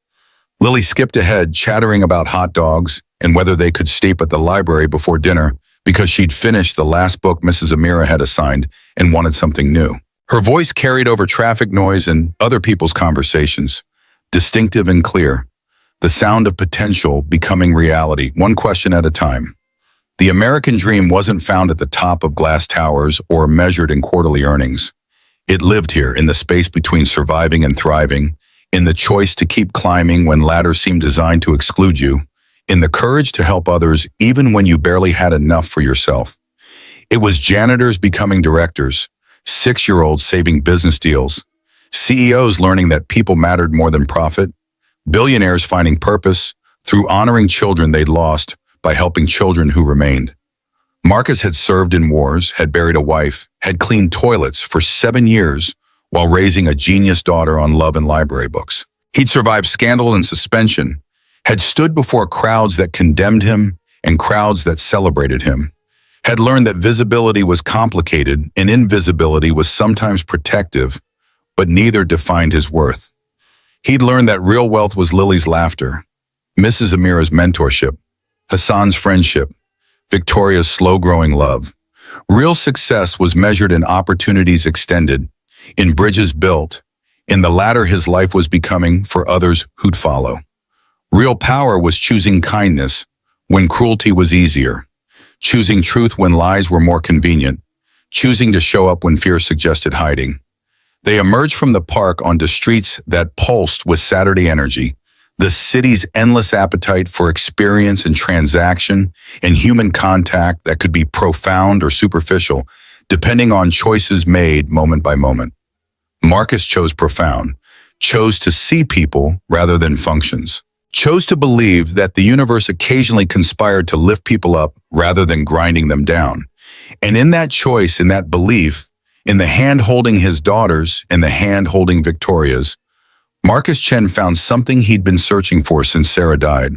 Lily skipped ahead, chattering about hot dogs and whether they could sleep at the library before dinner because she'd finished the last book Mrs. Amira had assigned and wanted something new. Her voice carried over traffic noise and other people's conversations, distinctive and clear, the sound of potential becoming reality, one question at a time. The American dream wasn't found at the top of glass towers or measured in quarterly earnings. It lived here in the space between surviving and thriving, in the choice to keep climbing when ladders seemed designed to exclude you, in the courage to help others even when you barely had enough for yourself. It was janitors becoming directors, 6-year-olds saving business deals, CEOs learning that people mattered more than profit, billionaires finding purpose through honoring children they'd lost by helping children who remained. Marcus had served in wars, had buried a wife, had cleaned toilets for 7 years while raising a genius daughter on love and library books. He'd survived scandal and suspension, had stood before crowds that condemned him and crowds that celebrated him, had learned that visibility was complicated and invisibility was sometimes protective, but neither defined his worth. He'd learned that real wealth was Lily's laughter, Mrs. Amira's mentorship, Hassan's friendship, Victoria's slow-growing love. Real success was measured in opportunities extended, in bridges built, in the ladder his life was becoming for others who'd follow. Real power was choosing kindness when cruelty was easier, choosing truth when lies were more convenient, choosing to show up when fear suggested hiding. They emerged from the park onto streets that pulsed with Saturday energy, the city's endless appetite for experience and transaction and human contact that could be profound or superficial, depending on choices made moment by moment. Marcus chose profound, chose to see people rather than functions, chose to believe that the universe occasionally conspired to lift people up rather than grinding them down. And in that choice, in that belief, in the hand holding his daughters and the hand holding Victoria's, Marcus Chen found something he'd been searching for since Sarah died.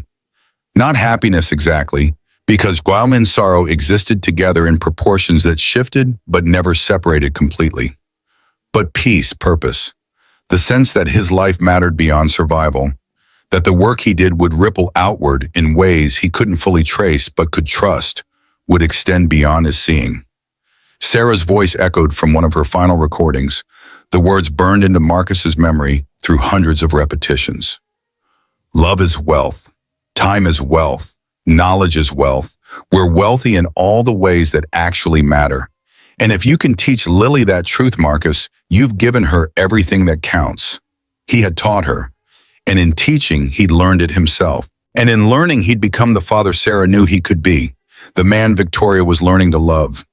Not happiness exactly, because guilt and sorrow existed together in proportions that shifted but never separated completely. But peace, purpose, the sense that his life mattered beyond survival, that the work he did would ripple outward in ways he couldn't fully trace but could trust, would extend beyond his seeing. Sarah's voice echoed from one of her final recordings. The words burned into Marcus's memory through hundreds of repetitions. Love is wealth. Time is wealth. Knowledge is wealth. We're wealthy in all the ways that actually matter. And if you can teach Lily that truth, Marcus, you've given her everything that counts. He had taught her. And in teaching, he'd learned it himself. And in learning, he'd become the father Sarah knew he could be, the man Victoria was learning to love,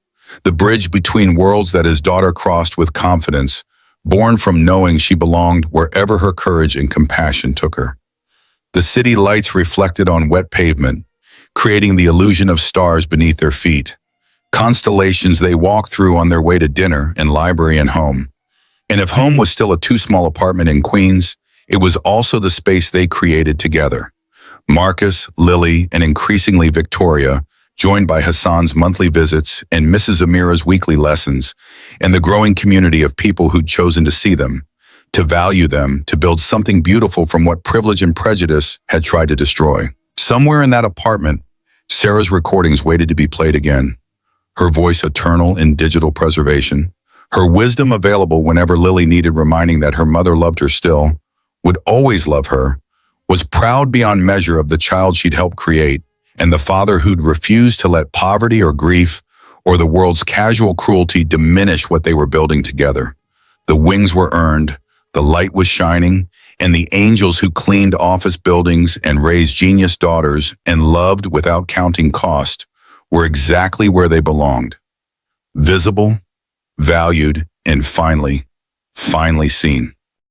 the bridge between worlds that his daughter crossed with confidence, born from knowing she belonged wherever her courage and compassion took her. The city lights reflected on wet pavement, creating the illusion of stars beneath their feet, constellations they walked through on their way to dinner and library and home. And if home was still a too-small apartment in Queens, it was also the space they created together. Marcus, Lily, and increasingly Victoria, joined by Hassan's monthly visits and Mrs. Amira's weekly lessons, and the growing community of people who'd chosen to see them, to value them, to build something beautiful from what privilege and prejudice had tried to destroy. Somewhere in that apartment, Sarah's recordings waited to be played again, her voice eternal in digital preservation, her wisdom available whenever Lily needed reminding that her mother loved her still, would always love her, was proud beyond measure of the child she'd helped create, and the father who'd refused to let poverty or grief or the world's casual cruelty diminish what they were building together. The wings were earned, the light was shining, and the angels who cleaned office buildings and raised genius daughters and loved without counting cost were exactly where they belonged. Visible, valued, and finally seen.